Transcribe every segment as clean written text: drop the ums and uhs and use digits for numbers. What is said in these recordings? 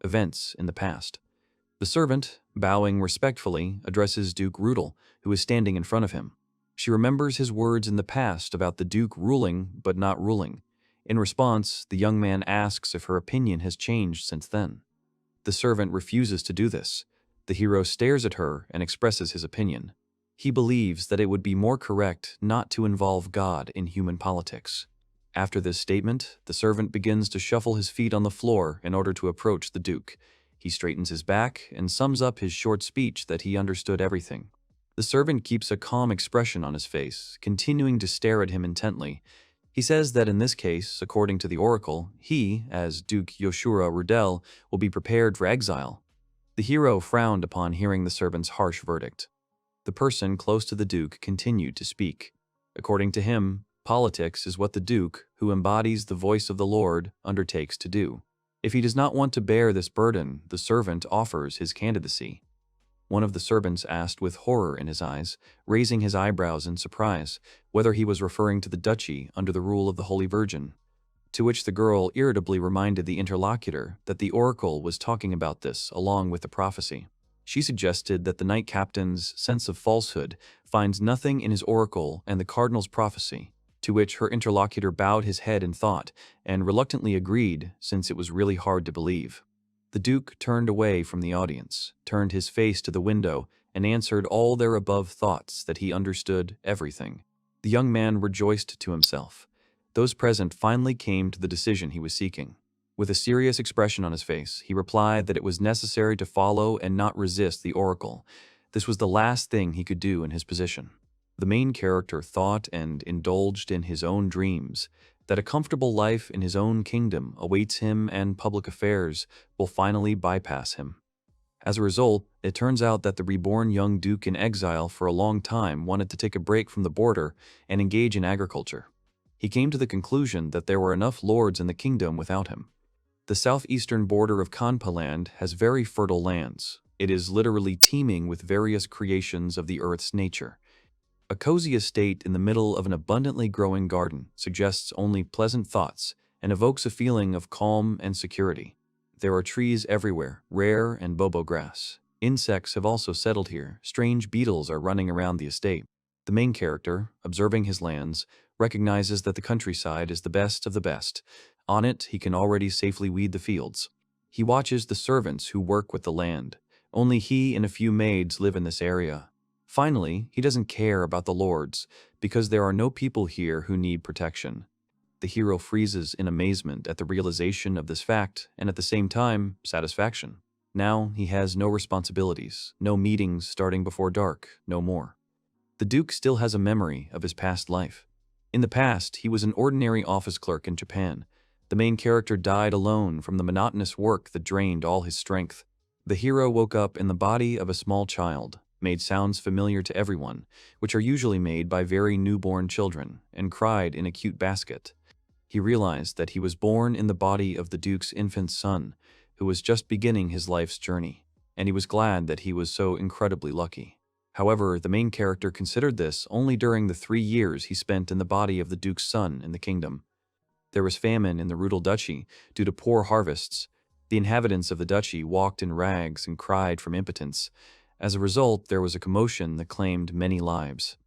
events in the past. The servant, bowing respectfully, addresses Duke Rudel, who is standing in front of him. She remembers his words in the past about the Duke ruling but not ruling. In response, the young man asks if her opinion has changed since then. The servant refuses to do this. The hero stares at her and expresses his opinion. He believes that it would be more correct not to involve God in human politics. After this statement, the servant begins to shuffle his feet on the floor in order to approach the Duke. He straightens his back and sums up his short speech that he understood everything. The servant keeps a calm expression on his face, continuing to stare at him intently. He says that in this case, according to the oracle, he, as Duke Yoshua Rudel, will be prepared for exile. The hero frowned upon hearing the servant's harsh verdict. The person close to the Duke continued to speak. According to him, politics is what the Duke, who embodies the voice of the Lord, undertakes to do. If he does not want to bear this burden, the servant offers his candidacy. One of the servants asked with horror in his eyes, raising his eyebrows in surprise, whether he was referring to the duchy under the rule of the Holy Virgin. To which the girl irritably reminded the interlocutor that the oracle was talking about this along with the prophecy. She suggested that the knight captain's sense of falsehood finds nothing in his oracle and the cardinal's prophecy, to which her interlocutor bowed his head in thought and reluctantly agreed, since it was really hard to believe. The Duke turned away from the audience, turned his face to the window, and answered all their above thoughts that he understood everything. The young man rejoiced to himself. Those present finally came to the decision he was seeking. With a serious expression on his face, he replied that it was necessary to follow and not resist the oracle. This was the last thing he could do in his position. The main character thought and indulged in his own dreams, that a comfortable life in his own kingdom awaits him and public affairs will finally bypass him. As a result, it turns out that the reborn young duke in exile for a long time wanted to take a break from the border and engage in agriculture. He came to the conclusion that there were enough lords in the kingdom without him. The southeastern border of Kanpa land has very fertile lands. It is literally teeming with various creations of the earth's nature. A cozy estate in the middle of an abundantly growing garden suggests only pleasant thoughts and evokes a feeling of calm and security. There are trees everywhere, rare and bobo grass. Insects have also settled here. Strange beetles are running around the estate. The main character, observing his lands, recognizes that the countryside is the best of the best. On it, he can already safely weed the fields. He watches the servants who work with the land. Only he and a few maids live in this area. Finally, he doesn't care about the lords, because there are no people here who need protection. The hero freezes in amazement at the realization of this fact, and at the same time, satisfaction. Now he has no responsibilities, no meetings starting before dark, no more. The Duke still has a memory of his past life. In the past, he was an ordinary office clerk in Japan. The main character died alone from the monotonous work that drained all his strength. The hero woke up in the body of a small child, made sounds familiar to everyone, which are usually made by very newborn children, and cried in a cute basket. He realized that he was born in the body of the Duke's infant son, who was just beginning his life's journey, and he was glad that he was so incredibly lucky. However, the main character considered this only during the 3 years he spent in the body of the Duke's son in the kingdom. There was famine in the Rudel duchy due to poor harvests. The inhabitants of the duchy walked in rags and cried from impotence. As a result, there was a commotion that claimed many lives.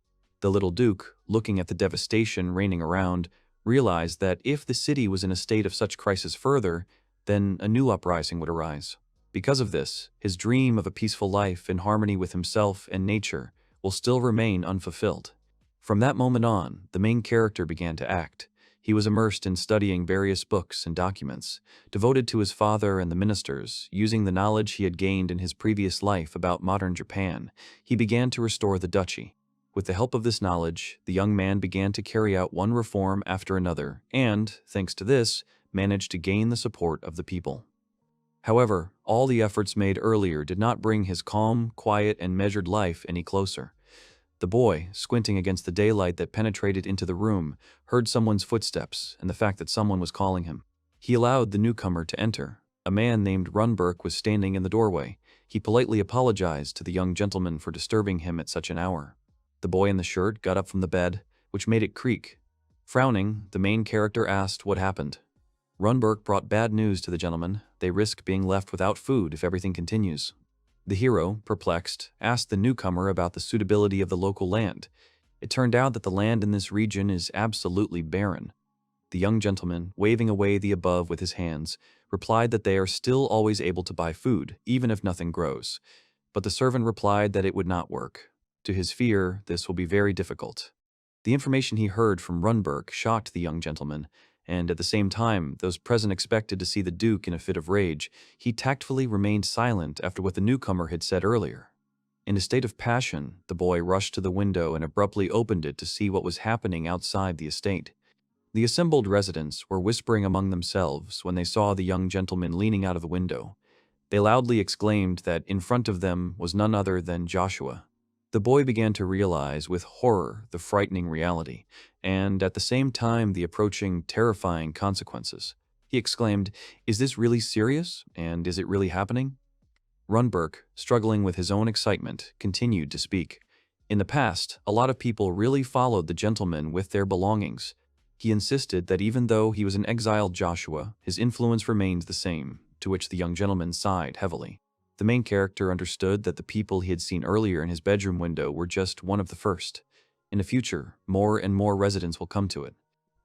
The little Duke, looking at the devastation reigning around, realized that if the city was in a state of such crisis further, then a new uprising would arise. Because of this, his dream of a peaceful life in harmony with himself and nature will still remain unfulfilled. From that moment on, the main character began to act. He was immersed in studying various books and documents, devoted to his father and the ministers. Using the knowledge he had gained in his previous life about modern Japan, he began to restore the duchy. With the help of this knowledge, the young man began to carry out one reform after another and, thanks to this, managed to gain the support of the people. However, all the efforts made earlier did not bring his calm, quiet, and measured life any closer. The boy, squinting against the daylight that penetrated into the room, heard someone's footsteps and the fact that someone was calling him. He allowed the newcomer to enter. A man named Runberg was standing in the doorway. He politely apologized to the young gentleman for disturbing him at such an hour. The boy in the shirt got up from the bed, which made it creak. Frowning, the main character asked what happened. Runberg brought bad news to the gentleman. They risk being left without food if everything continues. The hero, perplexed, asked the newcomer about the suitability of the local land. It turned out that the land in this region is absolutely barren. The young gentleman, waving away the above with his hands, replied that they are still always able to buy food, even if nothing grows. But the servant replied that it would not work. To his fear, this will be very difficult. The information he heard from Runberg shocked the young gentleman, and at the same time, those present expected to see the Duke in a fit of rage. He tactfully remained silent after what the newcomer had said earlier. In a state of passion, the boy rushed to the window and abruptly opened it to see what was happening outside the estate. The assembled residents were whispering among themselves when they saw the young gentleman leaning out of the window. They loudly exclaimed that in front of them was none other than Joshua. The boy began to realize with horror the frightening reality, and at the same time the approaching terrifying consequences. He exclaimed, "Is this really serious? And is it really happening?" Runberg, struggling with his own excitement, continued to speak. In the past, a lot of people really followed the gentleman with their belongings. He insisted that even though he was an exiled Joshua, his influence remained the same, to which the young gentleman sighed heavily. The main character understood that the people he had seen earlier in his bedroom window were just one of the first. In the future, more and more residents will come to it.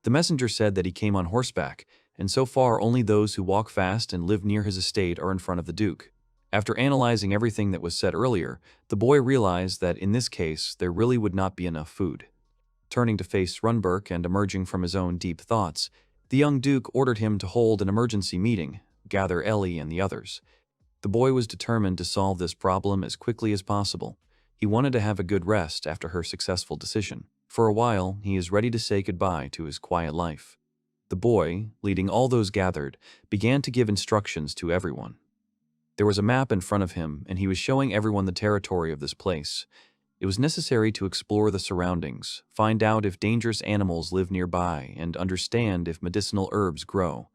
The messenger said that he came on horseback, and so far only those who walk fast and live near his estate are in front of the Duke. After analyzing everything that was said earlier, the boy realized that in this case there really would not be enough food. Turning to face Runberg and emerging from his own deep thoughts, the young Duke ordered him to hold an emergency meeting, gather Ellie and the others. The boy was determined to solve this problem as quickly as possible. He wanted to have a good rest after her successful decision. For a while, he is ready to say goodbye to his quiet life. The boy, leading all those gathered, began to give instructions to everyone. There was a map in front of him, and he was showing everyone the territory of this place. It was necessary to explore the surroundings, find out if dangerous animals live nearby, and understand if medicinal herbs grow.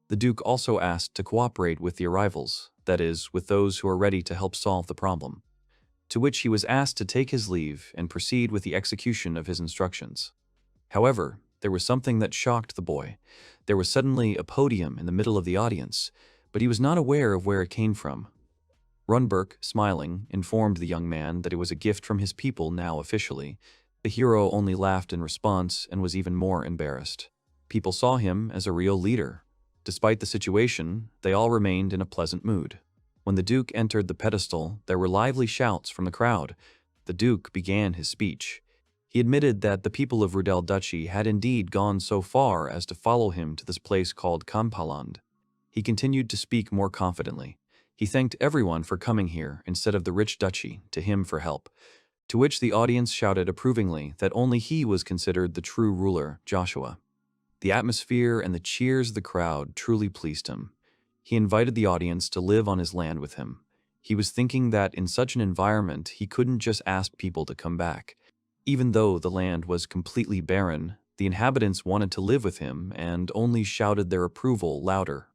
The Duke also asked to cooperate with the arrivals, that is, with those who are ready to help solve the problem. To which he was asked to take his leave and proceed with the execution of his instructions. However, there was something that shocked the boy. There was suddenly a podium in the middle of the audience, but he was not aware of where it came from. Runberg, smiling, informed the young man that it was a gift from his people now officially. The hero only laughed in response and was even more embarrassed. People saw him as a real leader. Despite the situation, they all remained in a pleasant mood. When the Duke entered the pedestal, there were lively shouts from the crowd. The Duke began his speech. He admitted that the people of Rudel Duchy had indeed gone so far as to follow him to this place called Kampaland. He continued to speak more confidently. He thanked everyone for coming here instead of the rich duchy to him for help, to which the audience shouted approvingly that only he was considered the true ruler, Joshua. The atmosphere and the cheers of the crowd truly pleased him. He invited the audience to live on his land with him. He was thinking that in such an environment he couldn't just ask people to come back. Even though the land was completely barren, the inhabitants wanted to live with him and only shouted their approval louder.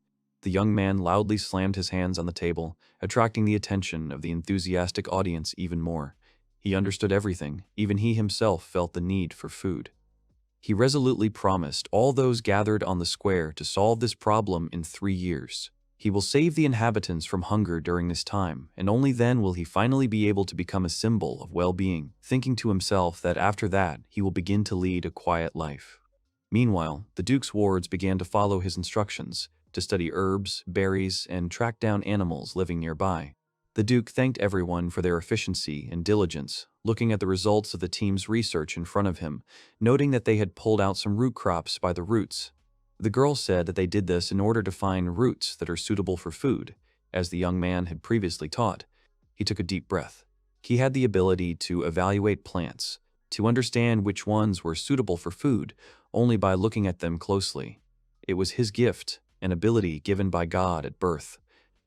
The young man loudly slammed his hands on the table, attracting the attention of the enthusiastic audience even more. He understood everything. Even he himself felt the need for food. He resolutely promised all those gathered on the square to solve this problem in 3 years. He will save the inhabitants from hunger during this time, and only then will he finally be able to become a symbol of well-being, thinking to himself that after that he will begin to lead a quiet life. Meanwhile, the Duke's wards began to follow his instructions, to study herbs, berries, and track down animals living nearby. The Duke thanked everyone for their efficiency and diligence, looking at the results of the team's research in front of him, noting that they had pulled out some root crops by the roots. The girl said that they did this in order to find roots that are suitable for food, as the young man had previously taught. He took a deep breath. He had the ability to evaluate plants, to understand which ones were suitable for food only by looking at them closely. It was his gift, an ability given by God at birth.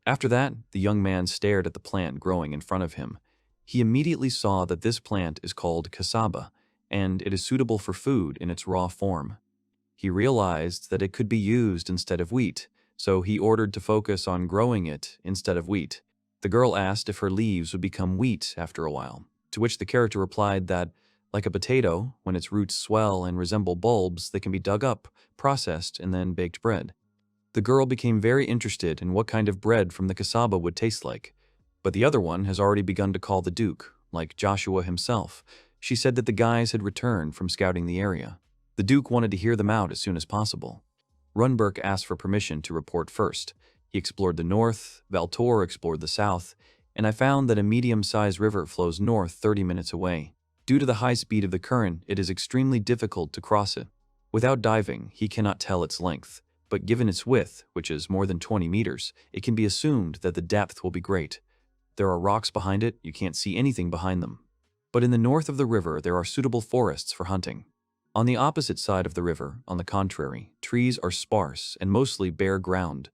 After that, the young man stared at the plant growing in front of him. He immediately saw that this plant is called cassava, and it is suitable for food in its raw form. He realized that it could be used instead of wheat, so he ordered to focus on growing it instead of wheat. The girl asked if her leaves would become wheat after a while, to which the character replied that, like a potato, when its roots swell and resemble bulbs, they can be dug up, processed, and then baked bread. The girl became very interested in what kind of bread from the cassava would taste like. But the other one has already begun to call the Duke, like Joshua himself. She said that the guys had returned from scouting the area. The Duke wanted to hear them out as soon as possible. Runberg asked for permission to report first. He explored the north, Valtor explored the south, and I found that a medium-sized river flows north 30 minutes away. Due to the high speed of the current, it is extremely difficult to cross it. Without diving, he cannot tell its length, but given its width, which is more than 20 meters, it can be assumed that the depth will be great. There are rocks behind it, you can't see anything behind them. But in the north of the river, there are suitable forests for hunting. On the opposite side of the river, on the contrary, trees are sparse and mostly bare ground.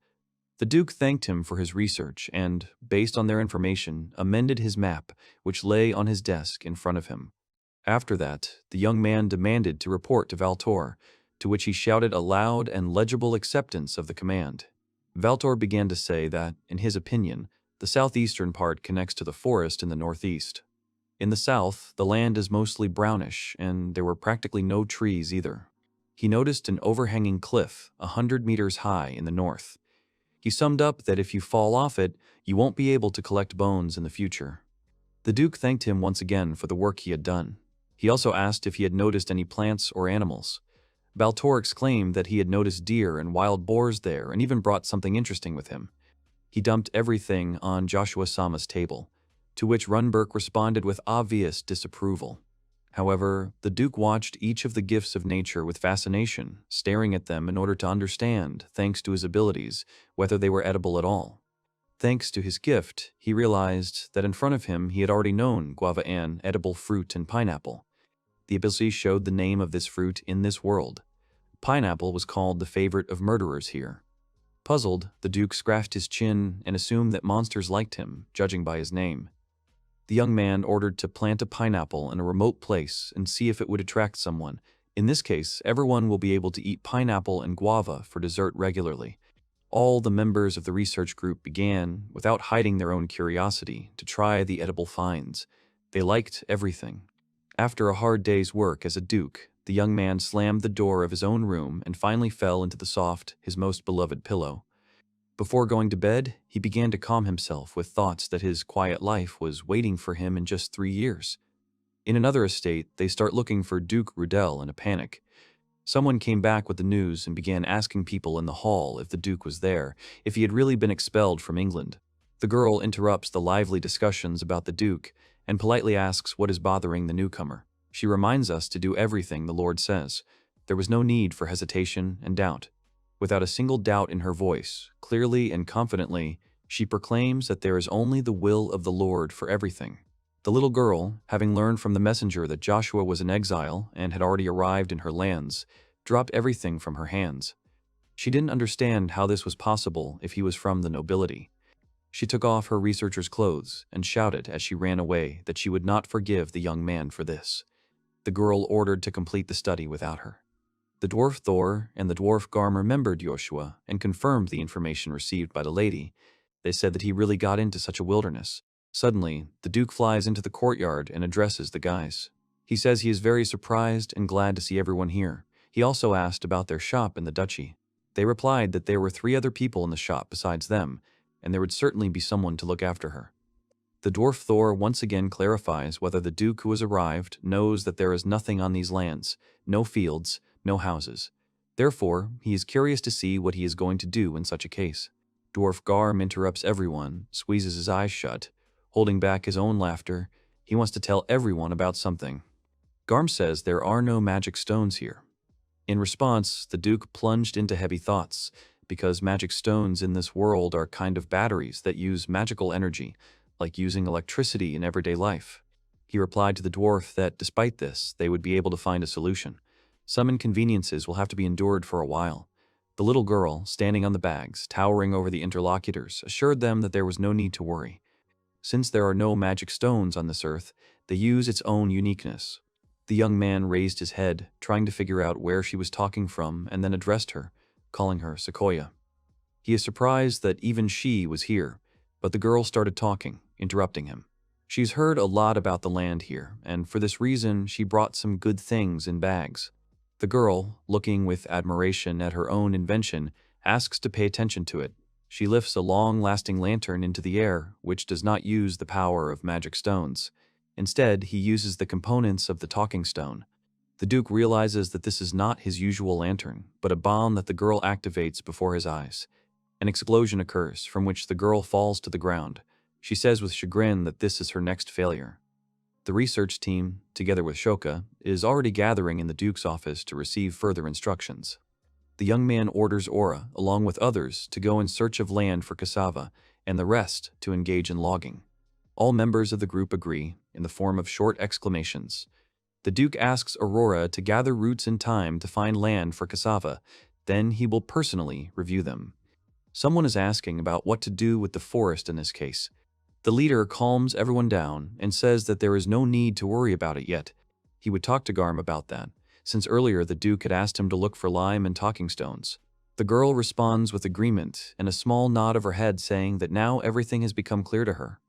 The Duke thanked him for his research and, based on their information, amended his map, which lay on his desk in front of him. After that, the young man demanded to report to Valtor, to which he shouted a loud and legible acceptance of the command. Valtor began to say that, in his opinion, the southeastern part connects to the forest in the northeast. In the south, the land is mostly brownish, and there were practically no trees either. He noticed an overhanging cliff 100 meters high in the north. He summed up that if you fall off it, you won't be able to collect bones in the future. The Duke thanked him once again for the work he had done. He also asked if he had noticed any plants or animals. Valtor exclaimed that he had noticed deer and wild boars there and even brought something interesting with him. He dumped everything on Joshua-sama's table, to which Runberg responded with obvious disapproval. However, the Duke watched each of the gifts of nature with fascination, staring at them in order to understand, thanks to his abilities, whether they were edible at all. Thanks to his gift, he realized that in front of him he had already known guava an edible fruit and pineapple. The ability showed the name of this fruit in this world. Pineapple was called the favorite of murderers here. Puzzled, the Duke scratched his chin and assumed that monsters liked him, judging by his name. The young man ordered to plant a pineapple in a remote place and see if it would attract someone. In this case, everyone will be able to eat pineapple and guava for dessert regularly. All the members of the research group began, without hiding their own curiosity, to try the edible finds. They liked everything. After a hard day's work as a Duke, the young man slammed the door of his own room and finally fell into the soft, his most beloved pillow. Before going to bed, he began to calm himself with thoughts that his quiet life was waiting for him in just 3 years. In another estate, they start looking for Duke Rudel in a panic. Someone came back with the news and began asking people in the hall if the Duke was there, if he had really been expelled from England. The girl interrupts the lively discussions about the Duke and politely asks what is bothering the newcomer. She reminds us to do everything the Lord says. There was no need for hesitation and doubt. Without a single doubt in her voice, clearly and confidently, she proclaims that there is only the will of the Lord for everything. The little girl, having learned from the messenger that Joshua was in exile and had already arrived in her lands, dropped everything from her hands. She didn't understand how this was possible if he was from the nobility. She took off her researcher's clothes and shouted as she ran away that she would not forgive the young man for this. The girl ordered to complete the study without her. The dwarf Thor and the dwarf Garm remembered Yoshua and confirmed the information received by the lady. They said that he really got into such a wilderness. Suddenly, the Duke flies into the courtyard and addresses the guys. He says he is very surprised and glad to see everyone here. He also asked about their shop in the duchy. They replied that there were 3 other people in the shop besides them, and there would certainly be someone to look after her. The dwarf Thor once again clarifies whether the Duke who has arrived knows that there is nothing on these lands, no fields, no houses. Therefore, he is curious to see what he is going to do in such a case. Dwarf Garm interrupts everyone, squeezes his eyes shut, holding back his own laughter. He wants to tell everyone about something. Garm says there are no magic stones here. In response, the Duke plunged into heavy thoughts, because magic stones in this world are kind of batteries that use magical energy, like using electricity in everyday life. He replied to the dwarf that despite this, they would be able to find a solution. Some inconveniences will have to be endured for a while. The little girl, standing on the bags, towering over the interlocutors, assured them that there was no need to worry. Since there are no magic stones on this earth, they use its own uniqueness. The young man raised his head, trying to figure out where she was talking from, and then addressed her, calling her Sequoia. He is surprised that even she was here, but the girl started talking, interrupting him. She's heard a lot about the land here, and for this reason she brought some good things in bags. The girl, looking with admiration at her own invention, asks to pay attention to it. She lifts a long-lasting lantern into the air, which does not use the power of magic stones. Instead, he uses the components of the talking stone. The Duke realizes that this is not his usual lantern, but a bomb that the girl activates before his eyes. An explosion occurs, from which the girl falls to the ground. She says with chagrin that this is her next failure. The research team, together with Shoka, is already gathering in the Duke's office to receive further instructions. The young man orders Aura, along with others, to go in search of land for cassava, and the rest to engage in logging. All members of the group agree, in the form of short exclamations. The Duke asks Aurora to gather roots in time to find land for cassava, then he will personally review them. Someone is asking about what to do with the forest in this case. The leader calms everyone down and says that there is no need to worry about it yet. He would talk to Garm about that, since earlier the Duke had asked him to look for lime and talking stones. The girl responds with agreement and a small nod of her head saying that now everything has become clear to her.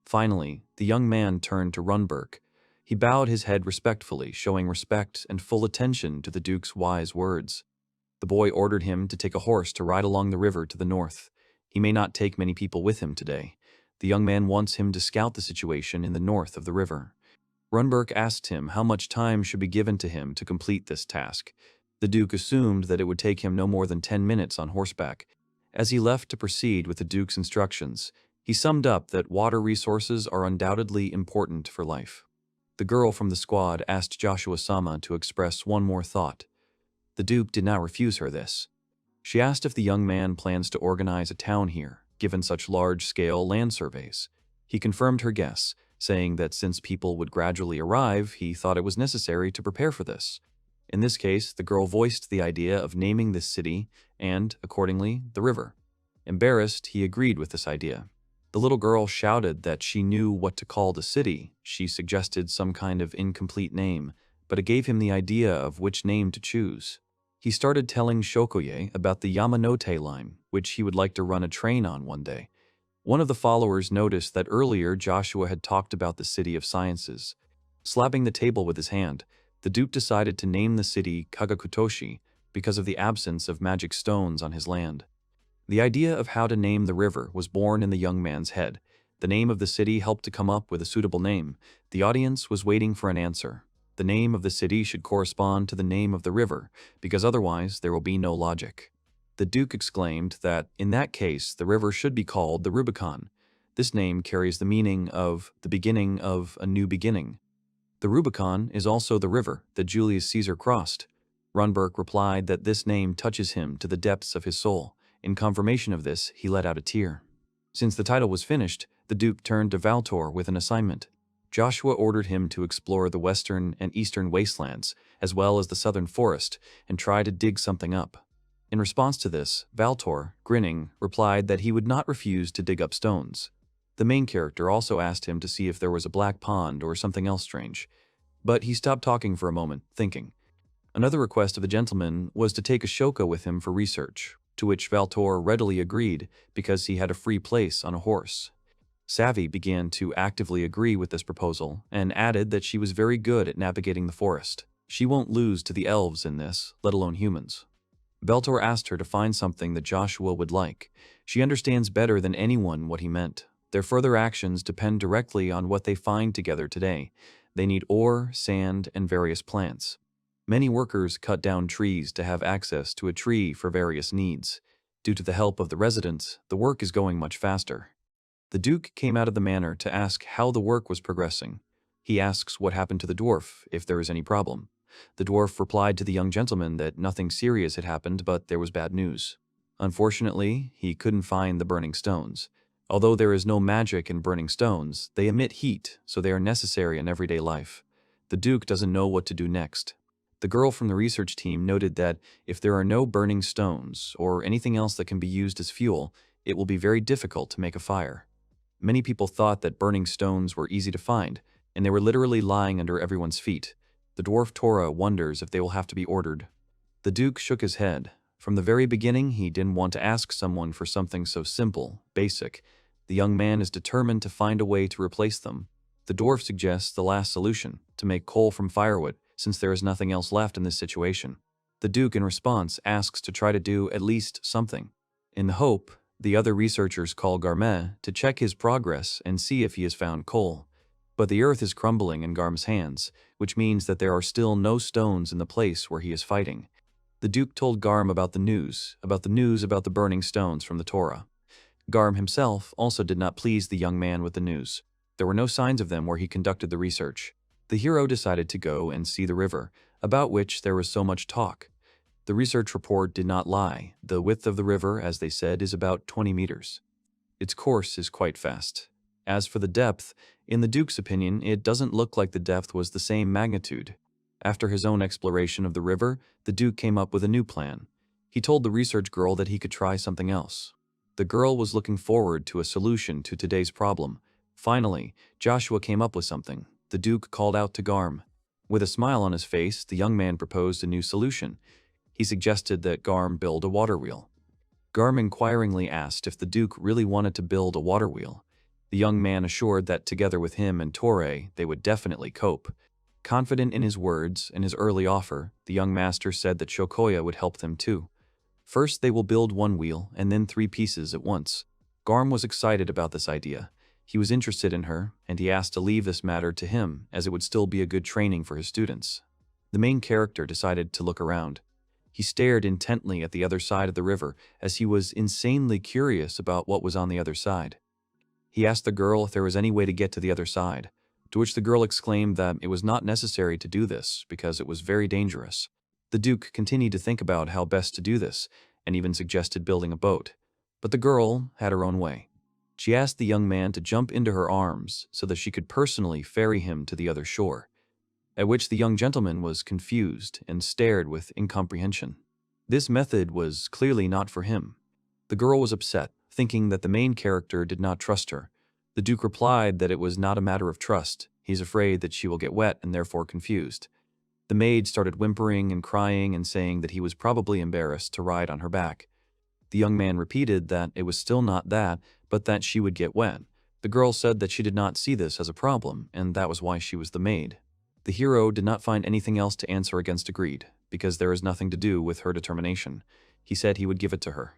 Finally, the young man turned to Runberg. He bowed his head respectfully, showing respect and full attention to the Duke's wise words. The boy ordered him to take a horse to ride along the river to the north. He may not take many people with him today. The young man wants him to scout the situation in the north of the river. Runberg asked him how much time should be given to him to complete this task. The Duke assumed that it would take him no more than 10 minutes on horseback. As he left to proceed with the Duke's instructions, he summed up that water resources are undoubtedly important for life. The girl from the squad asked Joshua-sama to express one more thought. The Duke did not refuse her this. She asked if the young man plans to organize a town here, given such large-scale land surveys. He confirmed her guess, saying that since people would gradually arrive, he thought it was necessary to prepare for this. In this case, the girl voiced the idea of naming this city and, accordingly, the river. Embarrassed, he agreed with this idea. The little girl shouted that she knew what to call the city. She suggested some kind of incomplete name, but it gave him the idea of which name to choose. He started telling Shokoye about the Yamanote line, which he would like to run a train on one day. One of the followers noticed that earlier Joshua had talked about the City of Sciences. Slapping the table with his hand, the Duke decided to name the city Kagakutoshi because of the absence of magic stones on his land. The idea of how to name the river was born in the young man's head. The name of the city helped to come up with a suitable name. The audience was waiting for an answer. The name of the city should correspond to the name of the river, because otherwise there will be no logic. The Duke exclaimed that, in that case, the river should be called the Rubicon. This name carries the meaning of the beginning of a new beginning. The Rubicon is also the river that Julius Caesar crossed. Runberg replied that this name touches him to the depths of his soul. In confirmation of this, he let out a tear. Since the title was finished, the Duke turned to Valtor with an assignment. Joshua ordered him to explore the western and eastern wastelands, as well as the southern forest, and try to dig something up. In response to this, Valtor, grinning, replied that he would not refuse to dig up stones. The main character also asked him to see if there was a black pond or something else strange. But he stopped talking for a moment, thinking. Another request of the gentleman was to take Ashoka with him for research, to which Valtor readily agreed because he had a free place on a horse. Savvy began to actively agree with this proposal and added that she was very good at navigating the forest. She won't lose to the elves in this, let alone humans. Valtor asked her to find something that Joshua would like. She understands better than anyone what he meant. Their further actions depend directly on what they find together today. They need ore, sand, and various plants. Many workers cut down trees to have access to a tree for various needs. Due to the help of the residents, the work is going much faster. The Duke came out of the manor to ask how the work was progressing. He asks what happened to the dwarf, if there is any problem. The dwarf replied to the young gentleman that nothing serious had happened, but there was bad news. Unfortunately, he couldn't find the burning stones. Although there is no magic in burning stones, they emit heat, so they are necessary in everyday life. The Duke doesn't know what to do next. The girl from the research team noted that if there are no burning stones or anything else that can be used as fuel, it will be very difficult to make a fire. Many people thought that burning stones were easy to find, and they were literally lying under everyone's feet. The dwarf Tora wonders if they will have to be ordered. The Duke shook his head. From the very beginning, he didn't want to ask someone for something so simple, basic. The young man is determined to find a way to replace them. The dwarf suggests the last solution, to make coal from firewood, since there is nothing else left in this situation. The Duke, in response, asks to try to do at least something. In the hope, the other researchers call Garmet to check his progress and see if he has found coal. But the earth is crumbling in Garm's hands, which means that there are still no stones in the place where he is fighting. The Duke told Garm about the news about the burning stones from the Torah. Garm himself also did not please the young man with the news. There were no signs of them where he conducted the research. The hero decided to go and see the river, about which there was so much talk. The research report did not lie. The width of the river, as they said, is about 20 meters. Its course is quite fast. As for the depth, in the Duke's opinion, it doesn't look like the depth was the same magnitude. After his own exploration of the river, the Duke came up with a new plan. He told the research girl that he could try something else. The girl was looking forward to a solution to today's problem. Finally, Joshua came up with something. The Duke called out to Garm. With a smile on his face, the young man proposed a new solution. He suggested that Garm build a water wheel. Garm inquiringly asked if the Duke really wanted to build a water wheel. The young man assured that together with him and Torre, they would definitely cope. Confident in his words and his early offer, the young master said that Shokoya would help them too. First, they will build one wheel and then 3 pieces at once. Garm was excited about this idea. He was interested in her, and he asked to leave this matter to him, as it would still be a good training for his students. The main character decided to look around. He stared intently at the other side of the river, as he was insanely curious about what was on the other side. He asked the girl if there was any way to get to the other side, to which the girl exclaimed that it was not necessary to do this because it was very dangerous. The Duke continued to think about how best to do this, and even suggested building a boat. But the girl had her own way. She asked the young man to jump into her arms so that she could personally ferry him to the other shore, at which the young gentleman was confused and stared with incomprehension. This method was clearly not for him. The girl was upset, thinking that the main character did not trust her. The Duke replied that it was not a matter of trust. He's afraid that she will get wet and therefore confused. The maid started whimpering and crying and saying that he was probably embarrassed to ride on her back. The young man repeated that it was still not that, but that she would get wet. The girl said that she did not see this as a problem, and that was why she was the maid. The hero did not find anything else to answer against agreed, because there is nothing to do with her determination. He said he would give it to her.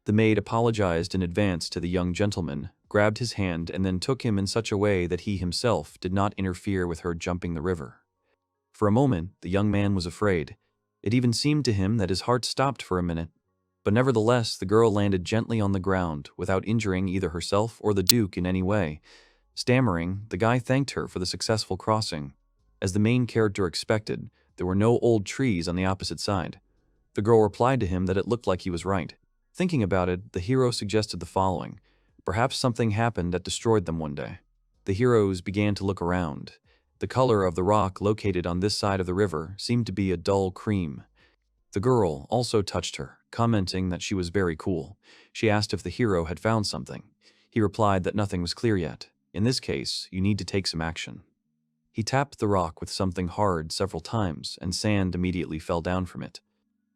The maid apologized in advance to the young gentleman, grabbed his hand, and then took him in such a way that he himself did not interfere with her jumping the river. For a moment, the young man was afraid. It even seemed to him that his heart stopped for a minute. But nevertheless, the girl landed gently on the ground without injuring either herself or the Duke in any way. Stammering, the guy thanked her for the successful crossing. As the main character expected, there were no old trees on the opposite side. The girl replied to him that it looked like he was right. Thinking about it, the hero suggested the following. Perhaps something happened that destroyed them one day. The heroes began to look around. The color of the rock located on this side of the river seemed to be a dull cream. The girl also touched her, commenting that she was very cool. She asked if the hero had found something. He replied that nothing was clear yet. In this case, you need to take some action. He tapped the rock with something hard several times, and sand immediately fell down from it.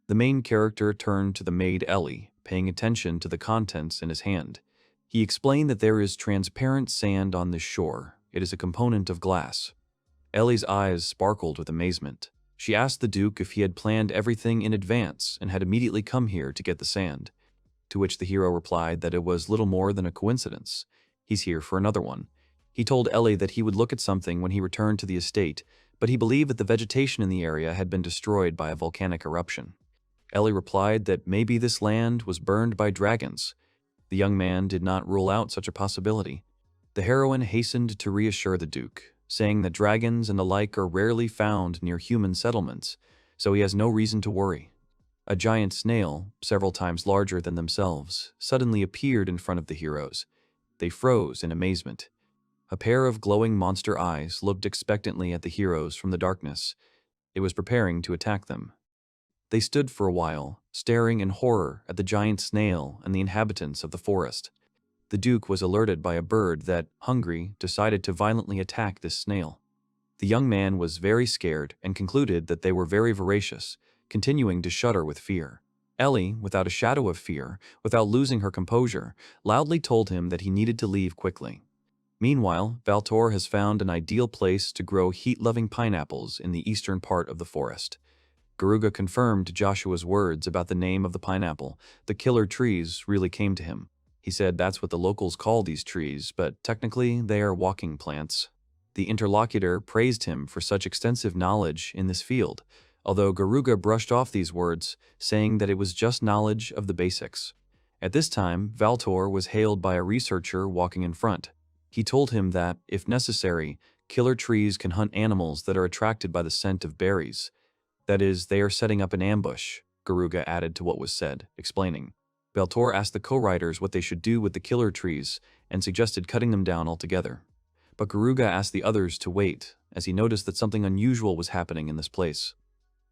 The main character turned to the maid Ellie, paying attention to the contents in his hand. He explained that there is transparent sand on this shore. It is a component of glass. Ellie's eyes sparkled with amazement. She asked the Duke if he had planned everything in advance and had immediately come here to get the sand, to which the hero replied that it was little more than a coincidence. He's here for another one. He told Ellie that he would look at something when he returned to the estate, but he believed that the vegetation in the area had been destroyed by a volcanic eruption. Ellie replied that maybe this land was burned by dragons. The young man did not rule out such a possibility. The heroine hastened to reassure the Duke, saying that dragons and the like are rarely found near human settlements, so he has no reason to worry. A giant snail, several times larger than themselves, suddenly appeared in front of the heroes. They froze in amazement. A pair of glowing monster eyes looked expectantly at the heroes from the darkness. It was preparing to attack them. They stood for a while, staring in horror at the giant snail and the inhabitants of the forest. The Duke was alerted by a bird that, hungry, decided to violently attack this snail. The young man was very scared and concluded that they were very voracious, continuing to shudder with fear. Ellie, without a shadow of fear, without losing her composure, loudly told him that he needed to leave quickly. Meanwhile, Valtor has found an ideal place to grow heat-loving pineapples in the eastern part of the forest. Garuga confirmed Joshua's words about the name of the pineapple. The killer trees really came to him. He said that's what the locals call these trees, but technically they are walking plants. The interlocutor praised him for such extensive knowledge in this field, although Garuga brushed off these words, saying that it was just knowledge of the basics. At this time, Valtor was hailed by a researcher walking in front. He told him that, if necessary, killer trees can hunt animals that are attracted by the scent of berries. That is, they are setting up an ambush, Garuga added to what was said, explaining. Valtor asked the co-writers what they should do with the killer trees and suggested cutting them down altogether. But Garuga asked the others to wait, as he noticed that something unusual was happening in this place.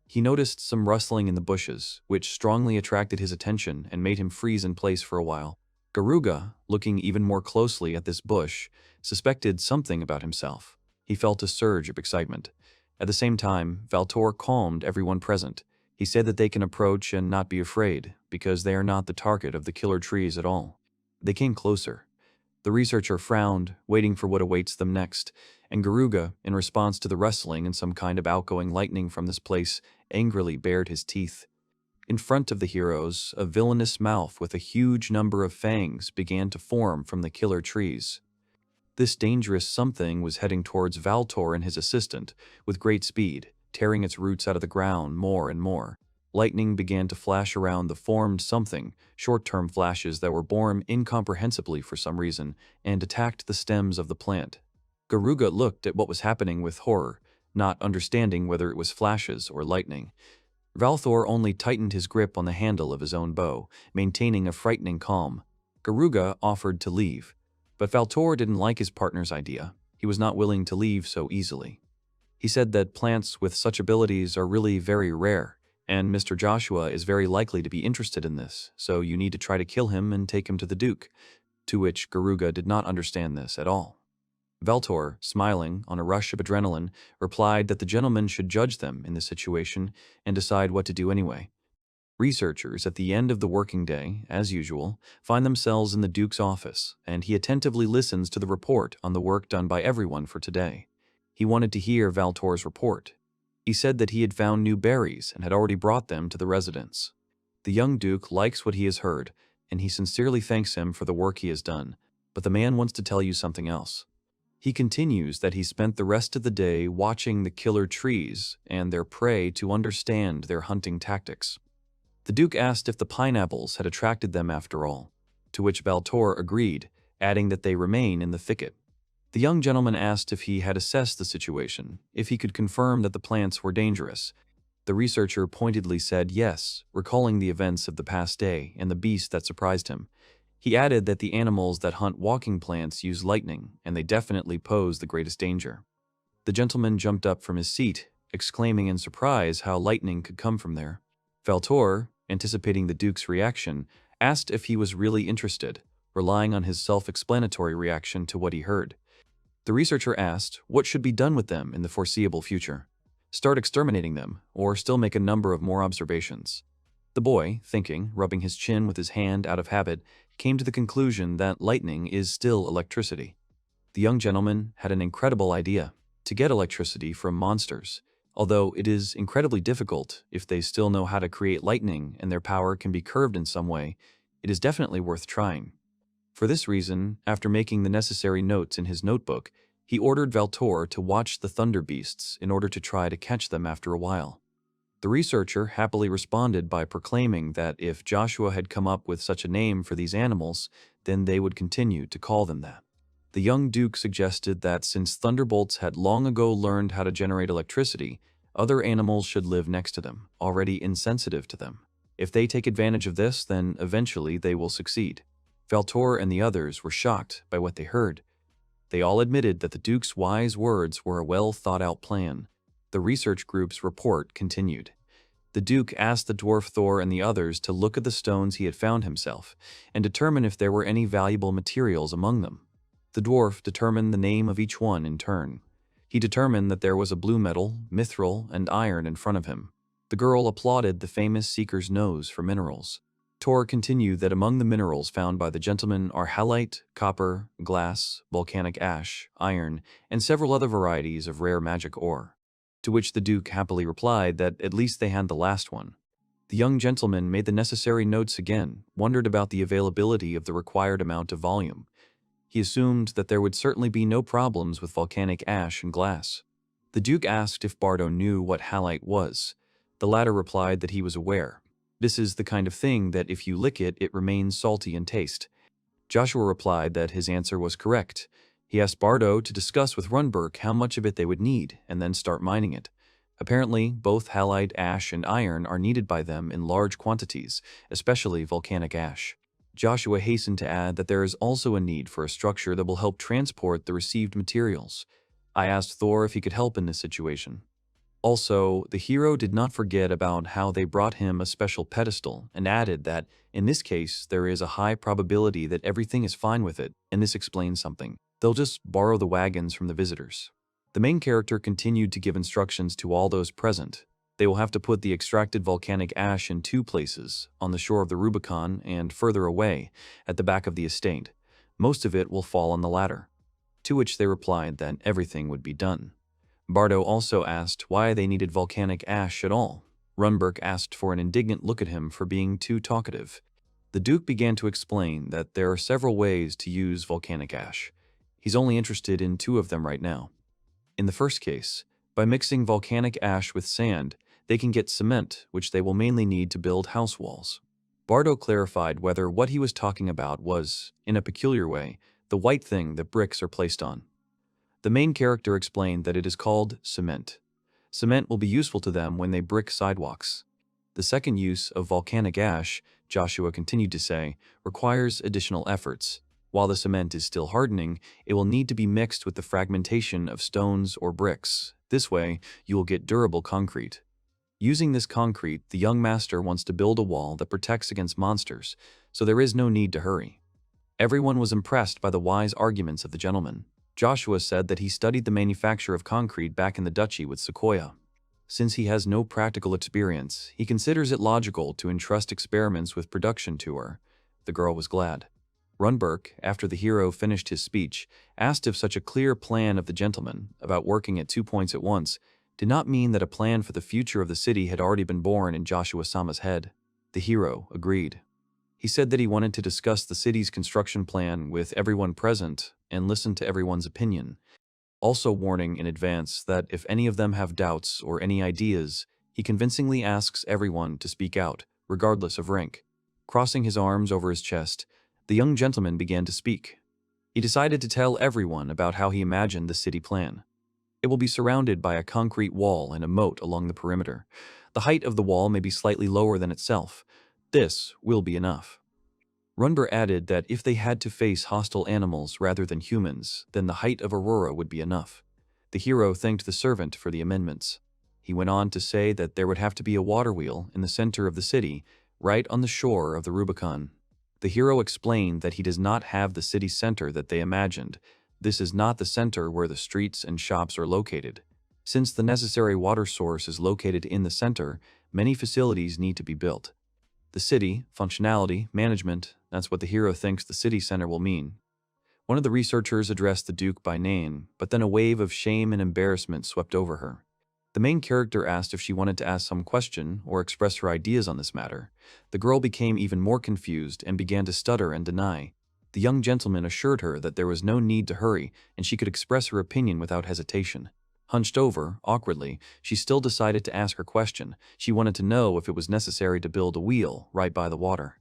He noticed some rustling in the bushes, which strongly attracted his attention and made him freeze in place for a while. Garuga, looking even more closely at this bush, suspected something about himself. He felt a surge of excitement. At the same time, Valtor calmed everyone present. He said that they can approach and not be afraid, because they are not the target of the killer trees at all. They came closer. The researcher frowned, waiting for what awaits them next, and Garuga, in response to the rustling and some kind of outgoing lightning from this place, angrily bared his teeth. In front of the heroes, a villainous mouth with a huge number of fangs began to form from the killer trees. This dangerous something was heading towards Valtor and his assistant with great speed, tearing its roots out of the ground more and more. Lightning began to flash around the formed something, short-term flashes that were born incomprehensibly for some reason, and attacked the stems of the plant. Garuga looked at what was happening with horror, not understanding whether it was flashes or lightning. Valtor only tightened his grip on the handle of his own bow, maintaining a frightening calm. Garuga offered to leave, but Valtor didn't like his partner's idea. He was not willing to leave so easily. He said that plants with such abilities are really very rare, and Mr. Joshua is very likely to be interested in this, so you need to try to kill him and take him to the Duke, to which Garuga did not understand this at all. Valtor, smiling on a rush of adrenaline, replied that the gentleman should judge them in this situation and decide what to do anyway. Researchers, at the end of the working day, as usual, find themselves in the Duke's office, and he attentively listens to the report on the work done by everyone for today. He wanted to hear Valtor's report. He said that he had found new berries and had already brought them to the residence. The young Duke likes what he has heard, and he sincerely thanks him for the work he has done, but the man wants to tell you something else. He continues that he spent the rest of the day watching the killer trees and their prey to understand their hunting tactics. The Duke asked if the pineapples had attracted them after all, to which Valtor agreed, adding that they remain in the thicket. The young gentleman asked if he had assessed the situation, if he could confirm that the plants were dangerous. The researcher pointedly said yes, recalling the events of the past day and the beast that surprised him. He added that the animals that hunt walking plants use lightning, and they definitely pose the greatest danger. The gentleman jumped up from his seat, exclaiming in surprise how lightning could come from there. Valtor, anticipating the Duke's reaction, asked if he was really interested, relying on his self-explanatory reaction to what he heard. The researcher asked what should be done with them in the foreseeable future. Start exterminating them, or still make a number of more observations. The boy, thinking, rubbing his chin with his hand out of habit, came to the conclusion that lightning is still electricity. The young gentleman had an incredible idea: to get electricity from monsters. Although it is incredibly difficult, if they still know how to create lightning and their power can be curved in some way, it is definitely worth trying. For this reason, after making the necessary notes in his notebook, he ordered Valtor to watch the thunder beasts in order to try to catch them after a while. The researcher happily responded by proclaiming that if Joshua had come up with such a name for these animals, then they would continue to call them that. The young Duke suggested that since thunderbolts had long ago learned how to generate electricity, other animals should live next to them, already insensitive to them. If they take advantage of this, then eventually they will succeed. Valtor and the others were shocked by what they heard. They all admitted that the Duke's wise words were a well-thought-out plan. The research group's report continued. The Duke asked the dwarf Thor and the others to look at the stones he had found himself and determine if there were any valuable materials among them. The dwarf determined the name of each one in turn. He determined that there was a blue metal, mithril, and iron in front of him. The girl applauded the famous seeker's nose for minerals. Thor continued that among the minerals found by the gentleman are halite, copper, glass, volcanic ash, iron, and several other varieties of rare magic ore. to which the Duke happily replied that at least they had the last one. The young gentleman made the necessary notes again, wondered about the availability of the required amount of volume. He assumed that there would certainly be no problems with volcanic ash and glass. The Duke asked if Bardo knew what halite was. The latter replied that he was aware. This is the kind of thing that if you lick it, it remains salty in taste. Joshua replied that his answer was correct. He asked Bardo to discuss with Runberg how much of it they would need, and then start mining it. Apparently, both halite ash and iron are needed by them in large quantities, especially volcanic ash. Joshua hastened to add that there is also a need for a structure that will help transport the received materials. I asked Thor if he could help in this situation. Also, the hero did not forget about how they brought him a special pedestal and added that, in this case, there is a high probability that everything is fine with it, and this explains something. They'll just borrow the wagons from the visitors. The main character continued to give instructions to all those present. They will have to put the extracted volcanic ash in 2 places, on the shore of the Rubicon and further away, at the back of the estate. Most of it will fall on the latter. To which they replied that everything would be done. Bardo also asked why they needed volcanic ash at all. Runberg asked for an indignant look at him for being too talkative. The Duke began to explain that there are several ways to use volcanic ash. He's only interested in 2 of them right now. In the first case, by mixing volcanic ash with sand, they can get cement, which they will mainly need to build house walls. Bardo clarified whether what he was talking about was, in a peculiar way, the white thing that bricks are placed on. The main character explained that it is called cement. Cement will be useful to them when they brick sidewalks. The second use of volcanic ash, Joshua continued to say, requires additional efforts. While the cement is still hardening, it will need to be mixed with the fragmentation of stones or bricks. This way, you will get durable concrete. Using this concrete, the young master wants to build a wall that protects against monsters, so there is no need to hurry. Everyone was impressed by the wise arguments of the gentleman. Joshua said that he studied the manufacture of concrete back in the duchy with Sequoia. Since he has no practical experience, he considers it logical to entrust experiments with production to her. The girl was glad. Runberg, after the hero finished his speech, asked if such a clear plan of the gentleman, about working at 2 points at once, did not mean that a plan for the future of the city had already been born in Joshua-sama's head. The hero agreed. He said that he wanted to discuss the city's construction plan with everyone present and listen to everyone's opinion, also warning in advance that if any of them have doubts or any ideas, he convincingly asks everyone to speak out, regardless of rank. Crossing his arms over his chest, the young gentleman began to speak. He decided to tell everyone about how he imagined the city plan. It will be surrounded by a concrete wall and a moat along the perimeter. The height of the wall may be slightly lower than itself. This will be enough. Runber added that if they had to face hostile animals rather than humans, then the height of Aurora would be enough. The hero thanked the servant for the amendments. He went on to say that there would have to be a water wheel in the center of the city, right on the shore of the Rubicon. The hero explained that he does not have the city center that they imagined. This is not the center where the streets and shops are located. Since the necessary water source is located in the center, many facilities need to be built. The city, functionality, management, that's what the hero thinks the city center will mean. One of the researchers addressed the Duke by name, but then a wave of shame and embarrassment swept over her. The main character asked if she wanted to ask some question or express her ideas on this matter. The girl became even more confused and began to stutter and deny. The young gentleman assured her that there was no need to hurry and she could express her opinion without hesitation. Hunched over, awkwardly, she still decided to ask her question. She wanted to know if it was necessary to build a wheel right by the water.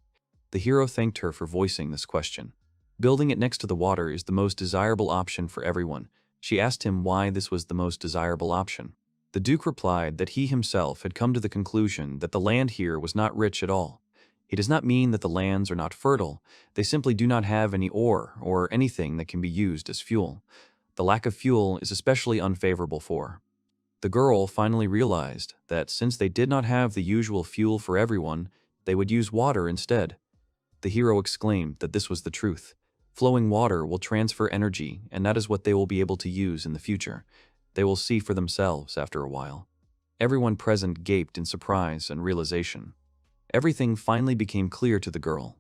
The hero thanked her for voicing this question. Building it next to the water is the most desirable option for everyone. She asked him why this was the most desirable option. The Duke replied that he himself had come to the conclusion that the land here was not rich at all. It does not mean that the lands are not fertile. They simply do not have any ore or anything that can be used as fuel. The lack of fuel is especially unfavorable for. The girl finally realized that since they did not have the usual fuel for everyone, they would use water instead. The hero exclaimed that this was the truth. Flowing water will transfer energy, and that is what they will be able to use in the future. They will see for themselves after a while. Everyone present gaped in surprise and realization. Everything finally became clear to the girl.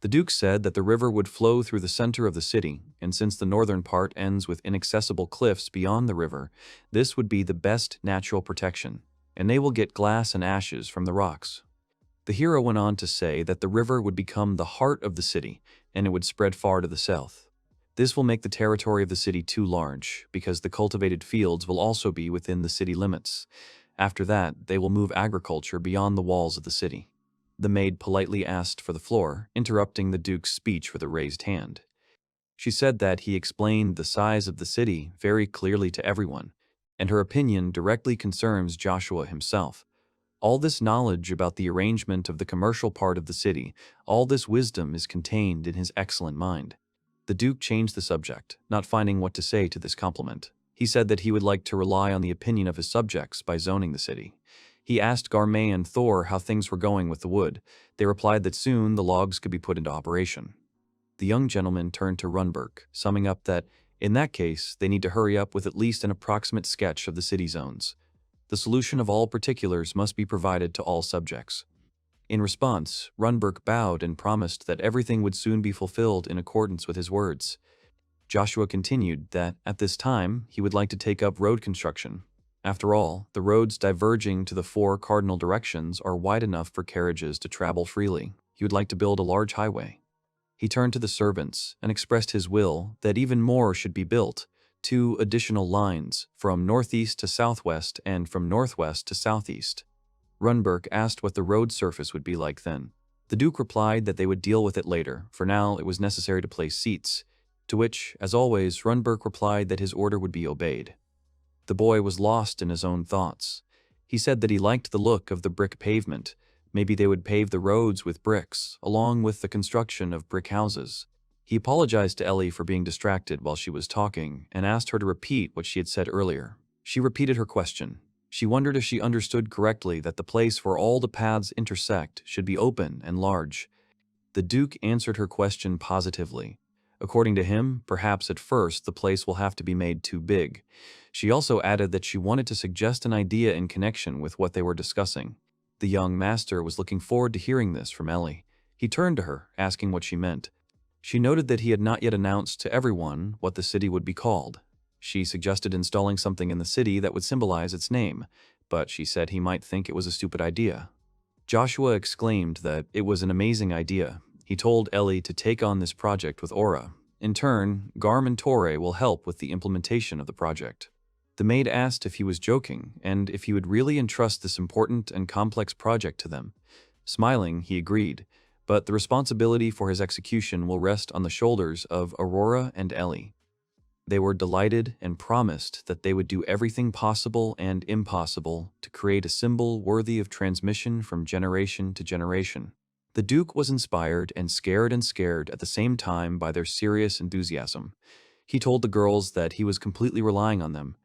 The Duke said that the river would flow through the center of the city, and since the northern part ends with inaccessible cliffs beyond the river, this would be the best natural protection, and they will get glass and ashes from the rocks. The hero went on to say that the river would become the heart of the city, and it would spread far to the south. This will make the territory of the city too large, because the cultivated fields will also be within the city limits. After that, they will move agriculture beyond the walls of the city. The maid politely asked for the floor, interrupting the Duke's speech with a raised hand. She said that he explained the size of the city very clearly to everyone, and her opinion directly concerns Joshua himself. All this knowledge about the arrangement of the commercial part of the city, all this wisdom is contained in his excellent mind. The Duke changed the subject, not finding what to say to this compliment. He said that he would like to rely on the opinion of his subjects by zoning the city. He asked Garmay and Thor how things were going with the wood. They replied that soon the logs could be put into operation. The young gentleman turned to Runberg, summing up that, in that case, they need to hurry up with at least an approximate sketch of the city zones. The solution of all particulars must be provided to all subjects. In response, Runberg bowed and promised that everything would soon be fulfilled in accordance with his words. Joshua continued that, at this time, he would like to take up road construction. After all, the roads diverging to the 4 cardinal directions are wide enough for carriages to travel freely. He would like to build a large highway. He turned to the servants and expressed his will that even more should be built, 2 additional lines, from northeast to southwest and from northwest to southeast. Runberg asked what the road surface would be like then. The Duke replied that they would deal with it later. For now, it was necessary to place seats, to which, as always, Runberg replied that his order would be obeyed. The boy was lost in his own thoughts. He said that he liked the look of the brick pavement. Maybe they would pave the roads with bricks, along with the construction of brick houses. He apologized to Ellie for being distracted while she was talking and asked her to repeat what she had said earlier. She repeated her question. She wondered if she understood correctly that the place where all the paths intersect should be open and large. The Duke answered her question positively. According to him, perhaps at first the place will have to be made too big. She also added that she wanted to suggest an idea in connection with what they were discussing. The young master was looking forward to hearing this from Ellie. He turned to her, asking what she meant. She noted that he had not yet announced to everyone what the city would be called. She suggested installing something in the city that would symbolize its name, but she said he might think it was a stupid idea. Joshua exclaimed that it was an amazing idea. He told Ellie to take on this project with Aura. In turn, Garm and Torre will help with the implementation of the project. The maid asked if he was joking, and if he would really entrust this important and complex project to them. Smiling, he agreed, but the responsibility for his execution will rest on the shoulders of Aurora and Ellie. They were delighted and promised that they would do everything possible and impossible to create a symbol worthy of transmission from generation to generation. The Duke was inspired and scared at the same time by their serious enthusiasm. He told the girls that he was completely relying on them.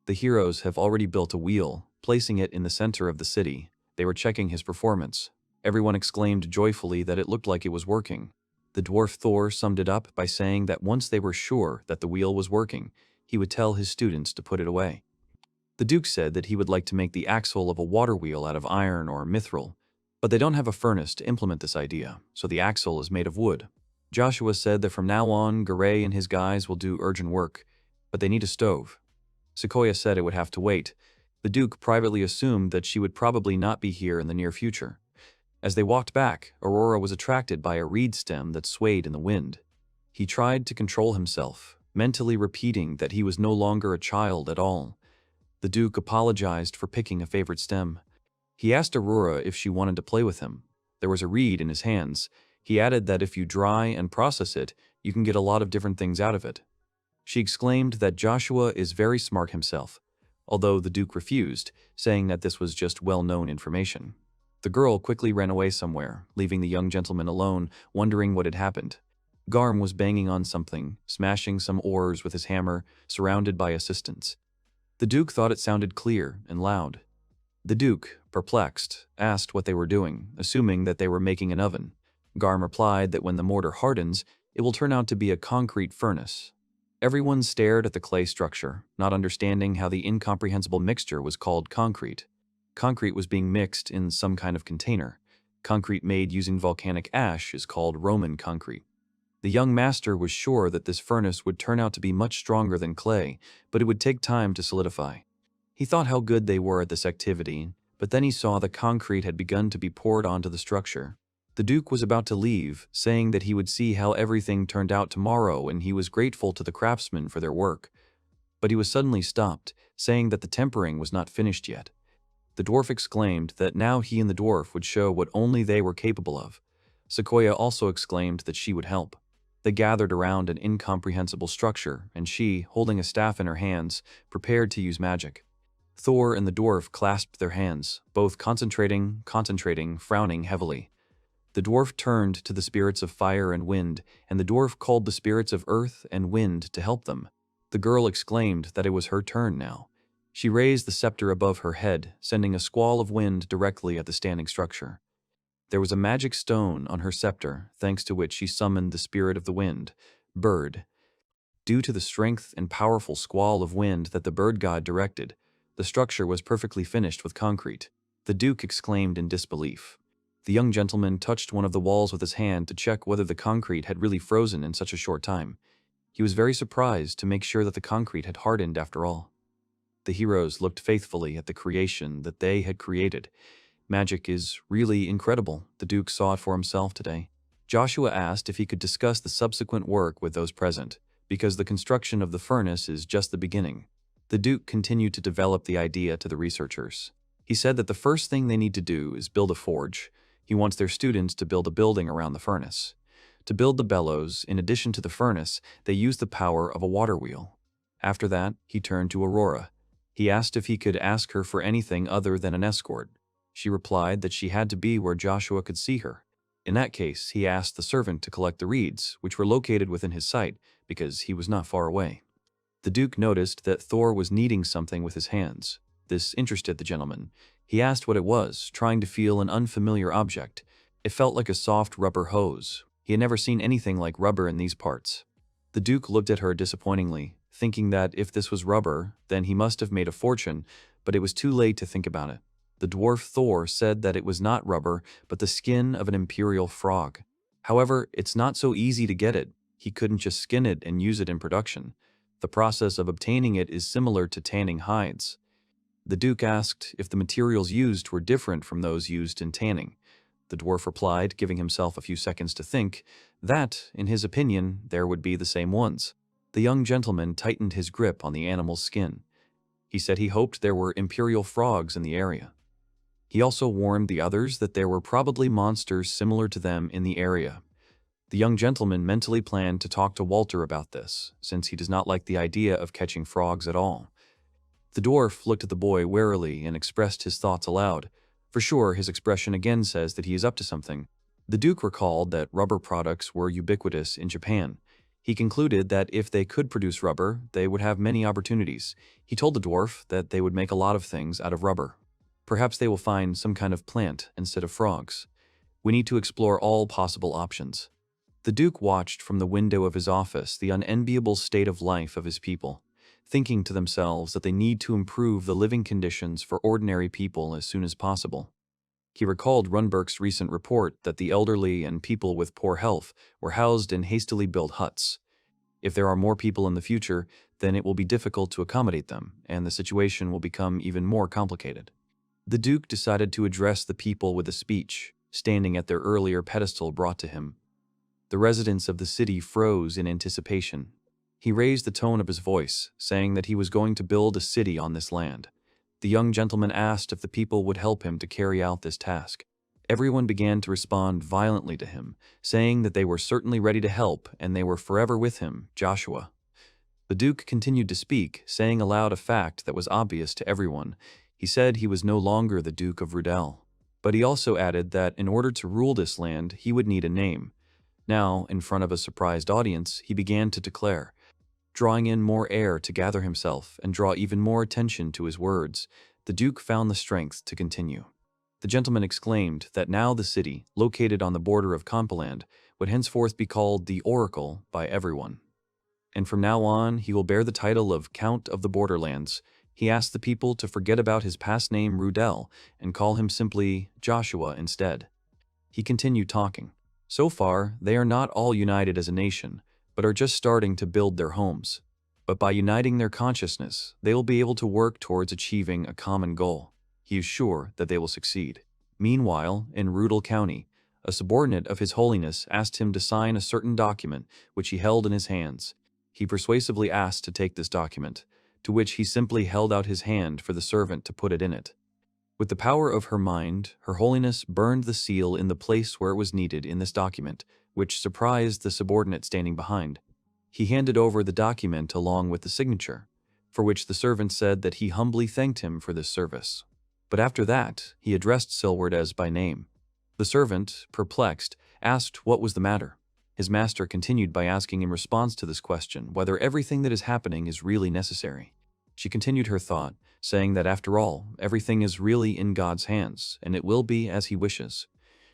The heroes have already built a wheel, placing it in the center of the city. They were checking his performance. Everyone exclaimed joyfully that it looked like it was working. The dwarf Thor summed it up by saying that once they were sure that the wheel was working, he would tell his students to put it away. The Duke said that he would like to make the axle of a water wheel out of iron or mithril, but they don't have a furnace to implement this idea, so the axle is made of wood. Joshua said that from now on, Garay and his guys will do urgent work, but they need a stove. Sequoia said it would have to wait. The Duke privately assumed that she would probably not be here in the near future. As they walked back, Aurora was attracted by a reed stem that swayed in the wind. He tried to control himself, mentally repeating that he was no longer a child at all. The Duke apologized for picking a favorite stem. He asked Aurora if she wanted to play with him. There was a reed in his hands. He added that if you dry and process it, you can get a lot of different things out of it. She exclaimed that Joshua is very smart himself, although the Duke refused, saying that this was just well-known information. The girl quickly ran away somewhere, leaving the young gentleman alone, wondering what had happened. Garm was banging on something, smashing some oars with his hammer, surrounded by assistants. The Duke thought it sounded clear and loud. The Duke, perplexed, asked what they were doing, assuming that they were making an oven. Garm replied that when the mortar hardens, it will turn out to be a concrete furnace. Everyone stared at the clay structure, not understanding how the incomprehensible mixture was called concrete. Concrete was being mixed in some kind of container. Concrete made using volcanic ash is called Roman concrete. The young master was sure that this furnace would turn out to be much stronger than clay, but it would take time to solidify. He thought how good they were at this activity, but then he saw the concrete had begun to be poured onto the structure. The Duke was about to leave, saying that he would see how everything turned out tomorrow and he was grateful to the craftsmen for their work. But he was suddenly stopped, saying that the tempering was not finished yet. The dwarf exclaimed that now he and the dwarf would show what only they were capable of. Sequoia also exclaimed that she would help. They gathered around an incomprehensible structure, and she, holding a staff in her hands, prepared to use magic. Thor and the dwarf clasped their hands, both concentrating, frowning heavily. The dwarf turned to the spirits of fire and wind, and the dwarf called the spirits of earth and wind to help them. The girl exclaimed that it was her turn now. She raised the scepter above her head, sending a squall of wind directly at the standing structure. There was a magic stone on her scepter, thanks to which she summoned the spirit of the wind, Bird. Due to the strength and powerful squall of wind that the bird god directed, the structure was perfectly finished with concrete. The Duke exclaimed in disbelief. The young gentleman touched one of the walls with his hand to check whether the concrete had really frozen in such a short time. He was very surprised to make sure that the concrete had hardened after all. The heroes looked faithfully at the creation that they had created. Magic is really incredible. The Duke saw it for himself today. Joshua asked if he could discuss the subsequent work with those present, because the construction of the furnace is just the beginning. The Duke continued to develop the idea to the researchers. He said that the first thing they need to do is build a forge. He wants their students to build a building around the furnace. To build the bellows, in addition to the furnace, they used the power of a water wheel. After that, he turned to Aurora. He asked if he could ask her for anything other than an escort. She replied that she had to be where Joshua could see her. In that case, he asked the servant to collect the reeds, which were located within his sight, because he was not far away. The Duke noticed that Thor was kneading something with his hands. This interested the gentleman. He asked what it was, trying to feel an unfamiliar object. It felt like a soft rubber hose. He had never seen anything like rubber in these parts. The Duke looked at her disappointingly, thinking that if this was rubber, then he must have made a fortune, but it was too late to think about it. The dwarf Thor said that it was not rubber, but the skin of an imperial frog. However, it's not so easy to get it. He couldn't just skin it and use it in production. The process of obtaining it is similar to tanning hides. The Duke asked if the materials used were different from those used in tanning. The dwarf replied, giving himself a few seconds to think, that, in his opinion, there would be the same ones. The young gentleman tightened his grip on the animal's skin. He said he hoped there were imperial frogs in the area. He also warned the others that there were probably monsters similar to them in the area. The young gentleman mentally planned to talk to Walter about this, since he does not like the idea of catching frogs at all. The dwarf looked at the boy warily and expressed his thoughts aloud. For sure, his expression again says that he is up to something. The Duke recalled that rubber products were ubiquitous in Japan. He concluded that if they could produce rubber, they would have many opportunities. He told the dwarf that they would make a lot of things out of rubber. Perhaps they will find some kind of plant instead of frogs. We need to explore all possible options. The Duke watched from the window of his office the unenviable state of life of his people, thinking to themselves that they need to improve the living conditions for ordinary people as soon as possible. He recalled Runberg's recent report that the elderly and people with poor health were housed in hastily built huts. If there are more people in the future, then it will be difficult to accommodate them, and the situation will become even more complicated. The Duke decided to address the people with a speech, standing at their earlier pedestal brought to him. The residents of the city froze in anticipation. He raised the tone of his voice, saying that he was going to build a city on this land. The young gentleman asked if the people would help him to carry out this task. Everyone began to respond violently to him, saying that they were certainly ready to help and they were forever with him, Joshua. The Duke continued to speak, saying aloud a fact that was obvious to everyone. He said he was no longer the Duke of Rudel. But he also added that in order to rule this land, he would need a name. Now, in front of a surprised audience, he began to declare, drawing in more air to gather himself and draw even more attention to his words. The Duke found the strength to continue. The gentleman exclaimed that now the city, located on the border of Compaland, would henceforth be called the Oracle by everyone. And from now on, he will bear the title of Count of the Borderlands. He asked the people to forget about his past name Rudel and call him simply Joshua instead. He continued talking. So far, they are not all united as a nation, but are just starting to build their homes. But by uniting their consciousness, they will be able to work towards achieving a common goal. He is sure that they will succeed. Meanwhile, in Rudel County, a subordinate of His Holiness asked him to sign a certain document which he held in his hands. He persuasively asked to take this document, to which he simply held out his hand for the servant to put it in it. With the power of her mind, Her Holiness burned the seal in the place where it was needed in this document, which surprised the subordinate standing behind. He handed over the document along with the signature, for which the servant said that he humbly thanked him for this service. But after that, he addressed Silward by name. The servant, perplexed, asked what was the matter. His master continued by asking in response to this question whether everything that is happening is really necessary. She continued her thought, saying that after all, everything is really in God's hands, and it will be as He wishes.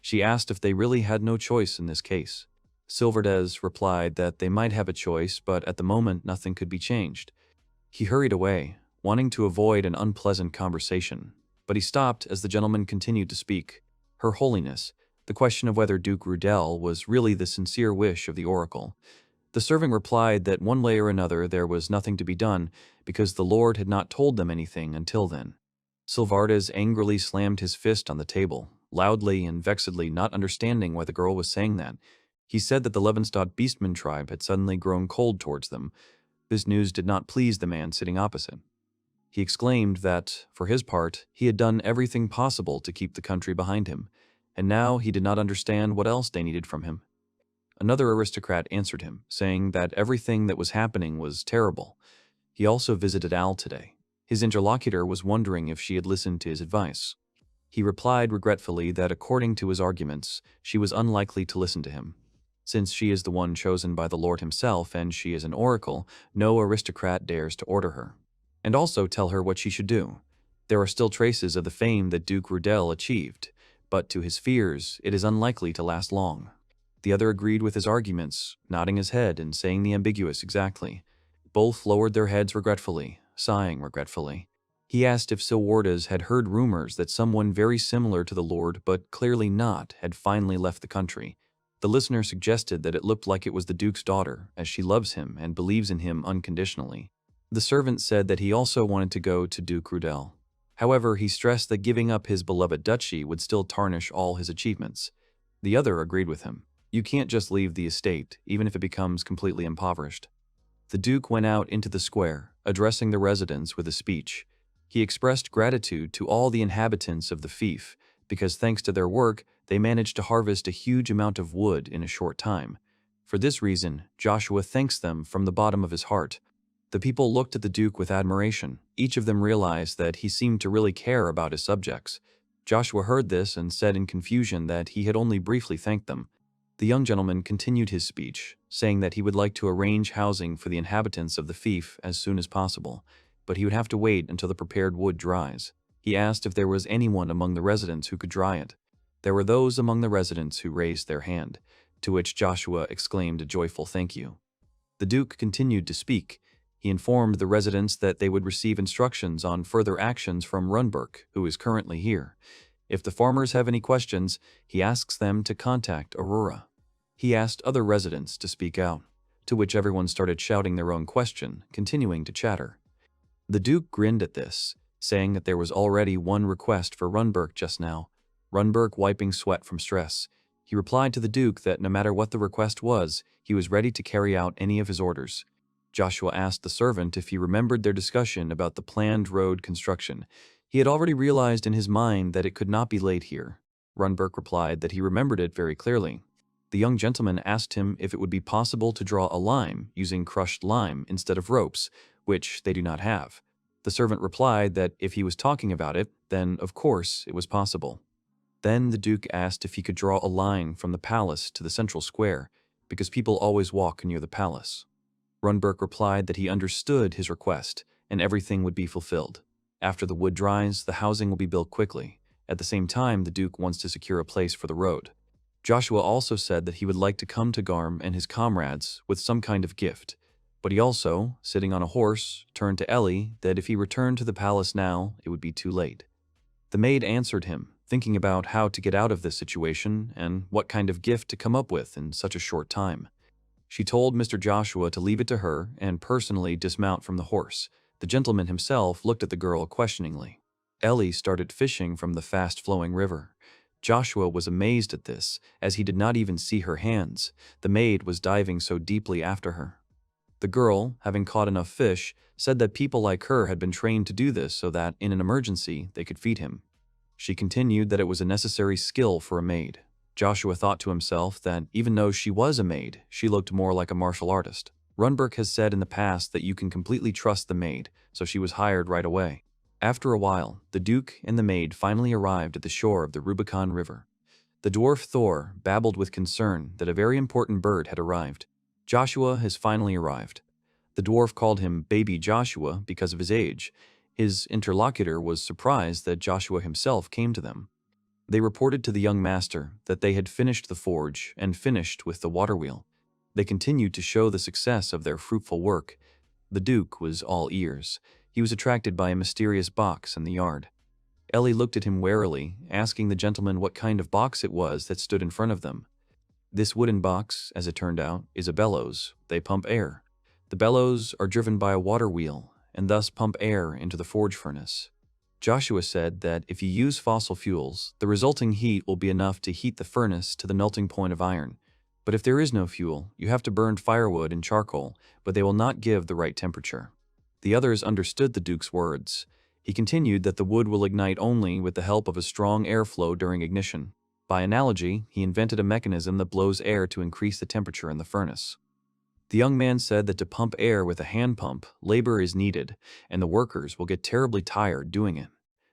She asked if they really had no choice in this case. Silverdes replied that they might have a choice, but at the moment nothing could be changed. He hurried away, wanting to avoid an unpleasant conversation, but he stopped as the gentleman continued to speak. Her Holiness, the question of whether Duke Rudel was really the sincere wish of the oracle. The servant replied that one way or another there was nothing to be done, because the Lord had not told them anything until then. Silvardes angrily slammed his fist on the table, loudly and vexedly, not understanding why the girl was saying that. He said that the Levenstadt Beastman tribe had suddenly grown cold towards them. This news did not please the man sitting opposite. He exclaimed that, for his part, he had done everything possible to keep the country behind him, and now he did not understand what else they needed from him. Another aristocrat answered him, saying that everything that was happening was terrible. He also visited Al today. His interlocutor was wondering if she had listened to his advice. He replied regretfully that according to his arguments, she was unlikely to listen to him. Since she is the one chosen by the Lord himself and she is an oracle, no aristocrat dares to order her, and also tell her what she should do. There are still traces of the fame that Duke Rudel achieved, but to his fears, it is unlikely to last long. The other agreed with his arguments, nodding his head and saying the ambiguous exactly. Both lowered their heads regretfully, sighing regretfully. He asked if Silwardes had heard rumors that someone very similar to the Lord, but clearly not, had finally left the country. The listener suggested that it looked like it was the Duke's daughter, as she loves him and believes in him unconditionally. The servant said that he also wanted to go to Duke Rudel. However, he stressed that giving up his beloved duchy would still tarnish all his achievements. The other agreed with him. You can't just leave the estate, even if it becomes completely impoverished. The Duke went out into the square, addressing the residents with a speech. He expressed gratitude to all the inhabitants of the fief, because thanks to their work, they managed to harvest a huge amount of wood in a short time. For this reason, Joshua thanks them from the bottom of his heart. The people looked at the Duke with admiration. Each of them realized that he seemed to really care about his subjects. Joshua heard this and said in confusion that he had only briefly thanked them. The young gentleman continued his speech, saying that he would like to arrange housing for the inhabitants of the fief as soon as possible, but he would have to wait until the prepared wood dries. He asked if there was anyone among the residents who could dry it. There were those among the residents who raised their hand, to which Joshua exclaimed a joyful thank you. The Duke continued to speak. He informed the residents that they would receive instructions on further actions from Runberg, who is currently here. If the farmers have any questions, he asks them to contact Aurora. He asked other residents to speak out, to which everyone started shouting their own question, continuing to chatter. The Duke grinned at this, saying that there was already one request for Runberg just now. Runberg wiping sweat from stress. He replied to the Duke that no matter what the request was, he was ready to carry out any of his orders. Joshua asked the servant if he remembered their discussion about the planned road construction. He had already realized in his mind that it could not be laid here. Runberg replied that he remembered it very clearly. The young gentleman asked him if it would be possible to draw a line using crushed lime instead of ropes, which they do not have. The servant replied that if he was talking about it, then of course it was possible. Then the Duke asked if he could draw a line from the palace to the central square, because people always walk near the palace. Runberg replied that he understood his request, and everything would be fulfilled. After the wood dries, the housing will be built quickly. At the same time, the Duke wants to secure a place for the road. Joshua also said that he would like to come to Garm and his comrades with some kind of gift, but he also, sitting on a horse, turned to Ellie that if he returned to the palace now, it would be too late. The maid answered him, thinking about how to get out of this situation and what kind of gift to come up with in such a short time. She told Mr. Joshua to leave it to her and personally dismount from the horse. The gentleman himself looked at the girl questioningly. Ellie started fishing from the fast-flowing river. Joshua was amazed at this, as he did not even see her hands. The maid was diving so deeply after her. The girl, having caught enough fish, said that people like her had been trained to do this so that, in an emergency, they could feed him. She continued that it was a necessary skill for a maid. Joshua thought to himself that, even though she was a maid, she looked more like a martial artist. Runberg has said in the past that you can completely trust the maid, so she was hired right away. After a while, the Duke and the maid finally arrived at the shore of the Rubicon River. The dwarf Thor babbled with concern that a very important bird had arrived. Joshua has finally arrived. The dwarf called him Baby Joshua because of his age. His interlocutor was surprised that Joshua himself came to them. They reported to the young master that they had finished the forge and finished with the water wheel. They continued to show the success of their fruitful work. The Duke was all ears. He was attracted by a mysterious box in the yard. Ellie looked at him warily, asking the gentleman what kind of box it was that stood in front of them. This wooden box, as it turned out, is a bellows. They pump air. The bellows are driven by a water wheel, and thus pump air into the forge furnace. Joshua said that if you use fossil fuels, the resulting heat will be enough to heat the furnace to the melting point of iron. But if there is no fuel, you have to burn firewood and charcoal, but they will not give the right temperature. The others understood the Duke's words. He continued that the wood will ignite only with the help of a strong airflow during ignition. By analogy, he invented a mechanism that blows air to increase the temperature in the furnace. The young man said that to pump air with a hand pump, labor is needed, and the workers will get terribly tired doing it.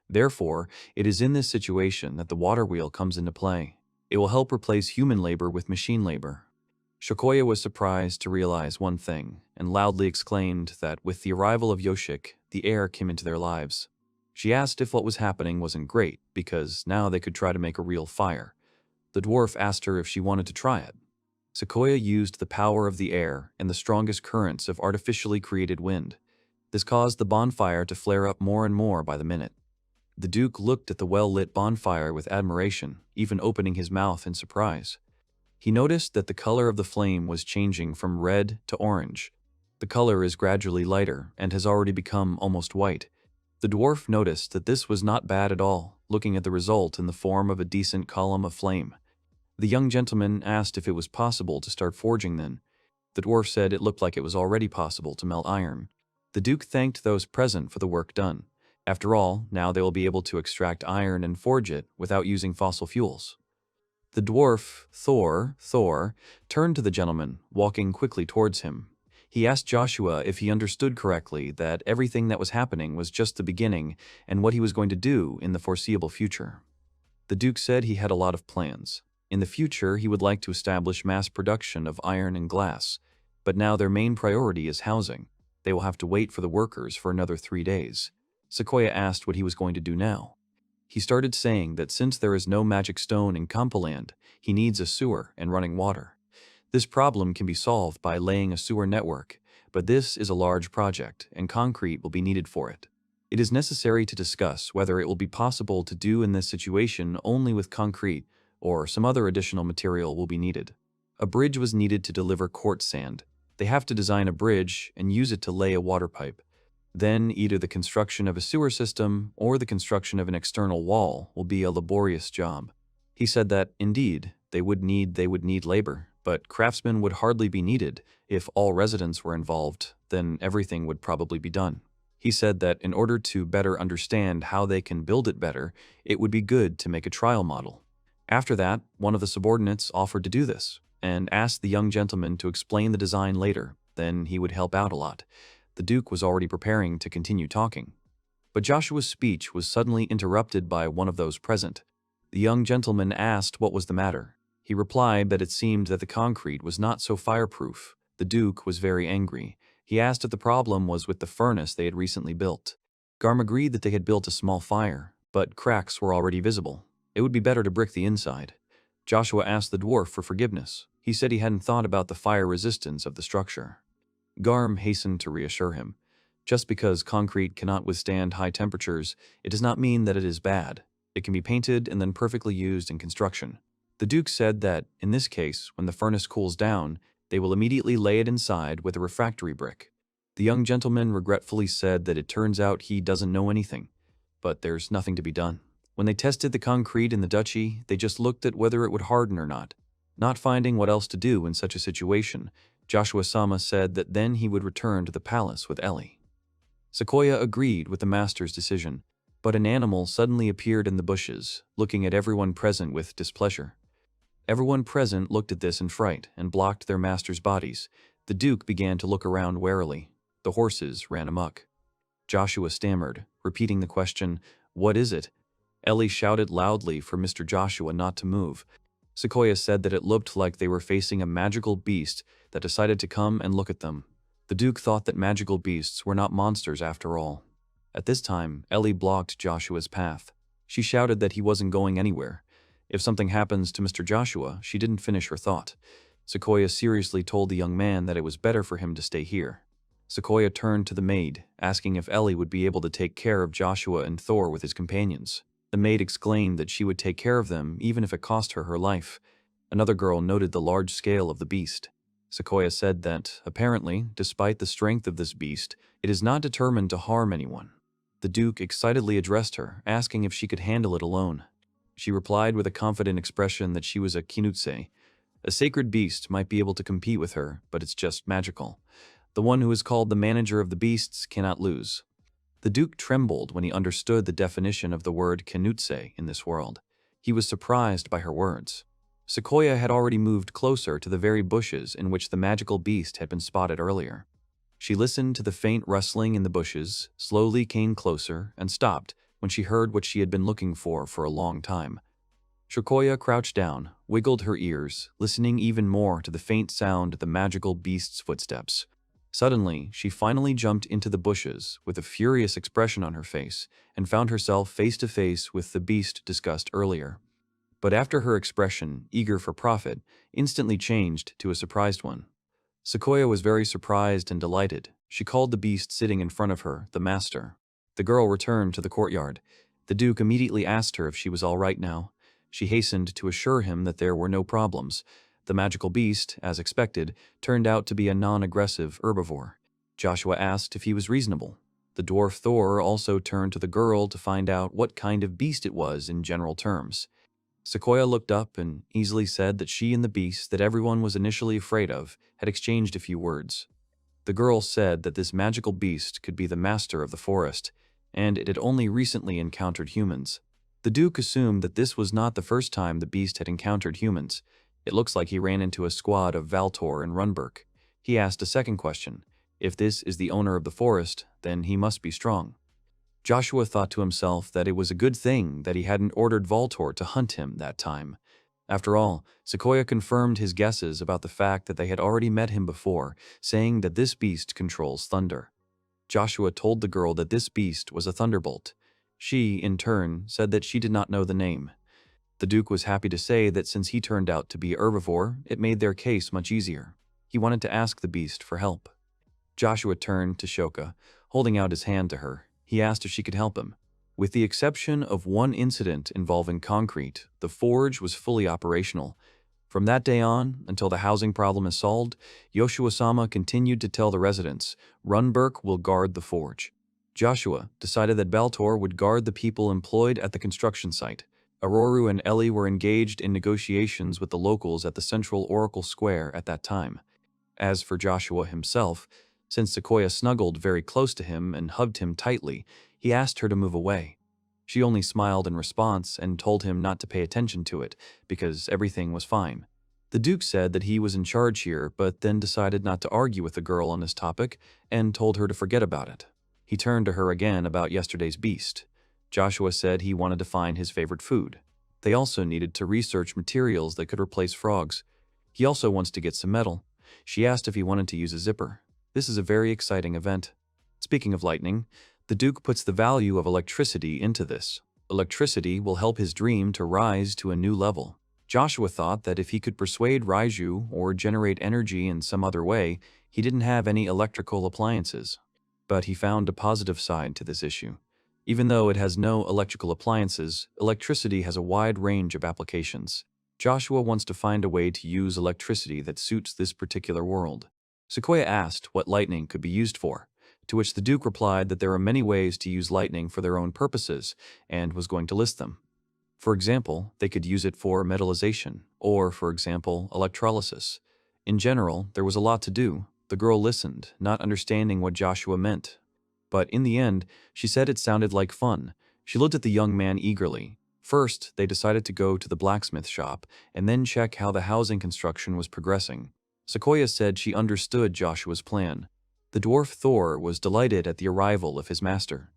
Therefore, it is in this situation that the water wheel comes into play. It will help replace human labor with machine labor. Shokoya was surprised to realize one thing, and loudly exclaimed that with the arrival of Yoshik, the air came into their lives. She asked if what was happening wasn't great, because now they could try to make a real fire. The dwarf asked her if she wanted to try it. Sequoia used the power of the air and the strongest currents of artificially created wind. This caused the bonfire to flare up more and more by the minute. The Duke looked at the well-lit bonfire with admiration, even opening his mouth in surprise. He noticed that the color of the flame was changing from red to orange. The color is gradually lighter and has already become almost white. The dwarf noticed that this was not bad at all, looking at the result in the form of a decent column of flame. The young gentleman asked if it was possible to start forging then. The dwarf said it looked like it was already possible to melt iron. The Duke thanked those present for the work done. After all, now they will be able to extract iron and forge it without using fossil fuels. The dwarf, Thor, turned to the gentleman, walking quickly towards him. He asked Joshua if he understood correctly that everything that was happening was just the beginning and what he was going to do in the foreseeable future. The Duke said he had a lot of plans. In the future, he would like to establish mass production of iron and glass, but now their main priority is housing. They will have to wait for the workers for another 3 days. Sequoia asked what he was going to do now. He started saying that since there is no magic stone in Kampaland, he needs a sewer and running water. This problem can be solved by laying a sewer network, but this is a large project, and concrete will be needed for it. It is necessary to discuss whether it will be possible to do in this situation only with concrete, or some other additional material will be needed. A bridge was needed to deliver quartz sand. They have to design a bridge and use it to lay a water pipe. Then either the construction of a sewer system or the construction of an external wall will be a laborious job. He said that, indeed, they would need labor, but craftsmen would hardly be needed. If all residents were involved, then everything would probably be done. He said that in order to better understand how they can build it better, it would be good to make a trial model. After that, one of the subordinates offered to do this, and asked the young gentleman to explain the design later, then he would help out a lot. The Duke was already preparing to continue talking. But Joshua's speech was suddenly interrupted by one of those present. The young gentleman asked what was the matter. He replied that it seemed that the concrete was not so fireproof. The Duke was very angry. He asked if the problem was with the furnace they had recently built. Garm agreed that they had built a small fire, but cracks were already visible. It would be better to brick the inside. Joshua asked the dwarf for forgiveness. He said he hadn't thought about the fire resistance of the structure. Garm hastened to reassure him. Just because concrete cannot withstand high temperatures, it does not mean that it is bad. It can be painted and then perfectly used in construction. The Duke said that, in this case, when the furnace cools down, they will immediately lay it inside with a refractory brick. The young gentleman regretfully said that it turns out he doesn't know anything, but there's nothing to be done. When they tested the concrete in the duchy, they just looked at whether it would harden or not. Not finding what else to do in such a situation, Joshua-sama said that then he would return to the palace with Ellie. Sequoia agreed with the master's decision, but an animal suddenly appeared in the bushes, looking at everyone present with displeasure. Everyone present looked at this in fright and blocked their master's bodies. The Duke began to look around warily. The horses ran amok. Joshua stammered, repeating the question, "What is it?" Ellie shouted loudly for Mr. Joshua not to move. Sequoia said that it looked like they were facing a magical beast that decided to come and look at them. The Duke thought that magical beasts were not monsters after all. At this time, Ellie blocked Joshua's path. She shouted that he wasn't going anywhere. If something happens to Mr. Joshua, she didn't finish her thought. Sequoia seriously told the young man that it was better for him to stay here. Sequoia turned to the maid, asking if Ellie would be able to take care of Joshua and Thor with his companions. The maid exclaimed that she would take care of them even if it cost her her life. Another girl noted the large scale of the beast. Sequoia said that, apparently, despite the strength of this beast, it is not determined to harm anyone. The Duke excitedly addressed her, asking if she could handle it alone. She replied with a confident expression that she was a kinutse. A sacred beast might be able to compete with her, but it's just magical. The one who is called the manager of the beasts cannot lose. The Duke trembled when he understood the definition of the word kinutse in this world. He was surprised by her words. Sequoia had already moved closer to the very bushes in which the magical beast had been spotted earlier. She listened to the faint rustling in the bushes, slowly came closer, and stopped when she heard what she had been looking for a long time. Sequoia crouched down, wiggled her ears, listening even more to the faint sound of the magical beast's footsteps. Suddenly, she finally jumped into the bushes with a furious expression on her face and found herself face to face with the beast discussed earlier. But after her expression, eager for profit, instantly changed to a surprised one. Sequoia was very surprised and delighted. She called the beast sitting in front of her, the master. The girl returned to the courtyard. The Duke immediately asked her if she was all right now. She hastened to assure him that there were no problems. The magical beast, as expected, turned out to be a non-aggressive herbivore. Joshua asked if he was reasonable. The dwarf Thor also turned to the girl to find out what kind of beast it was in general terms. Sequoia looked up and easily said that she and the beast that everyone was initially afraid of had exchanged a few words. The girl said that this magical beast could be the master of the forest, and it had only recently encountered humans. The Duke assumed that this was not the first time the beast had encountered humans. It looks like he ran into a squad of Valtor and Runberk. He asked a second question. If this is the owner of the forest, then he must be strong. Joshua thought to himself that it was a good thing that he hadn't ordered Valtor to hunt him that time. After all, Sequoia confirmed his guesses about the fact that they had already met him before, saying that this beast controls thunder. Joshua told the girl that this beast was a thunderbolt. She, in turn, said that she did not know the name. The Duke was happy to say that since he turned out to be a herbivore, it made their case much easier. He wanted to ask the beast for help. Joshua turned to Shoka, holding out his hand to her. He asked if she could help him. With the exception of one incident involving concrete, the forge was fully operational. From that day on, until the housing problem is solved, Yoshua-sama continued to tell the residents, Runberk will guard the forge. Joshua decided that Baltor would guard the people employed at the construction site. Aroru and Ellie were engaged in negotiations with the locals at the central Oracle Square at that time. As for Joshua himself, since Sequoia snuggled very close to him and hugged him tightly, he asked her to move away. She only smiled in response and told him not to pay attention to it, because everything was fine. The Duke said that he was in charge here, but then decided not to argue with the girl on this topic and told her to forget about it. He turned to her again about yesterday's beast. Joshua said he wanted to find his favorite food. They also needed to research materials that could replace frogs. He also wants to get some metal. She asked if he wanted to use a zipper. This is a very exciting event. Speaking of lightning, the Duke puts the value of electricity into this. Electricity will help his dream to rise to a new level. Joshua thought that if he could persuade Raiju or generate energy in some other way, he didn't have any electrical appliances. But he found a positive side to this issue. Even though it has no electrical appliances, electricity has a wide range of applications. Joshua wants to find a way to use electricity that suits this particular world. Sequoia asked what lightning could be used for, to which the Duke replied that there are many ways to use lightning for their own purposes, and was going to list them. For example, they could use it for metallization, or, for example, electrolysis. In general, there was a lot to do. The girl listened, not understanding what Joshua meant. But in the end, she said it sounded like fun. She looked at the young man eagerly. First, they decided to go to the blacksmith shop, and then check how the housing construction was progressing. Sequoia said she understood Joshua's plan. The dwarf Thor was delighted at the arrival of his master.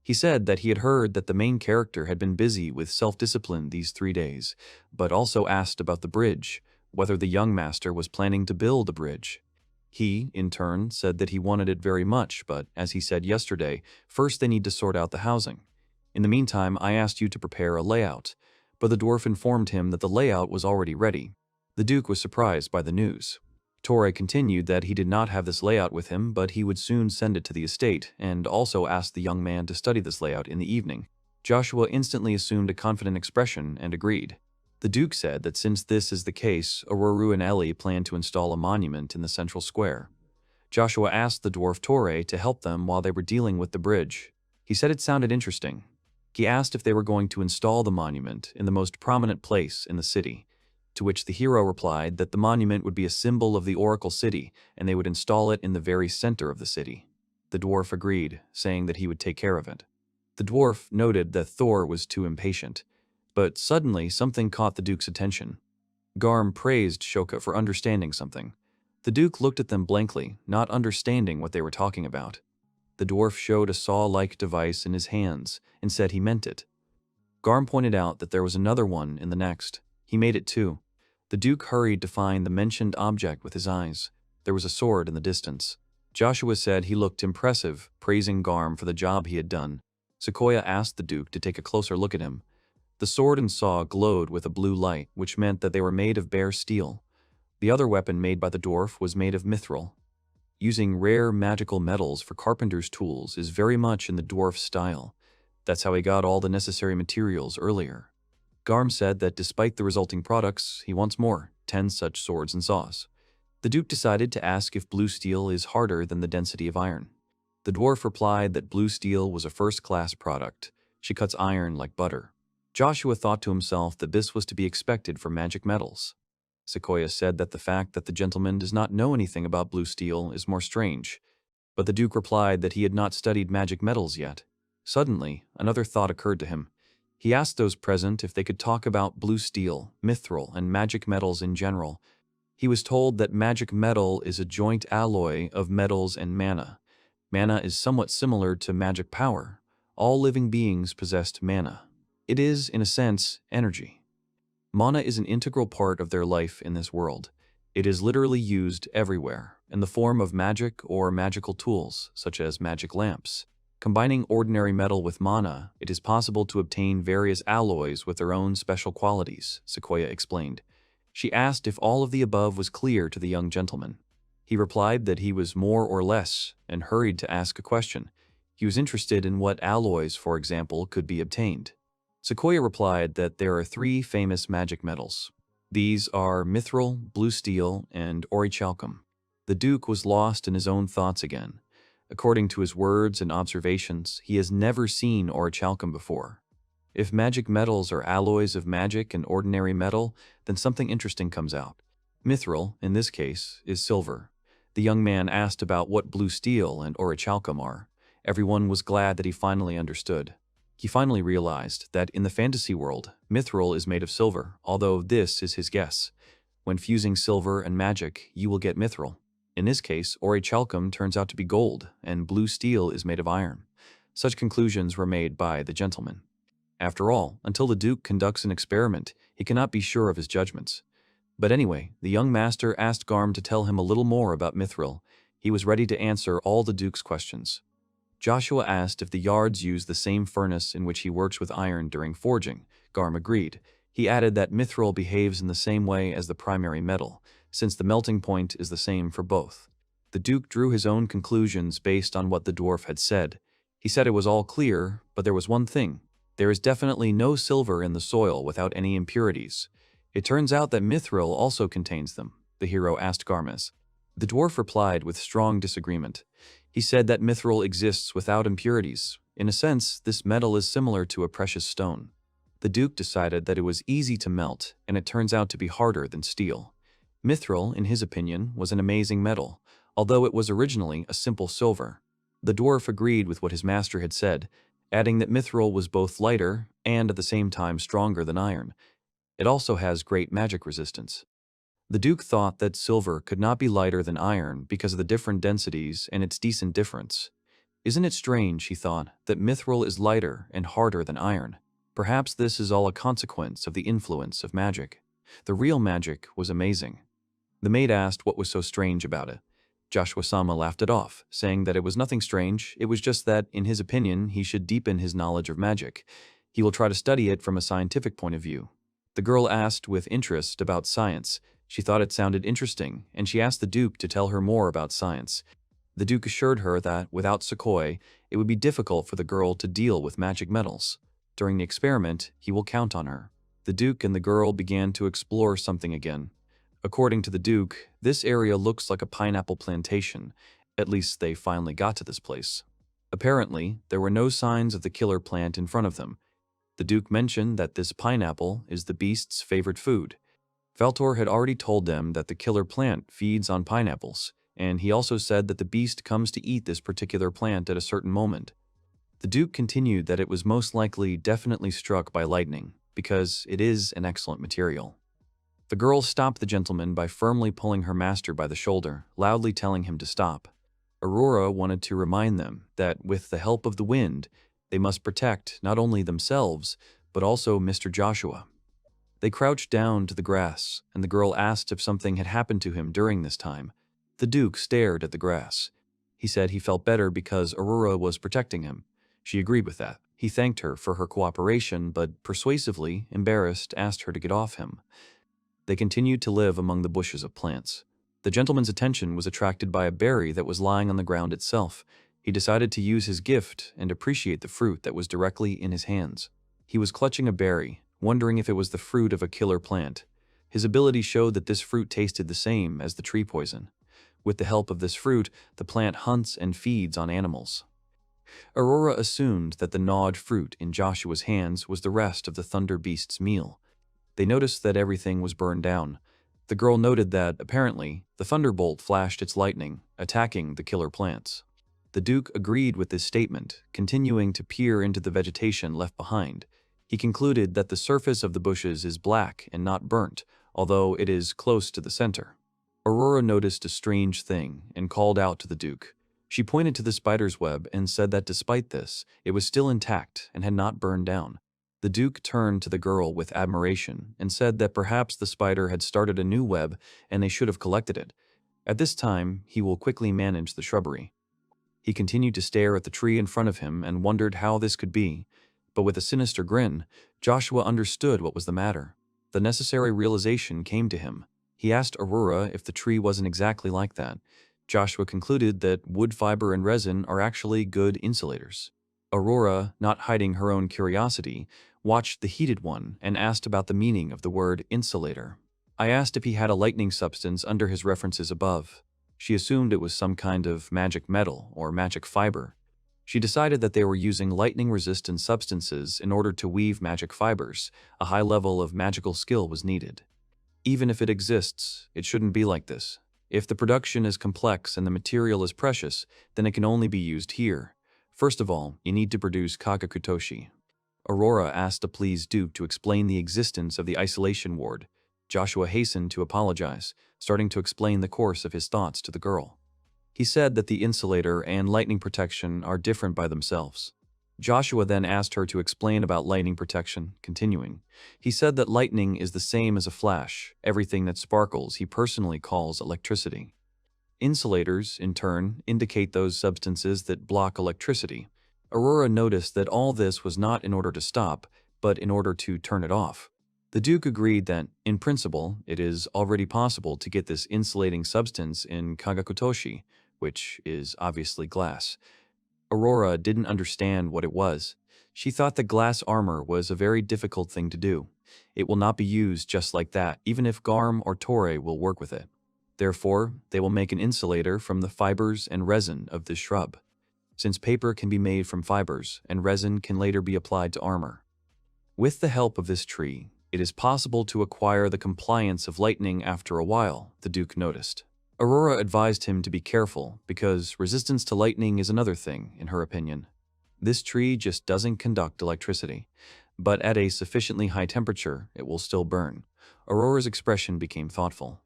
He said that he had heard that the main character had been busy with self-discipline these 3 days, but also asked about the bridge, whether the young master was planning to build a bridge. He, in turn, said that he wanted it very much, but, as he said yesterday, first they need to sort out the housing. In the meantime, I asked you to prepare a layout, but the dwarf informed him that the layout was already ready. The Duke was surprised by the news. Torre continued that he did not have this layout with him, but he would soon send it to the estate, and also asked the young man to study this layout in the evening. Joshua instantly assumed a confident expression and agreed. The Duke said that since this is the case, Ororu and Ellie planned to install a monument in the central square. Joshua asked the dwarf Torre to help them while they were dealing with the bridge. He said it sounded interesting. He asked if they were going to install the monument in the most prominent place in the city, to which the hero replied that the monument would be a symbol of the Oracle City and they would install it in the very center of the city. The dwarf agreed, saying that he would take care of it. The dwarf noted that Thor was too impatient, but suddenly something caught the Duke's attention. Garm praised Shoka for understanding something. The Duke looked at them blankly, not understanding what they were talking about. The dwarf showed a saw-like device in his hands and said he meant it. Garm pointed out that there was another one in the next. He made it too. The Duke hurried to find the mentioned object with his eyes. There was a sword in the distance. Joshua said he looked impressive, praising Garm for the job he had done. Sequoia asked the Duke to take a closer look at him. The sword and saw glowed with a blue light, which meant that they were made of bare steel. The other weapon made by the dwarf was made of mithril. Using rare magical metals for carpenter's tools is very much in the dwarf's style. That's how he got all the necessary materials earlier. Garm said that despite the resulting products, he wants more, 10 such swords and saws. The Duke decided to ask if blue steel is harder than the density of iron. The dwarf replied that blue steel was a first-class product. She cuts iron like butter. Joshua thought to himself that this was to be expected for magic metals. Sequoia said that the fact that the gentleman does not know anything about blue steel is more strange, but the Duke replied that he had not studied magic metals yet. Suddenly, another thought occurred to him. He asked those present if they could talk about blue steel, mithril, and magic metals in general. He was told that magic metal is a joint alloy of metals and mana. Mana is somewhat similar to magic power. All living beings possessed mana. It is, in a sense, energy. Mana is an integral part of their life in this world. It is literally used everywhere, in the form of magic or magical tools, such as magic lamps. Combining ordinary metal with mana, it is possible to obtain various alloys with their own special qualities, Sequoia explained. She asked if all of the above was clear to the young gentleman. He replied that he was more or less, and hurried to ask a question. He was interested in what alloys, for example, could be obtained. Sequoia replied that there are 3 famous magic metals. These are mithril, blue steel, and orichalcum. The Duke was lost in his own thoughts again. According to his words and observations, he has never seen orichalcum before. If magic metals are alloys of magic and ordinary metal, then something interesting comes out. Mithril, in this case, is silver. The young man asked about what blue steel and orichalcum are. Everyone was glad that he finally understood. He finally realized that in the fantasy world, mithril is made of silver, although this is his guess. When fusing silver and magic, you will get mithril. In this case, orichalcum turns out to be gold, and blue steel is made of iron. Such conclusions were made by the gentleman. After all, until the Duke conducts an experiment, he cannot be sure of his judgments. But anyway, the young master asked Garm to tell him a little more about mithril. He was ready to answer all the Duke's questions. Joshua asked if the yards use the same furnace in which he works with iron during forging. Garm agreed. He added that mithril behaves in the same way as the primary metal, since the melting point is the same for both. The Duke drew his own conclusions based on what the dwarf had said. He said it was all clear, but there was one thing. There is definitely no silver in the soil without any impurities. It turns out that mithril also contains them, the hero asked Garmes. The dwarf replied with strong disagreement. He said that mithril exists without impurities. In a sense, this metal is similar to a precious stone. The Duke decided that it was easy to melt, and it turns out to be harder than steel. Mithril, in his opinion, was an amazing metal, although it was originally a simple silver. The dwarf agreed with what his master had said, adding that mithril was both lighter and at the same time stronger than iron. It also has great magic resistance. The Duke thought that silver could not be lighter than iron because of the different densities and its decent difference. Isn't it strange, he thought, that mithril is lighter and harder than iron? Perhaps this is all a consequence of the influence of magic. The real magic was amazing. The maid asked what was so strange about it. Joshua-sama laughed it off, saying that it was nothing strange, it was just that, in his opinion, he should deepen his knowledge of magic. He will try to study it from a scientific point of view. The girl asked with interest about science. She thought it sounded interesting, and she asked the Duke to tell her more about science. The Duke assured her that, without Sequoia, it would be difficult for the girl to deal with magic metals. During the experiment, he will count on her. The Duke and the girl began to explore something again. According to the Duke, this area looks like a pineapple plantation. At least they finally got to this place. Apparently, there were no signs of the killer plant in front of them. The Duke mentioned that this pineapple is the beast's favorite food. Valtor had already told them that the killer plant feeds on pineapples, and he also said that the beast comes to eat this particular plant at a certain moment. The Duke continued that it was most likely definitely struck by lightning, because it is an excellent material. The girl stopped the gentleman by firmly pulling her master by the shoulder, loudly telling him to stop. Aurora wanted to remind them that, with the help of the wind, they must protect not only themselves, but also Mr. Joshua. They crouched down to the grass, and the girl asked if something had happened to him during this time. The Duke stared at the grass. He said he felt better because Aurora was protecting him. She agreed with that. He thanked her for her cooperation, but persuasively, embarrassed, asked her to get off him. They continued to live among the bushes of plants. The gentleman's attention was attracted by a berry that was lying on the ground itself. He decided to use his gift and appreciate the fruit that was directly in his hands. He was clutching a berry, wondering if it was the fruit of a killer plant. His ability showed that this fruit tasted the same as the tree poison. With the help of this fruit, the plant hunts and feeds on animals. Aurora assumed that the gnawed fruit in Joshua's hands was the rest of the thunder beast's meal. They noticed that everything was burned down. The girl noted that, apparently, the thunderbolt flashed its lightning, attacking the killer plants. The Duke agreed with this statement, continuing to peer into the vegetation left behind. He concluded that the surface of the bushes is black and not burnt, although it is close to the center. Aurora noticed a strange thing and called out to the Duke. She pointed to the spider's web and said that despite this, it was still intact and had not burned down. The Duke turned to the girl with admiration and said that perhaps the spider had started a new web and they should have collected it. At this time, he will quickly manage the shrubbery. He continued to stare at the tree in front of him and wondered how this could be. But with a sinister grin, Joshua understood what was the matter. The necessary realization came to him. He asked Aurora if the tree wasn't exactly like that. Joshua concluded that wood fiber and resin are actually good insulators. Aurora, not hiding her own curiosity, watched the heated one and asked about the meaning of the word insulator. I asked if he had a lightning substance under his references above. She assumed it was some kind of magic metal or magic fiber. She decided that they were using lightning-resistant substances in order to weave magic fibers. A high level of magical skill was needed. Even if it exists, it shouldn't be like this. If the production is complex and the material is precious, then it can only be used here. First of all, you need to produce kagakutoshi. Aurora asked a pleased Duke to explain the existence of the isolation ward. Joshua hastened to apologize, starting to explain the course of his thoughts to the girl. He said that the insulator and lightning protection are different by themselves. Joshua then asked her to explain about lightning protection, continuing. He said that lightning is the same as a flash. Everything that sparkles he personally calls electricity. Insulators, in turn, indicate those substances that block electricity. Aurora noticed that all this was not in order to stop, but in order to turn it off. The Duke agreed that, in principle, it is already possible to get this insulating substance in kagakutoshi, which is obviously glass. Aurora didn't understand what it was. She thought that glass armor was a very difficult thing to do. It will not be used just like that, even if Garm or Torre will work with it. Therefore, they will make an insulator from the fibers and resin of this shrub, since paper can be made from fibers and resin can later be applied to armor. With the help of this tree, it is possible to acquire the compliance of lightning after a while, the Duke noticed. Aurora advised him to be careful because resistance to lightning is another thing, in her opinion. This tree just doesn't conduct electricity, but at a sufficiently high temperature, it will still burn. Aurora's expression became thoughtful.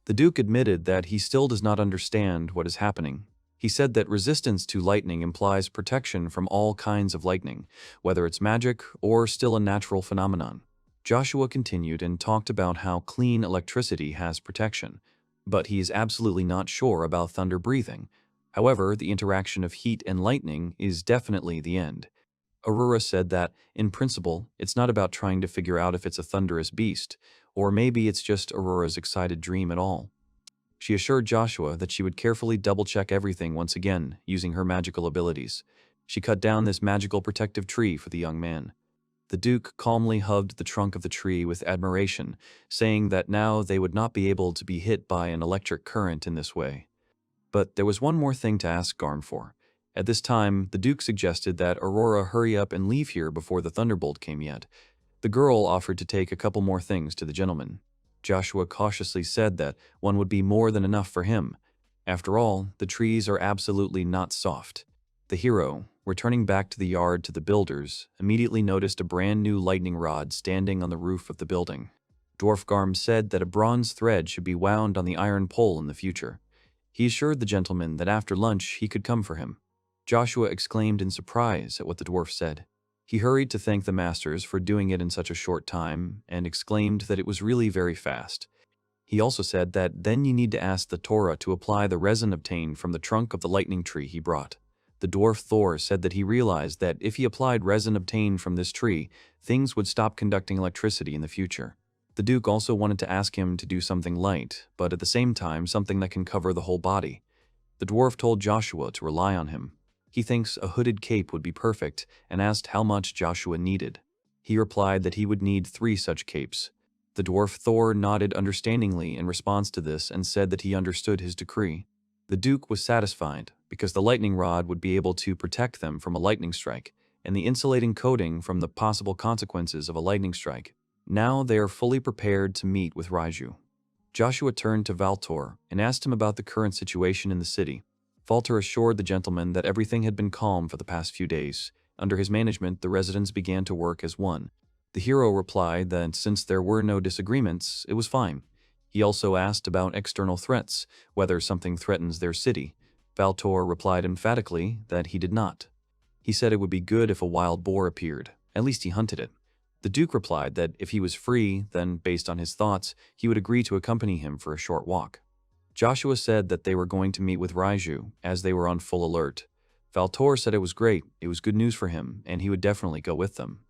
The Duke admitted that he still does not understand what is happening. He said that resistance to lightning implies protection from all kinds of lightning, whether it's magic or still a natural phenomenon. Joshua continued and talked about how clean electricity has protection, but he is absolutely not sure about thunder breathing. However, the interaction of heat and lightning is definitely the end. Aurora said that, in principle, it's not about trying to figure out if it's a thunderous beast, or maybe it's just Aurora's excited dream at all. She assured Joshua that she would carefully double-check everything once again, using her magical abilities. She cut down this magical protective tree for the young man. The Duke calmly hugged the trunk of the tree with admiration, saying that now they would not be able to be hit by an electric current in this way. But there was one more thing to ask Garm for. At this time, the Duke suggested that Aurora hurry up and leave here before the thunderbolt came yet. The girl offered to take a couple more things to the gentleman. Joshua cautiously said that one would be more than enough for him. After all, the trees are absolutely not soft. The hero, returning back to the yard to the builders, immediately noticed a brand new lightning rod standing on the roof of the building. Dwarf Garm said that a bronze thread should be wound on the iron pole in the future. He assured the gentleman that after lunch he could come for him. Joshua exclaimed in surprise at what the dwarf said. He hurried to thank the masters for doing it in such a short time and exclaimed that it was really very fast. He also said that then you need to ask the Torah to apply the resin obtained from the trunk of the lightning tree he brought. The dwarf Thor said that he realized that if he applied resin obtained from this tree, things would stop conducting electricity in the future. The Duke also wanted to ask him to do something light, but at the same time something that can cover the whole body. The dwarf told Joshua to rely on him. He thinks a hooded cape would be perfect and asked how much Joshua needed. He replied that he would need 3 such capes. The dwarf Thor nodded understandingly in response to this and said that he understood his decree. The Duke was satisfied because the lightning rod would be able to protect them from a lightning strike and the insulating coating from the possible consequences of a lightning strike. Now they are fully prepared to meet with Raiju. Joshua turned to Valtor and asked him about the current situation in the city. Valtor assured the gentleman that everything had been calm for the past few days. Under his management, the residents began to work as one. The hero replied that since there were no disagreements, it was fine. He also asked about external threats, whether something threatens their city. Valtor replied emphatically that he did not. He said it would be good if a wild boar appeared. At least he hunted it. The Duke replied that if he was free, then, based on his thoughts, he would agree to accompany him for a short walk. Joshua said that they were going to meet with Raiju, as they were on full alert. Valtor said it was great, it was good news for him, and he would definitely go with them.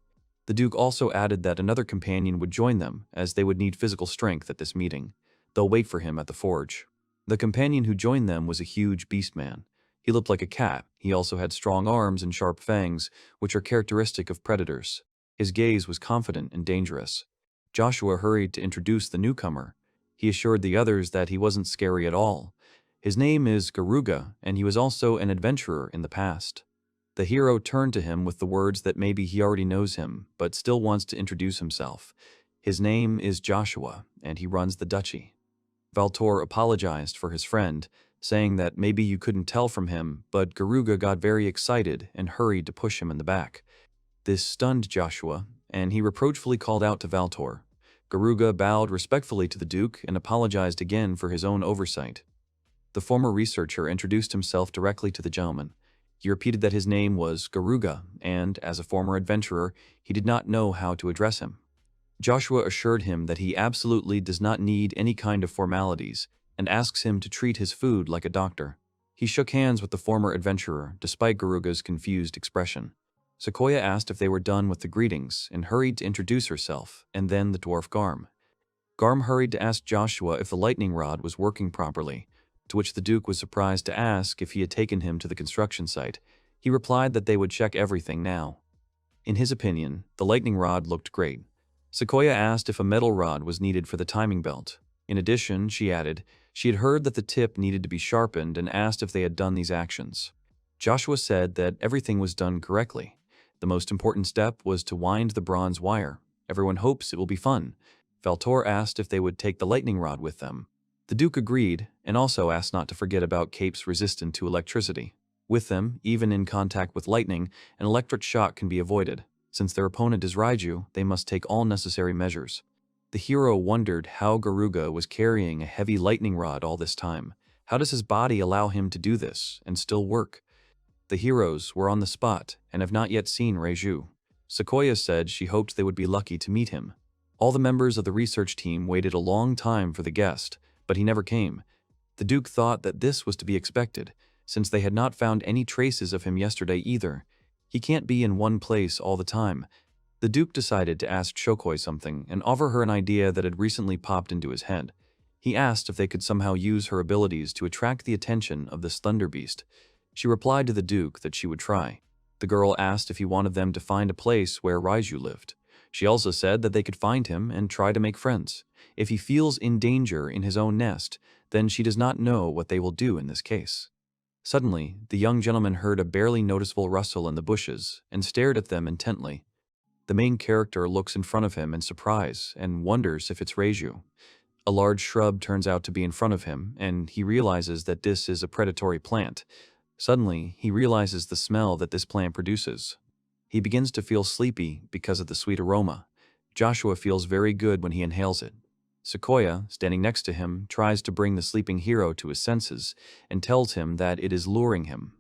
The Duke also added that another companion would join them, as they would need physical strength at this meeting. They'll wait for him at the forge. The companion who joined them was a huge beast man. He looked like a cat. He also had strong arms and sharp fangs, which are characteristic of predators. His gaze was confident and dangerous. Joshua hurried to introduce the newcomer. He assured the others that he wasn't scary at all. His name is Garuga, and he was also an adventurer in the past. The hero turned to him with the words that maybe he already knows him, but still wants to introduce himself. His name is Joshua, and he runs the duchy. Valtor apologized for his friend, saying that maybe you couldn't tell from him, but Garuga got very excited and hurried to push him in the back. This stunned Joshua, and he reproachfully called out to Valtor. Garuga bowed respectfully to the Duke and apologized again for his own oversight. The former researcher introduced himself directly to the gentleman. He repeated that his name was Garuga, and, as a former adventurer, he did not know how to address him. Joshua assured him that he absolutely does not need any kind of formalities, and asks him to treat his food like a doctor. He shook hands with the former adventurer, despite Garuga's confused expression. Sequoia asked if they were done with the greetings and hurried to introduce herself, and then the dwarf Garm. Garm hurried to ask Joshua if the lightning rod was working properly, to which the Duke was surprised to ask if he had taken him to the construction site. He replied that they would check everything now. In his opinion, the lightning rod looked great. Sequoia asked if a metal rod was needed for the timing belt. In addition, she added, she had heard that the tip needed to be sharpened and asked if they had done these actions. Joshua said that everything was done correctly. The most important step was to wind the bronze wire. Everyone hopes it will be fun. Valtor asked if they would take the lightning rod with them. The Duke agreed and also asked not to forget about capes resistant to electricity. With them, even in contact with lightning, an electric shock can be avoided. Since their opponent is Raiju, they must take all necessary measures. The hero wondered how Garuga was carrying a heavy lightning rod all this time. How does his body allow him to do this and still work? The heroes were on the spot and have not yet seen Raiju. Sequoia said she hoped they would be lucky to meet him. All the members of the research team waited a long time for the guest, but he never came. The Duke thought that this was to be expected, since they had not found any traces of him yesterday either. He can't be in one place all the time. The Duke decided to ask Shokoi something and offer her an idea that had recently popped into his head. He asked if they could somehow use her abilities to attract the attention of this thunder beast. She replied to the Duke that she would try. The girl asked if he wanted them to find a place where Raiju lived. She also said that they could find him and try to make friends. If he feels in danger in his own nest, then she does not know what they will do in this case. Suddenly, the young gentleman heard a barely noticeable rustle in the bushes and stared at them intently. The main character looks in front of him in surprise and wonders if it's Raiju. A large shrub turns out to be in front of him, and he realizes that this is a predatory plant. Suddenly, he realizes the smell that this plant produces. He begins to feel sleepy because of the sweet aroma. Joshua feels very good when he inhales it. Sequoia, standing next to him, tries to bring the sleeping hero to his senses and tells him that it is luring him.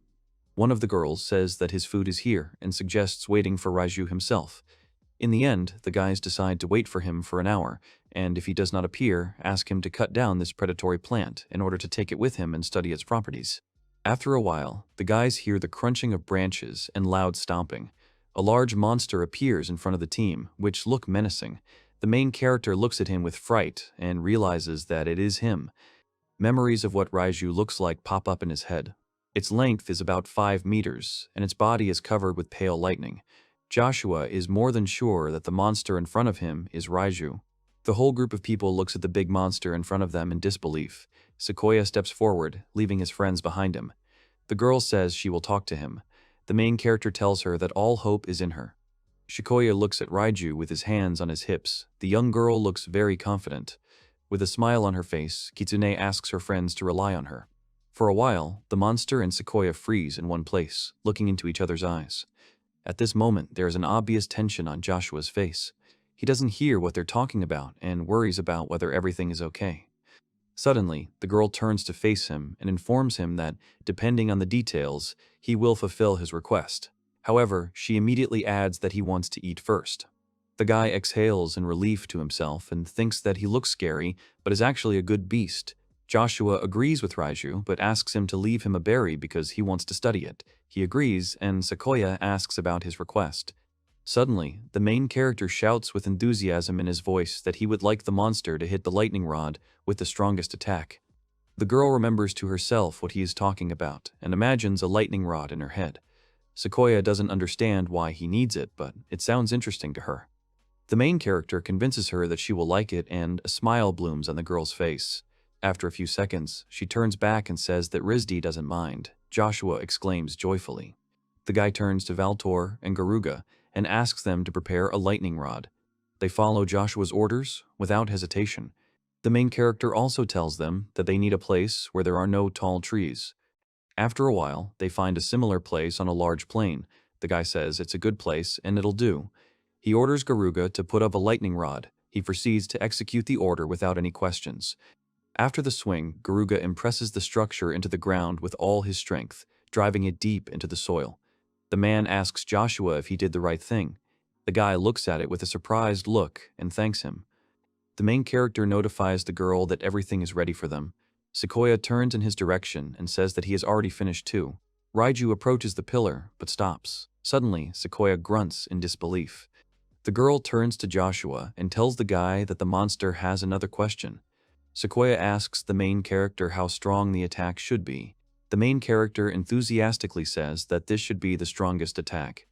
One of the girls says that his food is here and suggests waiting for Raiju himself. In the end, the guys decide to wait for him for an hour, and if he does not appear, ask him to cut down this predatory plant in order to take it with him and study its properties. After a while, the guys hear the crunching of branches and loud stomping. A large monster appears in front of the team, which look menacing. The main character looks at him with fright and realizes that it is him. Memories of what Raiju looks like pop up in his head. Its length is about 5 meters, and its body is covered with pale lightning. Joshua is more than sure that the monster in front of him is Raiju. The whole group of people looks at the big monster in front of them in disbelief. Sequoia steps forward, leaving his friends behind him. The girl says she will talk to him. The main character tells her that all hope is in her. Sequoia looks at Raiju with his hands on his hips. The young girl looks very confident. With a smile on her face, Kitsune asks her friends to rely on her. For a while, the monster and Sequoia freeze in one place, looking into each other's eyes. At this moment, there is an obvious tension on Joshua's face. He doesn't hear what they're talking about and worries about whether everything is okay. Suddenly, the girl turns to face him and informs him that, depending on the details, he will fulfill his request. However, she immediately adds that he wants to eat first. The guy exhales in relief to himself and thinks that he looks scary, but is actually a good beast. Joshua agrees with Raiju, but asks him to leave him a berry because he wants to study it. He agrees, and Sequoia asks about his request. Suddenly, the main character shouts with enthusiasm in his voice that he would like the monster to hit the lightning rod with the strongest attack. The girl remembers to herself what he is talking about and imagines a lightning rod in her head. Sequoia doesn't understand why he needs it, but it sounds interesting to her. The main character convinces her that she will like it, and a smile blooms on the girl's face. After a few seconds, she turns back and says that Rizdi doesn't mind. Joshua exclaims joyfully. The guy turns to Valtor and Garuga and asks them to prepare a lightning rod. They follow Joshua's orders without hesitation. The main character also tells them that they need a place where there are no tall trees. After a while, they find a similar place on a large plain. The guy says it's a good place and it'll do. He orders Garuga to put up a lightning rod. He proceeds to execute the order without any questions. After the swing, Garuga impresses the structure into the ground with all his strength, driving it deep into the soil. The man asks Joshua if he did the right thing. The guy looks at it with a surprised look and thanks him. The main character notifies the girl that everything is ready for them. Sequoia turns in his direction and says that he has already finished too. Raiju approaches the pillar, but stops. Suddenly, Sequoia grunts in disbelief. The girl turns to Joshua and tells the guy that the monster has another question. Sequoia asks the main character how strong the attack should be. The main character enthusiastically says that this should be the strongest attack.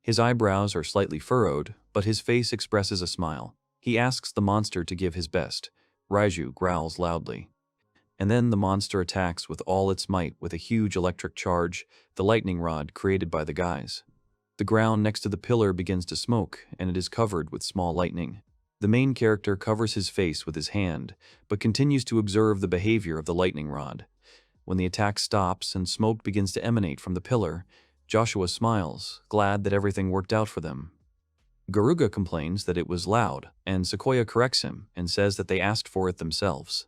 His eyebrows are slightly furrowed, but his face expresses a smile. He asks the monster to give his best. Raiju growls loudly. And then the monster attacks with all its might with a huge electric charge, the lightning rod created by the guys. The ground next to the pillar begins to smoke, and it is covered with small lightning. The main character covers his face with his hand, but continues to observe the behavior of the lightning rod. When the attack stops and smoke begins to emanate from the pillar, Joshua smiles, glad that everything worked out for them. Garuga complains that it was loud, and Sequoia corrects him and says that they asked for it themselves.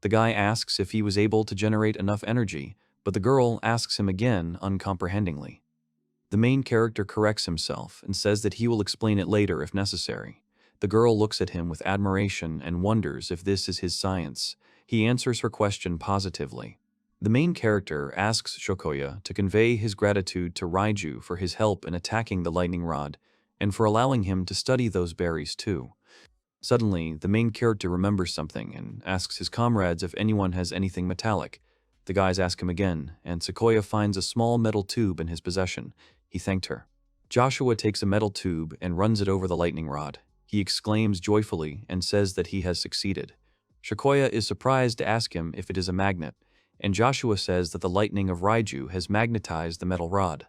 The guy asks if he was able to generate enough energy, but the girl asks him again uncomprehendingly. The main character corrects himself and says that he will explain it later if necessary. The girl looks at him with admiration and wonders if this is his science. He answers her question positively. The main character asks Shokoya to convey his gratitude to Raiju for his help in attacking the lightning rod, and for allowing him to study those berries too. Suddenly, the main character remembers something and asks his comrades if anyone has anything metallic. The guys ask him again, and Sequoia finds a small metal tube in his possession. He thanked her. Joshua takes a metal tube and runs it over the lightning rod. He exclaims joyfully and says that he has succeeded. Sequoia is surprised to ask him if it is a magnet, and Joshua says that the lightning of Raiju has magnetized the metal rod.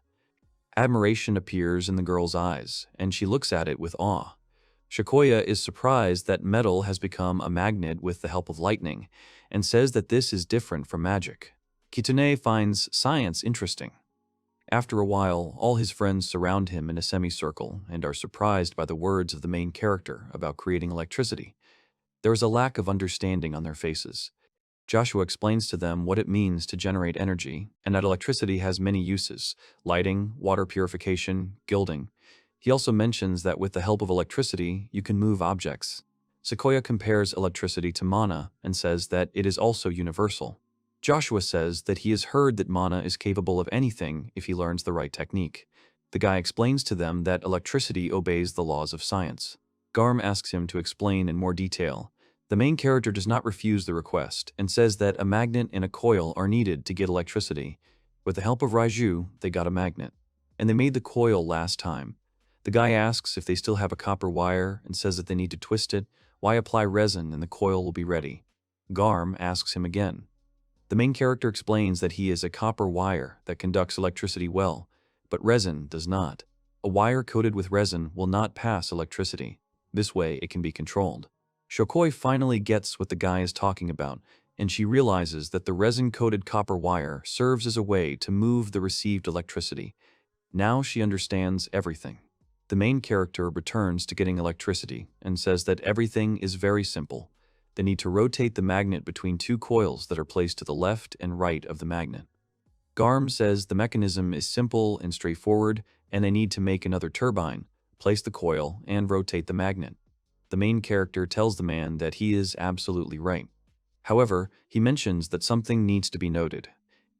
Admiration appears in the girl's eyes, and she looks at it with awe. Sequoia is surprised that metal has become a magnet with the help of lightning, and says that this is different from magic. Kitsune finds science interesting. After a while, all his friends surround him in a semicircle and are surprised by the words of the main character about creating electricity. There is a lack of understanding on their faces. Joshua explains to them what it means to generate energy, and that electricity has many uses: lighting, water purification, gilding. He also mentions that with the help of electricity, you can move objects. Sequoia compares electricity to mana and says that it is also universal. Joshua says that he has heard that mana is capable of anything if he learns the right technique. The guy explains to them that electricity obeys the laws of science. Garm asks him to explain in more detail. The main character does not refuse the request and says that a magnet and a coil are needed to get electricity. With the help of Raiju, they got a magnet. And they made the coil last time. The guy asks if they still have a copper wire and says that they need to twist it. Why apply resin and the coil will be ready? Garm asks him again. The main character explains that he is a copper wire that conducts electricity well, but resin does not. A wire coated with resin will not pass electricity. This way it can be controlled. Shokoi finally gets what the guy is talking about, and she realizes that the resin-coated copper wire serves as a way to move the received electricity. Now she understands everything. The main character returns to getting electricity and says that everything is very simple. They need to rotate the magnet between two coils that are placed to the left and right of the magnet. Garm says the mechanism is simple and straightforward, and they need to make another turbine, place the coil, and rotate the magnet. The main character tells the man that he is absolutely right. However, he mentions that something needs to be noted.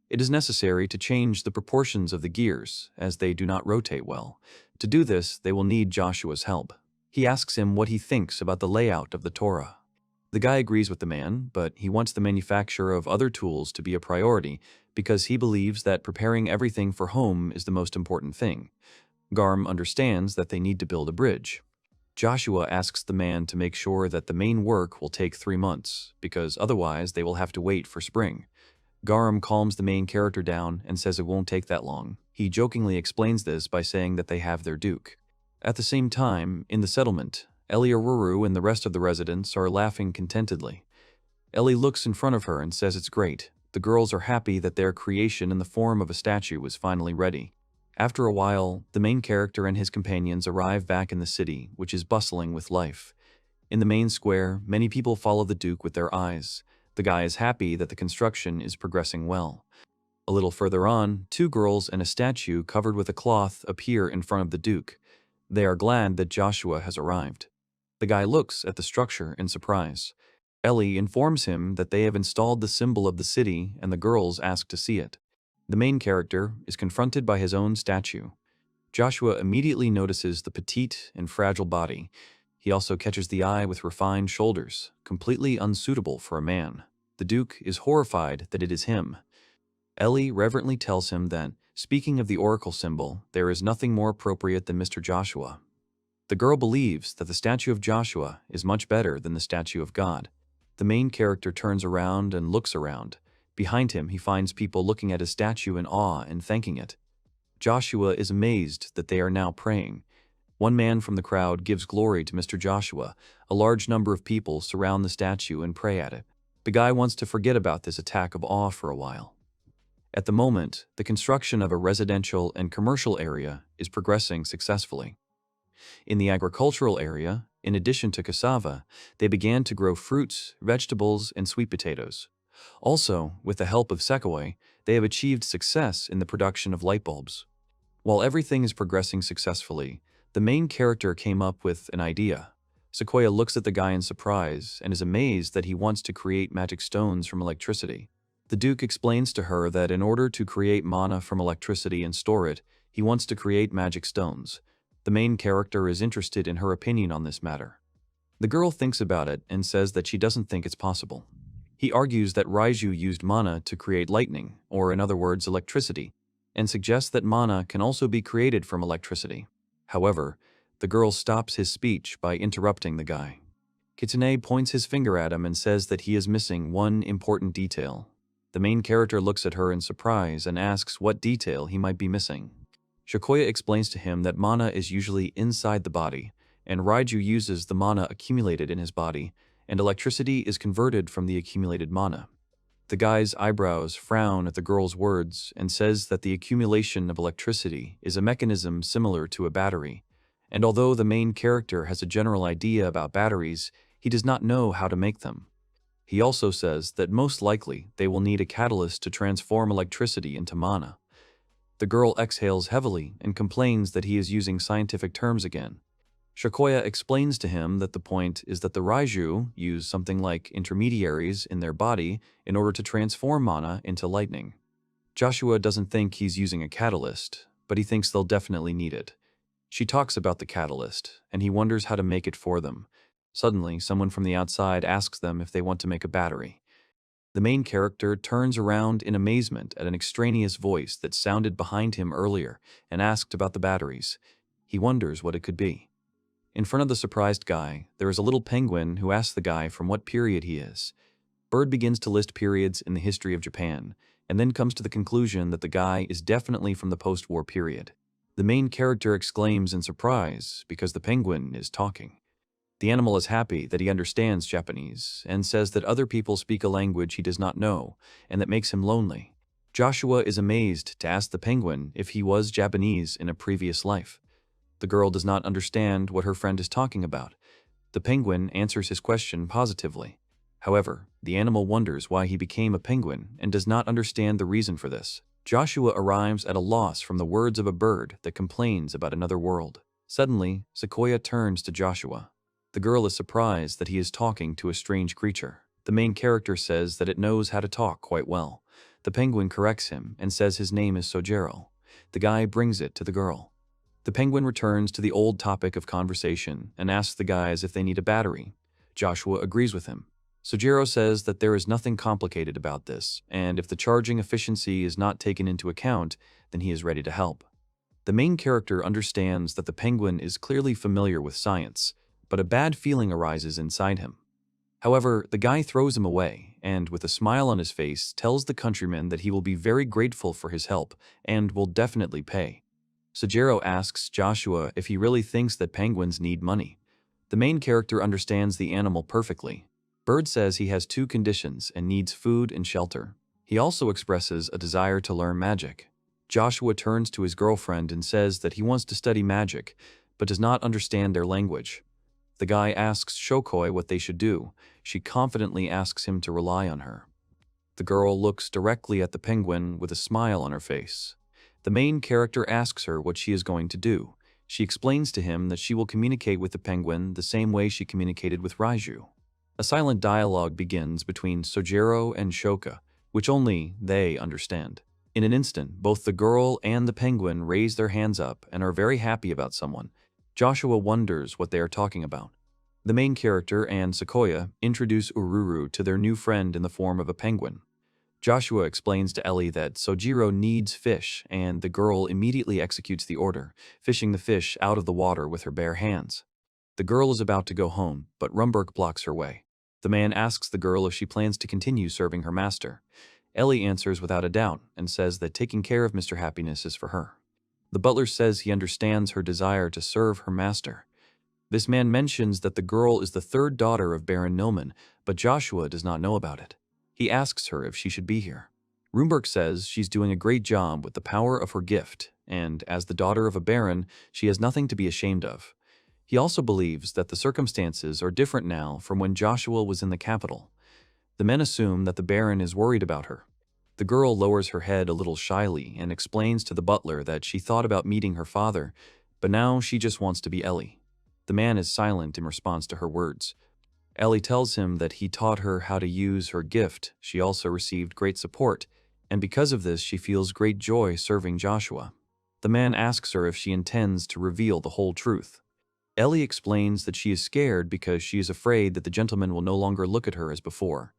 It is necessary to change the proportions of the gears, as they do not rotate well. To do this, they will need Joshua's help. He asks him what he thinks about the layout of the Torah. The guy agrees with the man, but he wants the manufacture of other tools to be a priority because he believes that preparing everything for home is the most important thing. Garm understands that they need to build a bridge. Joshua asks the man to make sure that the main work will take 3 months, because otherwise they will have to wait for spring. Garm calms the main character down and says it won't take that long. He jokingly explains this by saying that they have their duke. At the same time, in the settlement, Eliaruru and the rest of the residents are laughing contentedly. Ellie looks in front of her and says it's great. The girls are happy that their creation in the form of a statue is finally ready. After a while, the main character and his companions arrive back in the city, which is bustling with life. In the main square, many people follow the Duke with their eyes. The guy is happy that the construction is progressing well. A little further on, 2 girls and a statue covered with a cloth appear in front of the Duke. They are glad that Joshua has arrived. The guy looks at the structure in surprise. Ellie informs him that they have installed the symbol of the city and the girls ask to see it. The main character is confronted by his own statue. Joshua immediately notices the petite and fragile body. He also catches the eye with refined shoulders, completely unsuitable for a man. The Duke is horrified that it is him. Ellie reverently tells him that, speaking of the oracle symbol, there is nothing more appropriate than Mr. Joshua. The girl believes that the statue of Joshua is much better than the statue of God. The main character turns around and looks around. Behind him, he finds people looking at his statue in awe and thanking it. Joshua is amazed that they are now praying. One man from the crowd gives glory to Mr. Joshua. A large number of people surround the statue and pray at it. The guy wants to forget about this attack of awe for a while. At the moment, the construction of a residential and commercial area is progressing successfully. In the agricultural area, in addition to cassava, they began to grow fruits, vegetables, and sweet potatoes. Also, with the help of Sequoia, they have achieved success in the production of light bulbs. While everything is progressing successfully, the main character came up with an idea. Sequoia looks at the guy in surprise and is amazed that he wants to create magic stones from electricity. The Duke explains to her that in order to create mana from electricity and store it, he wants to create magic stones. The main character is interested in her opinion on this matter. The girl thinks about it and says that she doesn't think it's possible. He argues that Raiju used mana to create lightning, or in other words, electricity, and suggests that mana can also be created from electricity. However, the girl stops his speech by interrupting the guy. Kitsune points his finger at him and says that he is missing one important detail. The main character looks at her in surprise and asks what detail he might be missing. Sequoia explains to him that mana is usually inside the body, and Raiju uses the mana accumulated in his body, and electricity is converted from the accumulated mana. The guy's eyebrows frown at the girl's words and says that the accumulation of electricity is a mechanism similar to a battery, and although the main character has a general idea about batteries, he does not know how to make them. He also says that most likely they will need a catalyst to transform electricity into mana. The girl exhales heavily and complains that he is using scientific terms again. Sequoia explains to him that the point is that the Raiju use something like intermediaries in their body in order to transform mana into lightning. Joshua doesn't think he's using a catalyst, but he thinks they'll definitely need it. She talks about the catalyst, and he wonders how to make it for them. Suddenly, someone from the outside asks them if they want to make a battery. The main character turns around in amazement at an extraneous voice that sounded behind him earlier and asked about the batteries. He wonders what it could be. In front of the surprised guy, there is a little penguin who asks the guy from what period he is. Bird begins to list periods in the history of Japan, and then comes to the conclusion that the guy is definitely from the post-war period. The main character exclaims in surprise because the penguin is talking. The animal is happy that he understands Japanese and says that other people speak a language he does not know, and that makes him lonely. Joshua is amazed to ask the penguin if he was Japanese in a previous life. The girl does not understand what her friend is talking about. The penguin answers his question positively. However, the animal wonders why he became a penguin and does not understand the reason for this. Joshua arrives at a loss from the words of a bird that complains about another world. Suddenly, Sequoia turns to Joshua. The girl is surprised that he is talking to a strange creature. The main character says that it knows how to talk quite well. The penguin corrects him and says his name is Sojiro. The guy brings it to the girl. The penguin returns to the old topic of conversation and asks the guys if they need a battery. Joshua agrees with him. Sojiro says that there is nothing complicated about this, and if the charging efficiency is not taken into account, then he is ready to help. The main character understands that the penguin is clearly familiar with science, but a bad feeling arises inside him. However, the guy throws him away and, with a smile on his face, tells the countryman that he will be very grateful for his help and will definitely pay. Sojiro asks Joshua if he really thinks that penguins need money. The main character understands the animal perfectly. Bird says he has 2 conditions and needs food and shelter. He also expresses a desire to learn magic. Joshua turns to his girlfriend and says that he wants to study magic, but does not understand their language. The guy asks Shokoi what they should do. She confidently asks him to rely on her. The girl looks directly at the penguin with a smile on her face. The main character asks her what she is going to do. She explains to him that she will communicate with the penguin the same way she communicated with Raiju. A silent dialogue begins between Sojiro and Shoka, which only they understand. In an instant, both the girl and the penguin raise their hands up and are very happy about someone. Joshua wonders what they are talking about. The main character and Sequoia introduce Ururu to their new friend in the form of a penguin. Joshua explains to Ellie that Sojiro needs fish, and the girl immediately executes the order, fishing the fish out of the water with her bare hands. The girl is about to go home, but Rumberg blocks her way. The man asks the girl if she plans to continue serving her master. Ellie answers without a doubt and says that taking care of Mr. Happiness is for her. The butler says he understands her desire to serve her master. This man mentions that the girl is the third daughter of Baron Noman, but Joshua does not know about it. He asks her if she should be here. Rumberg says she's doing a great job with the power of her gift, and as the daughter of a baron, she has nothing to be ashamed of. He also believes that the circumstances are different now from when Joshua was in the capital. The men assume that the baron is worried about her. The girl lowers her head a little shyly and explains to the butler that she thought about meeting her father, but now she just wants to be Ellie. The man is silent in response to her words. Ellie tells him that he taught her how to use her gift. She also received great support, and because of this she feels great joy serving Joshua. The man asks her if she intends to reveal the whole truth. Ellie explains that she is scared because she is afraid that the gentleman will no longer look at her as before.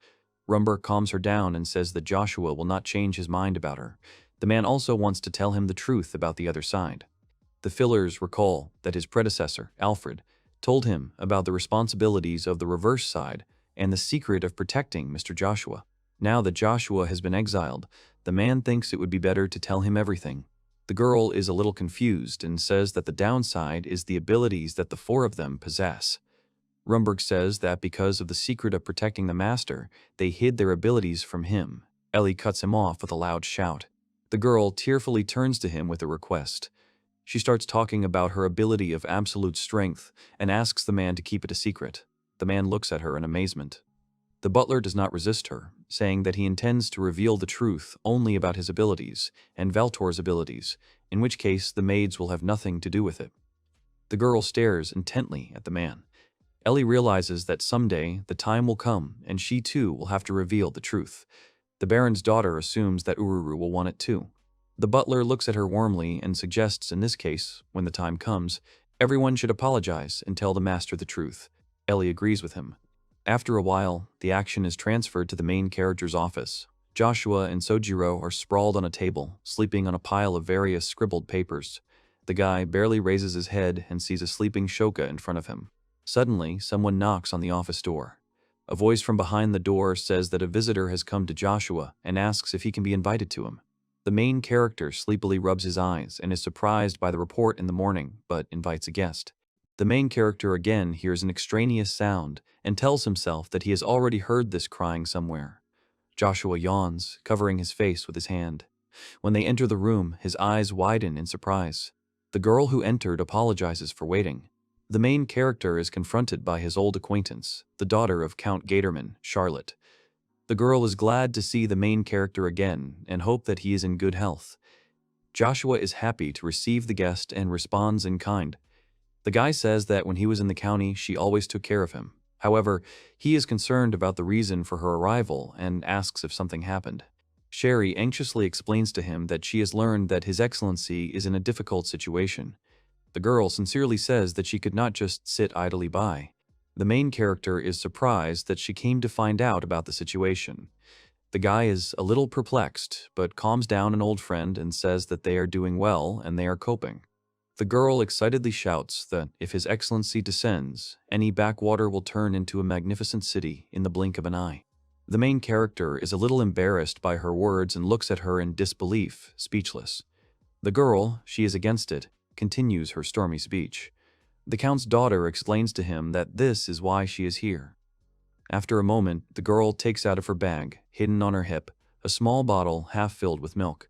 Rumberg calms her down and says that Joshua will not change his mind about her. The man also wants to tell him the truth about the other side. The fillers recall that his predecessor, Alfred, told him about the responsibilities of the reverse side and the secret of protecting Mr. Joshua. Now that Joshua has been exiled, the man thinks it would be better to tell him everything. The girl is a little confused and says that the downside is the abilities that the four of them possess. Rumberg says that because of the secret of protecting the master, they hid their abilities from him. Ellie cuts him off with a loud shout. The girl tearfully turns to him with a request. She starts talking about her ability of absolute strength and asks the man to keep it a secret. The man looks at her in amazement. The butler does not resist her, saying that he intends to reveal the truth only about his abilities and Valtor's abilities, in which case the maids will have nothing to do with it. The girl stares intently at the man. Ellie realizes that someday the time will come and she too will have to reveal the truth. The Baron's daughter assumes that Ururu will want it too. The butler looks at her warmly and suggests in this case, when the time comes, everyone should apologize and tell the master the truth. Ellie agrees with him. After a while, the action is transferred to the main character's office. Joshua and Sojiro are sprawled on a table, sleeping on a pile of various scribbled papers. The guy barely raises his head and sees a sleeping Shoka in front of him. Suddenly, someone knocks on the office door. A voice from behind the door says that a visitor has come to Joshua and asks if he can be invited to him. The main character sleepily rubs his eyes and is surprised by the report in the morning, but invites a guest. The main character again hears an extraneous sound and tells himself that he has already heard this crying somewhere. Joshua yawns, covering his face with his hand. When they enter the room, his eyes widen in surprise. The girl who entered apologizes for waiting. The main character is confronted by his old acquaintance, the daughter of Count Gaterman, Charlotte. The girl is glad to see the main character again and hope that he is in good health. Joshua is happy to receive the guest and responds in kind. The guy says that when he was in the county, she always took care of him. However, he is concerned about the reason for her arrival and asks if something happened. Sherry anxiously explains to him that she has learned that His Excellency is in a difficult situation. The girl sincerely says that she could not just sit idly by. The main character is surprised that she came to find out about the situation. The guy is a little perplexed, but calms down an old friend and says that they are doing well and they are coping. The girl excitedly shouts that if His Excellency descends, any backwater will turn into a magnificent city in the blink of an eye. The main character is a little embarrassed by her words and looks at her in disbelief, speechless. The girl, she is against it, continues her stormy speech. The Count's daughter explains to him that this is why she is here. After a moment, the girl takes out of her bag, hidden on her hip, a small bottle half filled with milk.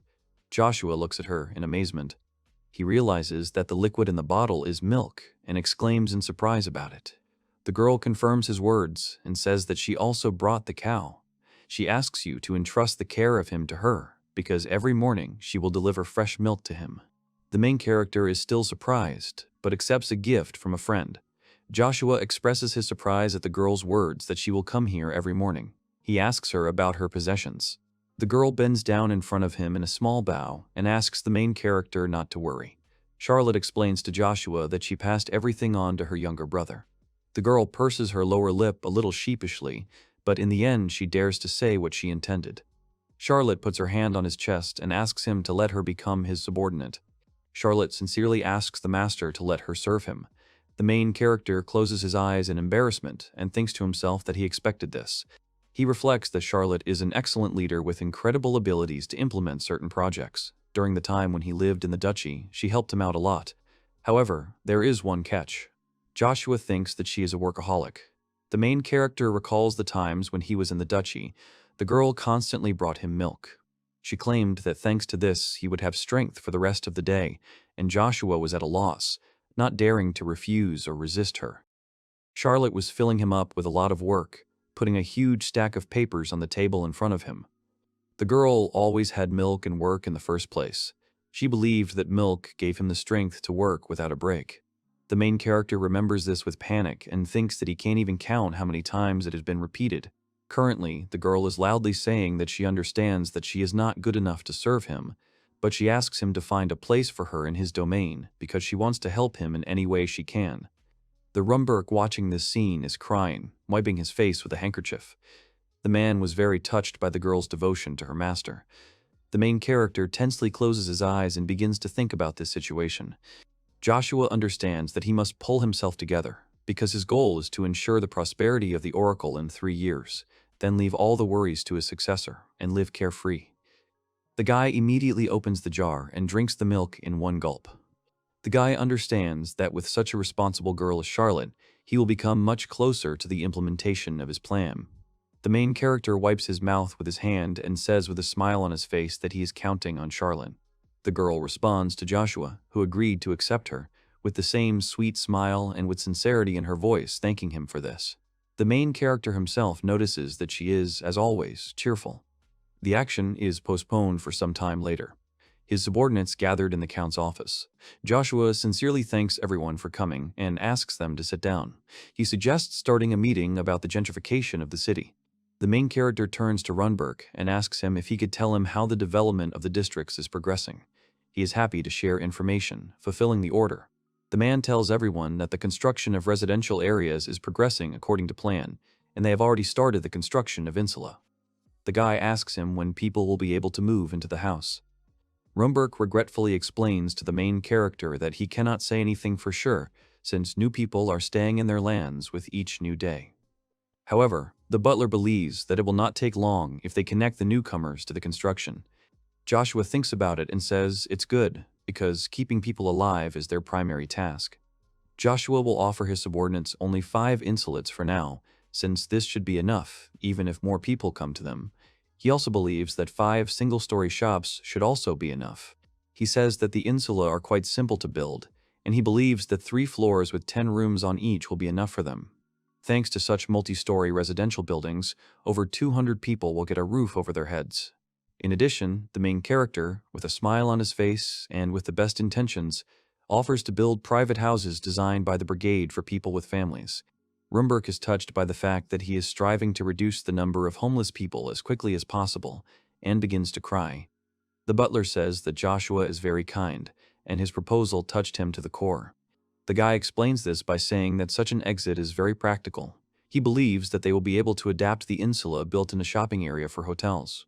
Joshua looks at her in amazement. He realizes that the liquid in the bottle is milk and exclaims in surprise about it. The girl confirms his words and says that she also brought the cow. She asks you to entrust the care of him to her, because every morning she will deliver fresh milk to him. The main character is still surprised, but accepts a gift from a friend. Joshua expresses his surprise at the girl's words that she will come here every morning. He asks her about her possessions. The girl bends down in front of him in a small bow and asks the main character not to worry. Charlotte explains to Joshua that she passed everything on to her younger brother. The girl purses her lower lip a little sheepishly, but in the end she dares to say what she intended. Charlotte puts her hand on his chest and asks him to let her become his subordinate. Charlotte sincerely asks the master to let her serve him. The main character closes his eyes in embarrassment and thinks to himself that he expected this. He reflects that Charlotte is an excellent leader with incredible abilities to implement certain projects. During the time when he lived in the duchy, she helped him out a lot. However, there is one catch. Joshua thinks that she is a workaholic. The main character recalls the times when he was in the duchy. The girl constantly brought him milk. She claimed that thanks to this, he would have strength for the rest of the day, and Joshua was at a loss, not daring to refuse or resist her. Charlotte was filling him up with a lot of work, putting a huge stack of papers on the table in front of him. The girl always had milk and work in the first place. She believed that milk gave him the strength to work without a break. The main character remembers this with panic and thinks that he can't even count how many times it has been repeated. Currently, the girl is loudly saying that she understands that she is not good enough to serve him, but she asks him to find a place for her in his domain because she wants to help him in any way she can. The Rumberg watching this scene is crying, wiping his face with a handkerchief. The man was very touched by the girl's devotion to her master. The main character tensely closes his eyes and begins to think about this situation. Joshua understands that he must pull himself together, because his goal is to ensure the prosperity of the Oracle in 3 years, then leave all the worries to his successor, and live carefree. The guy immediately opens the jar and drinks the milk in one gulp. The guy understands that with such a responsible girl as Charlotte, he will become much closer to the implementation of his plan. The main character wipes his mouth with his hand and says with a smile on his face that he is counting on Charlotte. The girl responds to Joshua, who agreed to accept her, with the same sweet smile and with sincerity in her voice, thanking him for this. The main character himself notices that she is, as always, cheerful. The action is postponed for some time later. His subordinates gathered in the count's office. Joshua sincerely thanks everyone for coming and asks them to sit down. He suggests starting a meeting about the gentrification of the city. The main character turns to Runberg and asks him if he could tell him how the development of the districts is progressing. He is happy to share information, fulfilling the order. The man tells everyone that the construction of residential areas is progressing according to plan, and they have already started the construction of insula. The guy asks him when people will be able to move into the house. Rumberg regretfully explains to the main character that he cannot say anything for sure, since new people are staying in their lands with each new day. However, the butler believes that it will not take long if they connect the newcomers to the construction. Joshua thinks about it and says it's good, because keeping people alive is their primary task. Joshua will offer his subordinates only 5 insulates for now, since this should be enough, even if more people come to them. He also believes that 5 single-story shops should also be enough. He says that the insula are quite simple to build, and he believes that 3 floors with 10 rooms on each will be enough for them. Thanks to such multi-story residential buildings, over 200 people will get a roof over their heads. In addition, the main character, with a smile on his face and with the best intentions, offers to build private houses designed by the brigade for people with families. Rumberg is touched by the fact that he is striving to reduce the number of homeless people as quickly as possible, and begins to cry. The butler says that Joshua is very kind, and his proposal touched him to the core. The guy explains this by saying that such an exit is very practical. He believes that they will be able to adapt the insula built in a shopping area for hotels.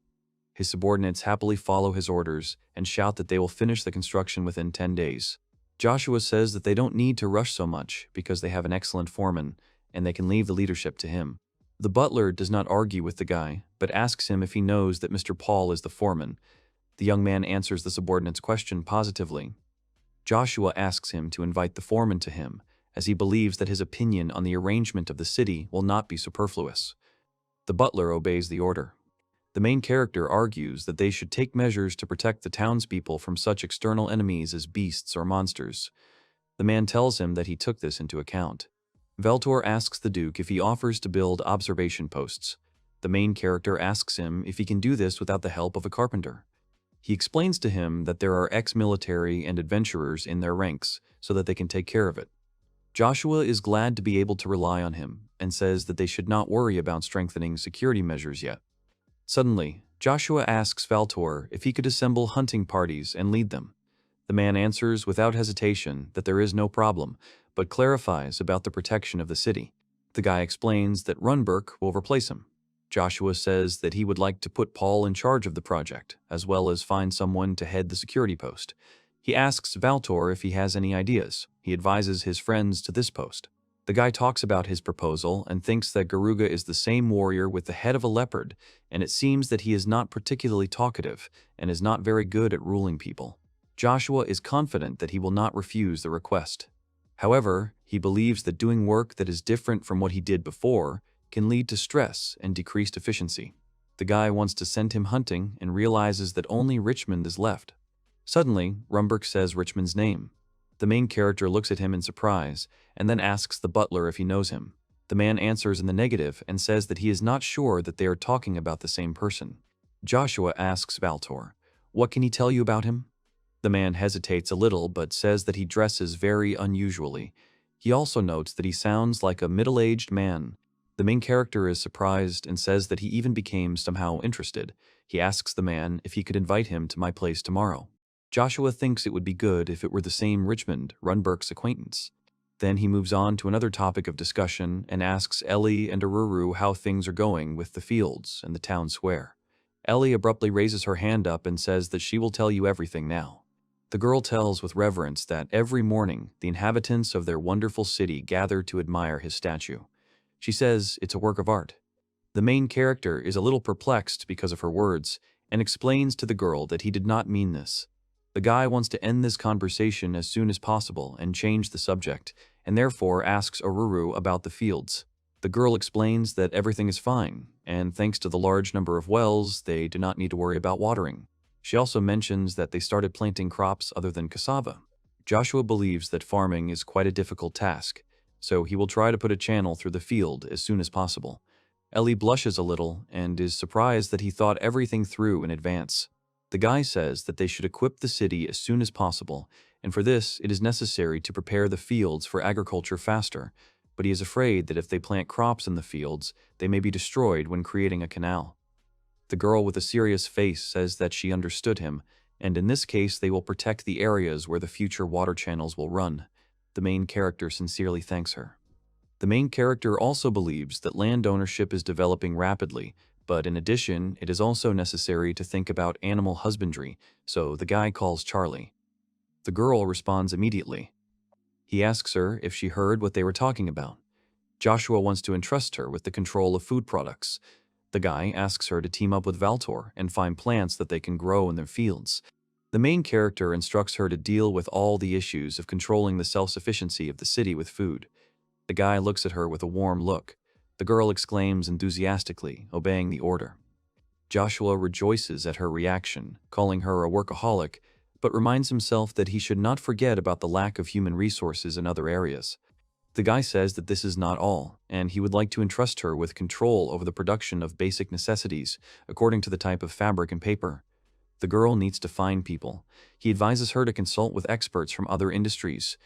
His subordinates happily follow his orders and shout that they will finish the construction within 10 days. Joshua says that they don't need to rush so much because they have an excellent foreman, and they can leave the leadership to him. The butler does not argue with the guy, but asks him if he knows that Mr. Paul is the foreman. The young man answers the subordinate's question positively. Joshua asks him to invite the foreman to him, as he believes that his opinion on the arrangement of the city will not be superfluous. The butler obeys the order. The main character argues that they should take measures to protect the townspeople from such external enemies as beasts or monsters. The man tells him that he took this into account. Veltor asks the Duke if he offers to build observation posts. The main character asks him if he can do this without the help of a carpenter. He explains to him that there are ex-military and adventurers in their ranks, so that they can take care of it. Joshua is glad to be able to rely on him, and says that they should not worry about strengthening security measures yet. Suddenly, Joshua asks Valtor if he could assemble hunting parties and lead them. The man answers without hesitation that there is no problem, but clarifies about the protection of the city. The guy explains that Runberg will replace him. Joshua says that he would like to put Paul in charge of the project, as well as find someone to head the security post. He asks Valtor if he has any ideas. He advises his friends to this post. The guy talks about his proposal and thinks that Garuga is the same warrior with the head of a leopard, and it seems that he is not particularly talkative and is not very good at ruling people. Joshua is confident that he will not refuse the request. However, he believes that doing work that is different from what he did before can lead to stress and decreased efficiency. The guy wants to send him hunting and realizes that only Richmond is left. Suddenly, Rumberg says Richmond's name. The main character looks at him in surprise and then asks the butler if he knows him. The man answers in the negative and says that he is not sure that they are talking about the same person. Joshua asks Valtor, "What can he tell you about him?" The man hesitates a little but says that he dresses very unusually. He also notes that he sounds like a middle-aged man. The main character is surprised and says that he even became somehow interested. He asks the man if he could invite him to my place tomorrow. Joshua thinks it would be good if it were the same Richmond, Runberg's acquaintance. Then he moves on to another topic of discussion and asks Ellie and Aruru how things are going with the fields and the town square. Ellie abruptly raises her hand up and says that she will tell you everything now. The girl tells with reverence that every morning the inhabitants of their wonderful city gather to admire his statue. She says it's a work of art. The main character is a little perplexed because of her words and explains to the girl that he did not mean this. The guy wants to end this conversation as soon as possible and change the subject, and therefore asks Aruru about the fields. The girl explains that everything is fine, and thanks to the large number of wells, they do not need to worry about watering. She also mentions that they started planting crops other than cassava. Joshua believes that farming is quite a difficult task, so he will try to put a channel through the field as soon as possible. Ellie blushes a little and is surprised that he thought everything through in advance. The guy says that they should equip the city as soon as possible, and for this it is necessary to prepare the fields for agriculture faster, but he is afraid that if they plant crops in the fields, they may be destroyed when creating a canal. The girl with a serious face says that she understood him, and in this case they will protect the areas where the future water channels will run. The main character sincerely thanks her. The main character also believes that land ownership is developing rapidly, but in addition, it is also necessary to think about animal husbandry, so the guy calls Charlie. The girl responds immediately. He asks her if she heard what they were talking about. Joshua wants to entrust her with the control of food products. The guy asks her to team up with Valtor and find plants that they can grow in their fields. The main character instructs her to deal with all the issues of controlling the self-sufficiency of the city with food. The guy looks at her with a warm look. The girl exclaims enthusiastically, obeying the order. Joshua rejoices at her reaction, calling her a workaholic, but reminds himself that he should not forget about the lack of human resources in other areas. The guy says that this is not all, and he would like to entrust her with control over the production of basic necessities, according to the type of fabric and paper. The girl needs to find people. He advises her to consult with experts from other industries.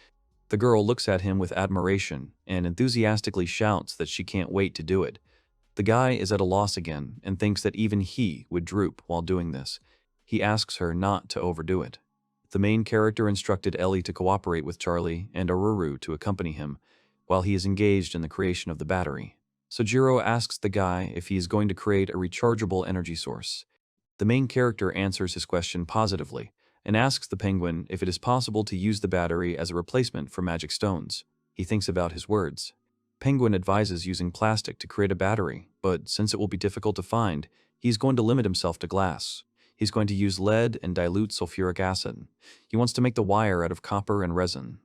The girl looks at him with admiration and enthusiastically shouts that she can't wait to do it. The guy is at a loss again and thinks that even he would droop while doing this. He asks her not to overdo it. The main character instructed Ellie to cooperate with Charlie and Aruru to accompany him while he is engaged in the creation of the battery. Sojiro asks the guy if he is going to create a rechargeable energy source. The main character answers his question positively and asks the penguin if it is possible to use the battery as a replacement for magic stones. He thinks about his words. Penguin advises using plastic to create a battery, but since it will be difficult to find, he's going to limit himself to glass. He's going to use lead and dilute sulfuric acid. He wants to make the wire out of copper and resin.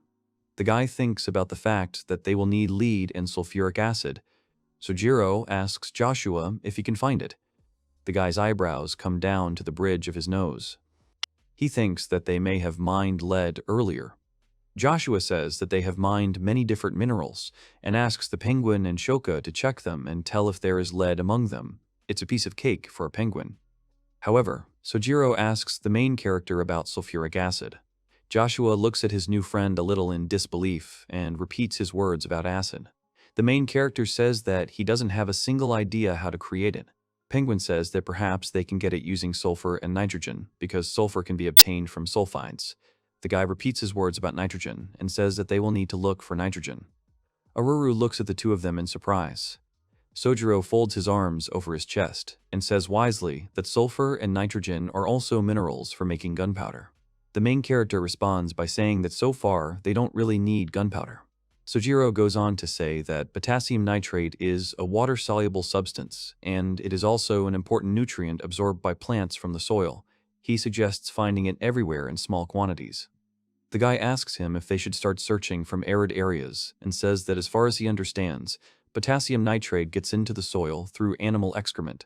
The guy thinks about the fact that they will need lead and sulfuric acid. Sojiro asks Joshua if he can find it. The guy's eyebrows come down to the bridge of his nose. He thinks that they may have mined lead earlier. Joshua says that they have mined many different minerals and asks the penguin and Shoka to check them and tell if there is lead among them. It's a piece of cake for a penguin. However, Sojiro asks the main character about sulfuric acid. Joshua looks at his new friend a little in disbelief and repeats his words about acid. The main character says that he doesn't have a single idea how to create it. Penguin says that perhaps they can get it using sulfur and nitrogen, because sulfur can be obtained from sulfides. The guy repeats his words about nitrogen and says that they will need to look for nitrogen. Aruru looks at the two of them in surprise. Sojiro folds his arms over his chest and says wisely that sulfur and nitrogen are also minerals for making gunpowder. The main character responds by saying that so far they don't really need gunpowder. Sojiro goes on to say that potassium nitrate is a water-soluble substance, and it is also an important nutrient absorbed by plants from the soil. He suggests finding it everywhere in small quantities. The guy asks him if they should start searching from arid areas and says that as far as he understands, potassium nitrate gets into the soil through animal excrement.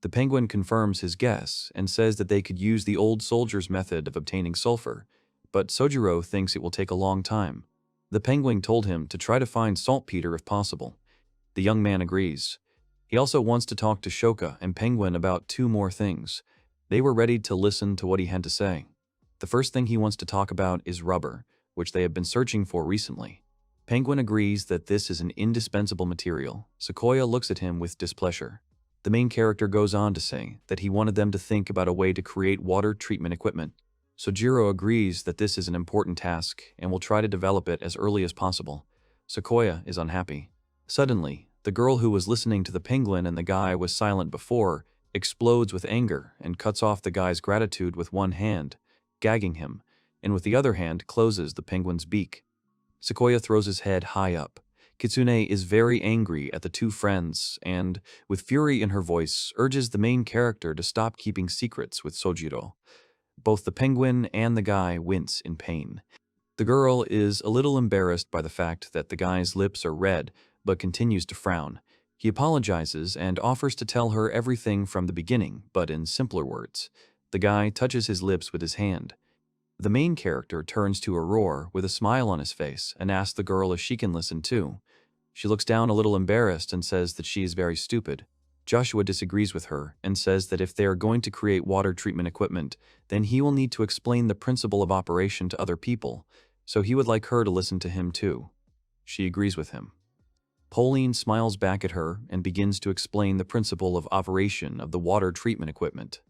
The penguin confirms his guess and says that they could use the old soldier's method of obtaining sulfur, but Sojiro thinks it will take a long time. The penguin told him to try to find saltpeter if possible. The young man agrees. He also wants to talk to Shoka and Penguin about two more things. They were ready to listen to what he had to say. The first thing he wants to talk about is rubber, which they have been searching for recently. Penguin agrees that this is an indispensable material. Sequoia looks at him with displeasure. The main character goes on to say that he wanted them to think about a way to create water treatment equipment. Sojiro agrees that this is an important task and will try to develop it as early as possible. Sequoia is unhappy. Suddenly, the girl who was listening to the penguin and the guy was silent before explodes with anger and cuts off the guy's gratitude with one hand, gagging him, and with the other hand closes the penguin's beak. Sequoia throws his head high up. Kitsune is very angry at the two friends and, with fury in her voice, urges the main character to stop keeping secrets with Sojiro. Both the penguin and the guy wince in pain. The girl is a little embarrassed by the fact that the guy's lips are red, but continues to frown. He apologizes and offers to tell her everything from the beginning, but in simpler words. The guy touches his lips with his hand. The main character turns to Aurora with a smile on his face and asks the girl if she can listen too. She looks down a little embarrassed and says that she is very stupid. Joshua disagrees with her and says that if they are going to create water treatment equipment, then he will need to explain the principle of operation to other people, so he would like her to listen to him too. She agrees with him. Pauline smiles back at her and begins to explain the principle of operation of the water treatment equipment.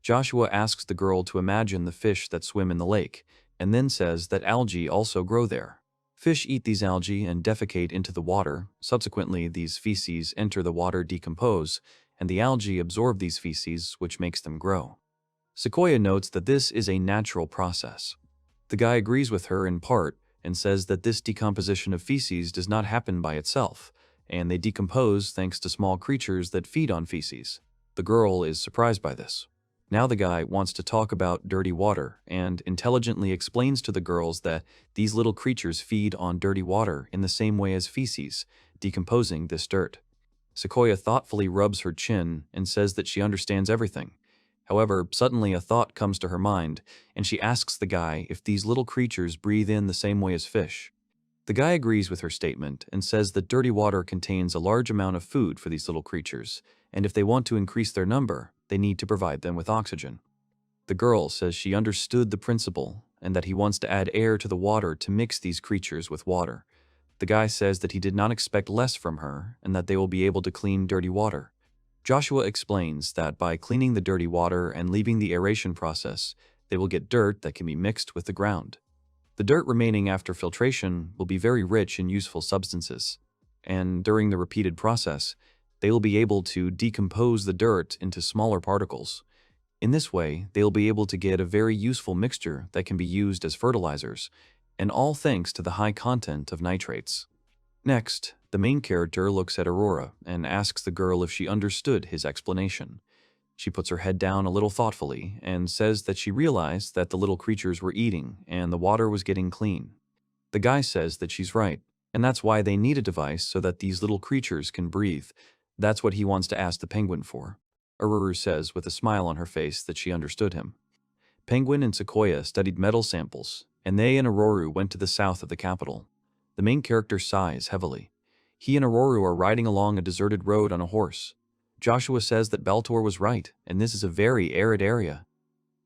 Joshua asks the girl to imagine the fish that swim in the lake, and then says that algae also grow there. Fish eat these algae and defecate into the water. Subsequently, these feces enter the water, decompose, and the algae absorb these feces, which makes them grow. Sequoia notes that this is a natural process. The guy agrees with her in part and says that this decomposition of feces does not happen by itself, and they decompose thanks to small creatures that feed on feces. The girl is surprised by this. Now the guy wants to talk about dirty water and intelligently explains to the girls that these little creatures feed on dirty water in the same way as feces, decomposing this dirt. Sequoia thoughtfully rubs her chin and says that she understands everything. However, suddenly a thought comes to her mind, and she asks the guy if these little creatures breathe in the same way as fish. The guy agrees with her statement and says that dirty water contains a large amount of food for these little creatures, and if they want to increase their number, they need to provide them with oxygen. The girl says she understood the principle and that he wants to add air to the water to mix these creatures with water. The guy says that he did not expect less from her and that they will be able to clean dirty water. Joshua explains that by cleaning the dirty water and leaving the aeration process, they will get dirt that can be mixed with the ground. The dirt remaining after filtration will be very rich in useful substances, and during the repeated process, they will be able to decompose the dirt into smaller particles. In this way, they will be able to get a very useful mixture that can be used as fertilizers, and all thanks to the high content of nitrates. Next, the main character looks at Aurora and asks the girl if she understood his explanation. She puts her head down a little thoughtfully and says that she realized that the little creatures were eating and the water was getting clean. The guy says that she's right, and that's why they need a device so that these little creatures can breathe. That's what he wants to ask the penguin for. Aurora says with a smile on her face that she understood him. Penguin and Sequoia studied metal samples, and they and Aurora went to the south of the capital. The main character sighs heavily. He and Aurora are riding along a deserted road on a horse. Joshua says that Baltor was right, and this is a very arid area.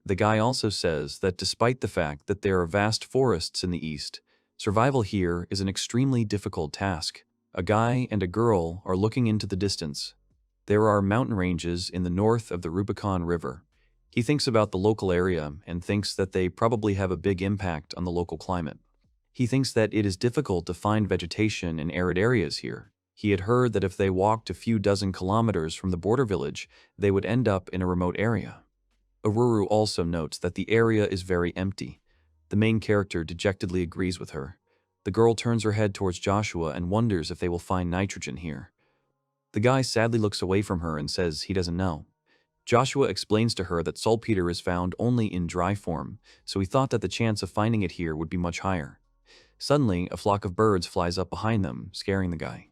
The guy also says that despite the fact that there are vast forests in the east, survival here is an extremely difficult task. A guy and a girl are looking into the distance. There are mountain ranges in the north of the Rubicon River. He thinks about the local area and thinks that they probably have a big impact on the local climate. He thinks that it is difficult to find vegetation in arid areas here. He had heard that if they walked a few dozen kilometers from the border village, they would end up in a remote area. Aruru also notes that the area is very empty. The main character dejectedly agrees with her. The girl turns her head towards Joshua and wonders if they will find nitrogen here. The guy sadly looks away from her and says he doesn't know. Joshua explains to her that saltpeter is found only in dry form, so he thought that the chance of finding it here would be much higher. Suddenly, a flock of birds flies up behind them, scaring the guy.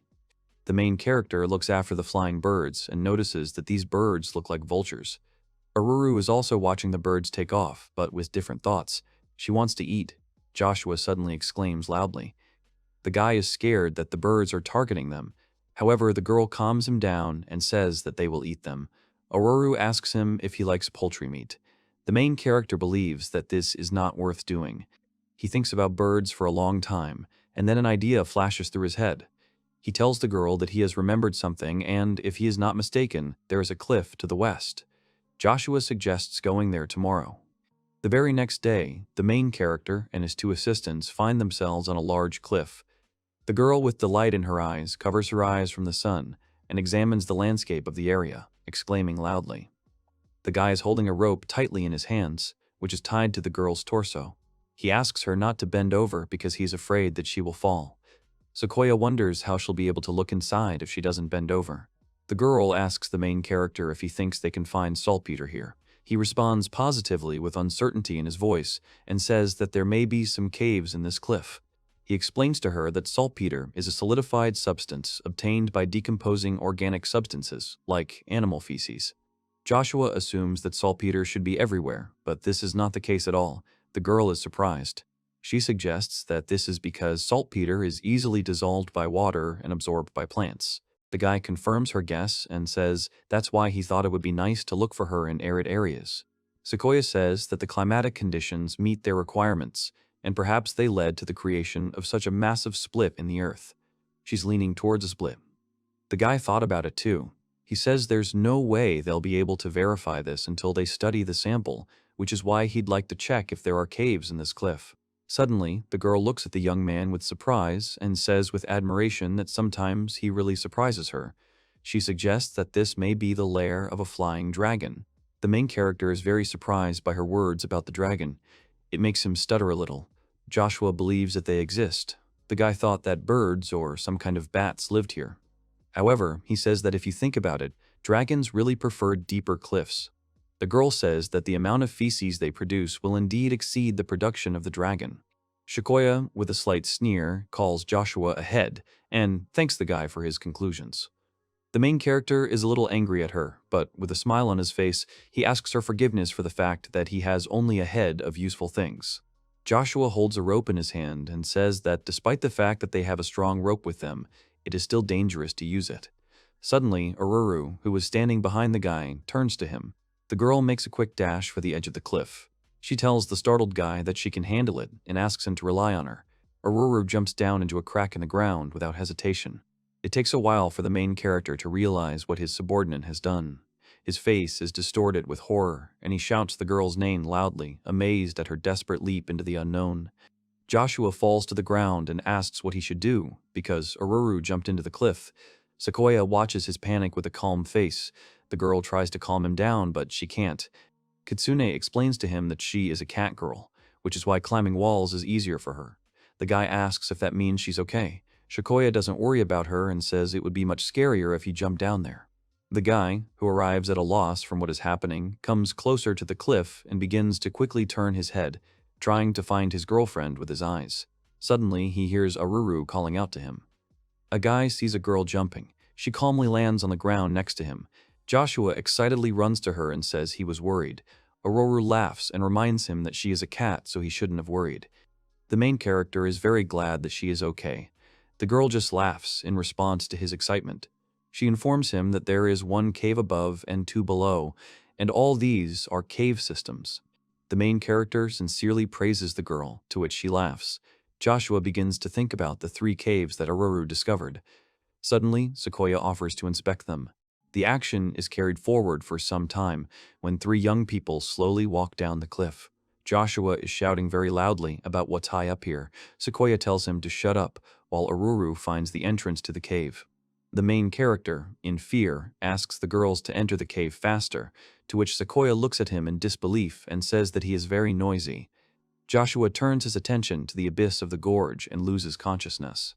The main character looks after the flying birds and notices that these birds look like vultures. Aruru is also watching the birds take off, but with different thoughts. She wants to eat. Joshua suddenly exclaims loudly. The guy is scared that the birds are targeting them. However, the girl calms him down and says that they will eat them. Aruru asks him if he likes poultry meat. The main character believes that this is not worth doing. He thinks about birds for a long time, and then an idea flashes through his head. He tells the girl that he has remembered something and, if he is not mistaken, there is a cliff to the west. Joshua suggests going there tomorrow. The very next day, the main character and his two assistants find themselves on a large cliff. The girl with delight in her eyes covers her eyes from the sun and examines the landscape of the area, exclaiming loudly. The guy is holding a rope tightly in his hands, which is tied to the girl's torso. He asks her not to bend over because he is afraid that she will fall. Sequoia wonders how she'll be able to look inside if she doesn't bend over. The girl asks the main character if he thinks they can find saltpeter here. He responds positively with uncertainty in his voice and says that there may be some caves in this cliff. He explains to her that saltpeter is a solidified substance obtained by decomposing organic substances, like animal feces. Joshua assumes that saltpeter should be everywhere, but this is not the case at all. The girl is surprised. She suggests that this is because saltpeter is easily dissolved by water and absorbed by plants. The guy confirms her guess and says that's why he thought it would be nice to look for her in arid areas. Sequoia says that the climatic conditions meet their requirements, and perhaps they led to the creation of such a massive split in the earth. She's leaning towards a split. The guy thought about it too. He says there's no way they'll be able to verify this until they study the sample, which is why he'd like to check if there are caves in this cliff. Suddenly, the girl looks at the young man with surprise and says with admiration that sometimes he really surprises her. She suggests that this may be the lair of a flying dragon. The main character is very surprised by her words about the dragon. It makes him stutter a little. Joshua believes that they exist. The guy thought that birds or some kind of bats lived here. However, he says that if you think about it, dragons really prefer deeper cliffs. The girl says that the amount of feces they produce will indeed exceed the production of the dragon. Sequoia, with a slight sneer, calls Joshua a head and thanks the guy for his conclusions. The main character is a little angry at her, but with a smile on his face, he asks her forgiveness for the fact that he has only a head of useful things. Joshua holds a rope in his hand and says that despite the fact that they have a strong rope with them, it is still dangerous to use it. Suddenly, Aruru, who was standing behind the guy, turns to him. The girl makes a quick dash for the edge of the cliff. She tells the startled guy that she can handle it and asks him to rely on her. Aruru jumps down into a crack in the ground without hesitation. It takes a while for the main character to realize what his subordinate has done. His face is distorted with horror, and he shouts the girl's name loudly, amazed at her desperate leap into the unknown. Joshua falls to the ground and asks what he should do, because Aruru jumped into the cliff. Sequoia watches his panic with a calm face. The girl tries to calm him down, but she can't. Kitsune explains to him that she is a cat girl, which is why climbing walls is easier for her. The guy asks if that means she's okay. Sequoia doesn't worry about her and says it would be much scarier if he jumped down there. The guy, who arrives at a loss from what is happening, comes closer to the cliff and begins to quickly turn his head, trying to find his girlfriend with his eyes. Suddenly, he hears Aruru calling out to him. A guy sees a girl jumping. She calmly lands on the ground next to him. Joshua excitedly runs to her and says he was worried. Aruru laughs and reminds him that she is a cat, so he shouldn't have worried. The main character is very glad that she is okay. The girl just laughs in response to his excitement. She informs him that there is one cave above and two below, and all these are cave systems. The main character sincerely praises the girl, to which she laughs. Joshua begins to think about the 3 caves that Aruru discovered. Suddenly, Sequoia offers to inspect them. The action is carried forward for some time when 3 young people slowly walk down the cliff. Joshua is shouting very loudly about what's high up here. Sequoia tells him to shut up while Aruru finds the entrance to the cave. The main character, in fear, asks the girls to enter the cave faster, to which Sequoia looks at him in disbelief and says that he is very noisy. Joshua turns his attention to the abyss of the gorge and loses consciousness.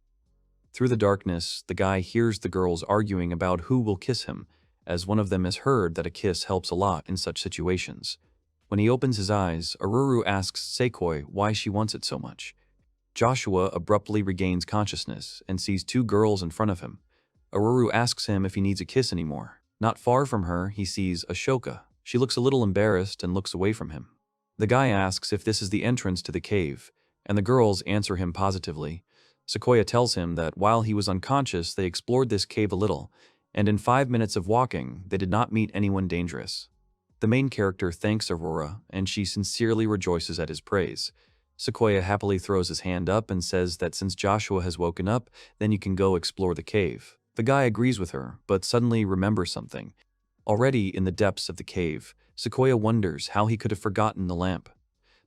Through the darkness, the guy hears the girls arguing about who will kiss him, as one of them has heard that a kiss helps a lot in such situations. When he opens his eyes, Aruru asks Sequoia why she wants it so much. Joshua abruptly regains consciousness and sees two girls in front of him. Aruru asks him if he needs a kiss anymore. Not far from her, he sees Ashoka. She looks a little embarrassed and looks away from him. The guy asks if this is the entrance to the cave, and the girls answer him positively. Sequoia tells him that while he was unconscious, they explored this cave a little, and in 5 minutes of walking, they did not meet anyone dangerous. The main character thanks Aurora, and she sincerely rejoices at his praise. Sequoia happily throws his hand up and says that since Joshua has woken up, then you can go explore the cave. The guy agrees with her, but suddenly remembers something. Already in the depths of the cave, Sequoia wonders how he could have forgotten the lamp.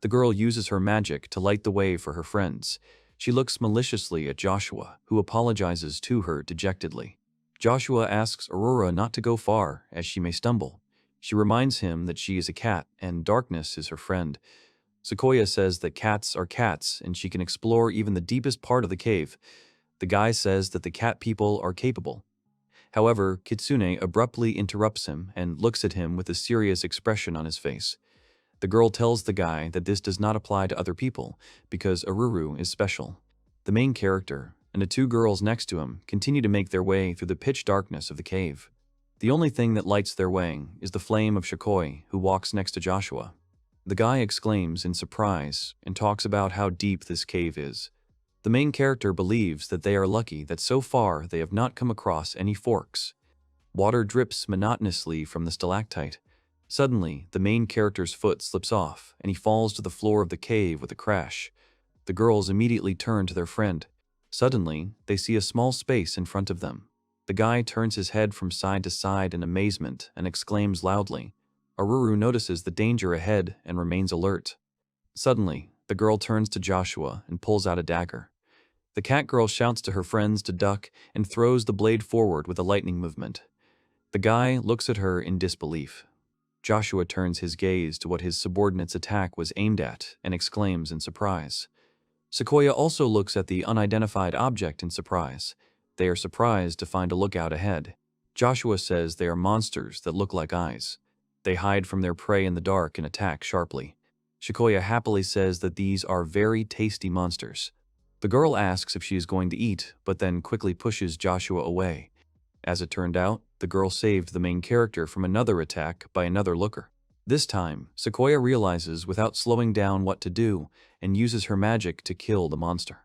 The girl uses her magic to light the way for her friends. She looks maliciously at Joshua, who apologizes to her dejectedly. Joshua asks Aurora not to go far, as she may stumble. She reminds him that she is a cat, and darkness is her friend. Sequoia says that cats are cats, and she can explore even the deepest part of the cave. The guy says that the cat people are capable. However, Kitsune abruptly interrupts him and looks at him with a serious expression on his face. The girl tells the guy that this does not apply to other people, because Aruru is special. The main character and the two girls next to him continue to make their way through the pitch darkness of the cave. The only thing that lights their way is the flame of Shikoi, who walks next to Joshua. The guy exclaims in surprise and talks about how deep this cave is. The main character believes that they are lucky that so far they have not come across any forks. Water drips monotonously from the stalactite. Suddenly, the main character's foot slips off, and he falls to the floor of the cave with a crash. The girls immediately turn to their friend. Suddenly, they see a small space in front of them. The guy turns his head from side to side in amazement and exclaims loudly. Aruru notices the danger ahead and remains alert. Suddenly, the girl turns to Joshua and pulls out a dagger. The cat girl shouts to her friends to duck and throws the blade forward with a lightning movement. The guy looks at her in disbelief. Joshua turns his gaze to what his subordinate's attack was aimed at and exclaims in surprise. Sequoia also looks at the unidentified object in surprise. They are surprised to find a lookout ahead. Joshua says they are monsters that look like eyes. They hide from their prey in the dark and attack sharply. Sequoia happily says that these are very tasty monsters. The girl asks if she is going to eat, but then quickly pushes Joshua away. As it turned out, the girl saved the main character from another attack by another looker. This time, Sequoia realizes without slowing down what to do and uses her magic to kill the monster.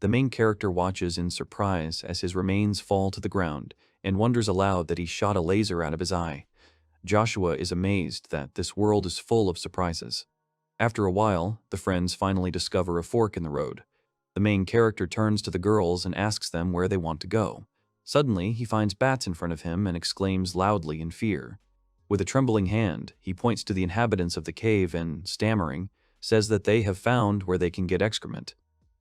The main character watches in surprise as his remains fall to the ground and wonders aloud that he shot a laser out of his eye. Joshua is amazed that this world is full of surprises. After a while, the friends finally discover a fork in the road. The main character turns to the girls and asks them where they want to go. Suddenly, he finds bats in front of him and exclaims loudly in fear. With a trembling hand, he points to the inhabitants of the cave and, stammering, says that they have found where they can get excrement.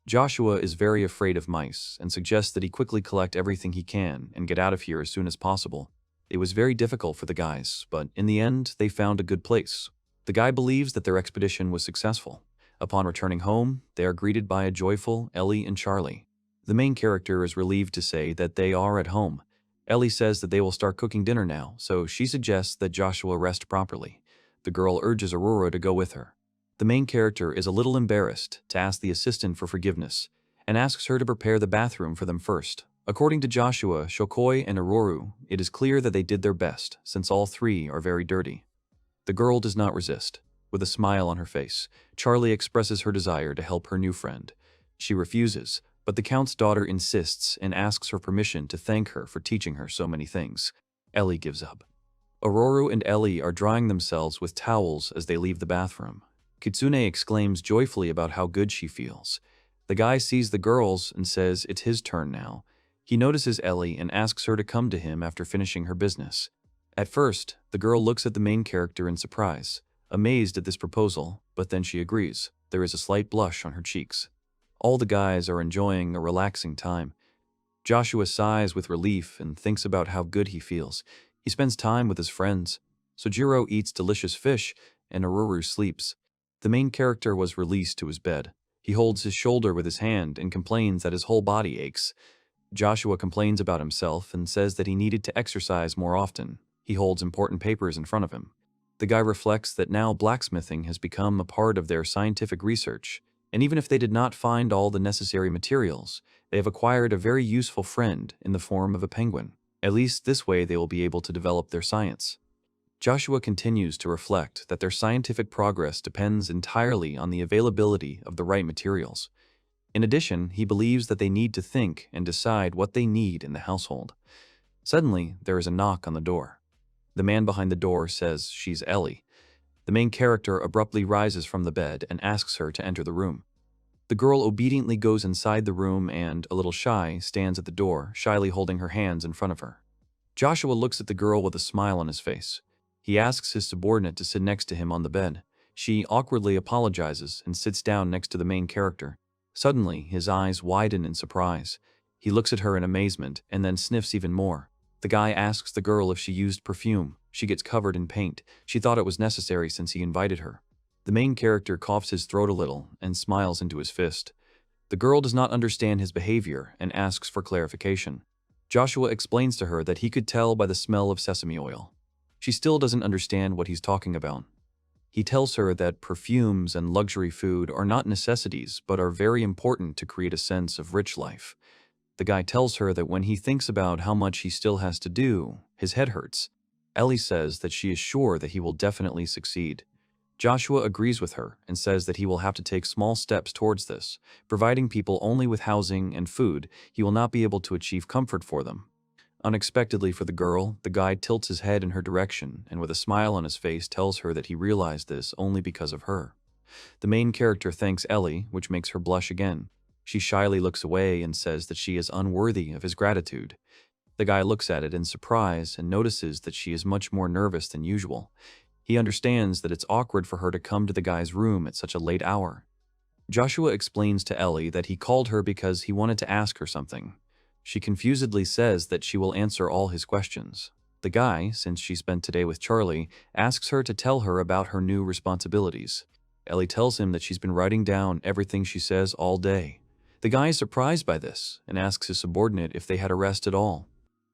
Joshua is very afraid of mice and suggests that he quickly collect everything he can and get out of here as soon as possible. It was very difficult for the guys, but in the end, they found a good place. The guy believes that their expedition was successful. Upon returning home, they are greeted by a joyful Ellie and Charlie. The main character is relieved to say that they are at home. Ellie says that they will start cooking dinner now, so she suggests that Joshua rest properly. The girl urges Aurora to go with her. The main character is a little embarrassed to ask the assistant for forgiveness and asks her to prepare the bathroom for them first. According to Joshua, Shokoi, and Aurora, it is clear that they did their best, since all three are very dirty. The girl does not resist. With a smile on her face, Charlie expresses her desire to help her new friend. She refuses, but the Count's daughter insists and asks her permission to thank her for teaching her so many things. Ellie gives up. Aurora and Ellie are drying themselves with towels as they leave the bathroom. Kitsune exclaims joyfully about how good she feels. The guy sees the girls and says it's his turn now. He notices Ellie and asks her to come to him after finishing her business. At first, the girl looks at the main character in surprise, amazed at this proposal, but then she agrees. There is a slight blush on her cheeks. All the guys are enjoying a relaxing time. Joshua sighs with relief and thinks about how good he feels. He spends time with his friends. Sojiro eats delicious fish, and Aruru sleeps. The main character was released to his bed. He holds his shoulder with his hand and complains that his whole body aches. Joshua complains about himself and says that he needed to exercise more often. He holds important papers in front of him. The guy reflects that now blacksmithing has become a part of their scientific research, and even if they did not find all the necessary materials, they have acquired a very useful friend in the form of a penguin. At least this way they will be able to develop their science. Joshua continues to reflect that their scientific progress depends entirely on the availability of the right materials. In addition, he believes that they need to think and decide what they need in the household. Suddenly, there is a knock on the door. The man behind the door says she's Ellie. The main character abruptly rises from the bed and asks her to enter the room. The girl obediently goes inside the room and, a little shy, stands at the door, shyly holding her hands in front of her. Joshua looks at the girl with a smile on his face. He asks his subordinate to sit next to him on the bed. She awkwardly apologizes and sits down next to the main character. Suddenly, his eyes widen in surprise. He looks at her in amazement and then sniffs even more. The guy asks the girl if she used perfume. She gets covered in paint. She thought it was necessary since he invited her. The main character coughs his throat a little and smiles into his fist. The girl does not understand his behavior and asks for clarification. Joshua explains to her that he could tell by the smell of sesame oil. She still doesn't understand what he's talking about. He tells her that perfumes and luxury food are not necessities but are very important to create a sense of rich life. The guy tells her that when he thinks about how much he still has to do, his head hurts. Ellie says that she is sure that he will definitely succeed. Joshua agrees with her and says that he will have to take small steps towards this. Providing people only with housing and food, he will not be able to achieve comfort for them. Unexpectedly for the girl, the guy tilts his head in her direction and with a smile on his face tells her that he realized this only because of her. The main character thanks Ellie, which makes her blush again. She shyly looks away and says that she is unworthy of his gratitude. The guy looks at it in surprise and notices that she is much more nervous than usual. He understands that it's awkward for her to come to the guy's room at such a late hour. Joshua explains to Ellie that he called her because he wanted to ask her something. She confusedly says that she will answer all his questions. The guy, since she spent today with Charlie, asks her to tell her about her new responsibilities. Ellie tells him that she's been writing down everything she says all day. The guy is surprised by this and asks his subordinate if they had a rest at all.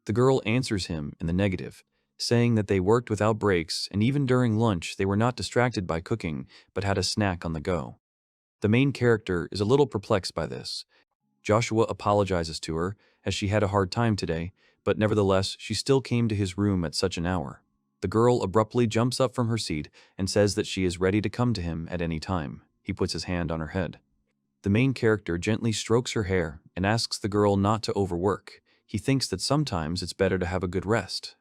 The girl answers him in the negative, saying that they worked without breaks and even during lunch they were not distracted by cooking but had a snack on the go. The main character is a little perplexed by this. Joshua apologizes to her as she had a hard time today, but nevertheless she still came to his room at such an hour. The girl abruptly jumps up from her seat and says that she is ready to come to him at any time. He puts his hand on her head. The main character gently strokes her hair and asks the girl not to overwork. He thinks that sometimes it's better to have a good rest.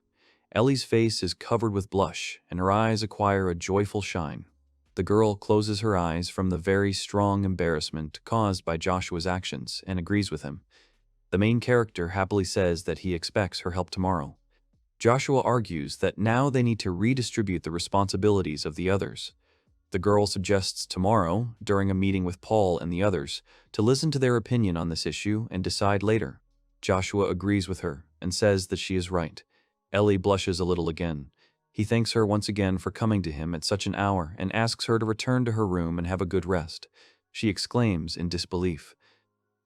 Ellie's face is covered with blush and her eyes acquire a joyful shine. The girl closes her eyes from the very strong embarrassment caused by Joshua's actions and agrees with him. The main character happily says that he expects her help tomorrow. Joshua argues that now they need to redistribute the responsibilities of the others. The girl suggests tomorrow, during a meeting with Paul and the others, to listen to their opinion on this issue and decide later. Joshua agrees with her and says that she is right. Ellie blushes a little again. He thanks her once again for coming to him at such an hour and asks her to return to her room and have a good rest. She exclaims in disbelief.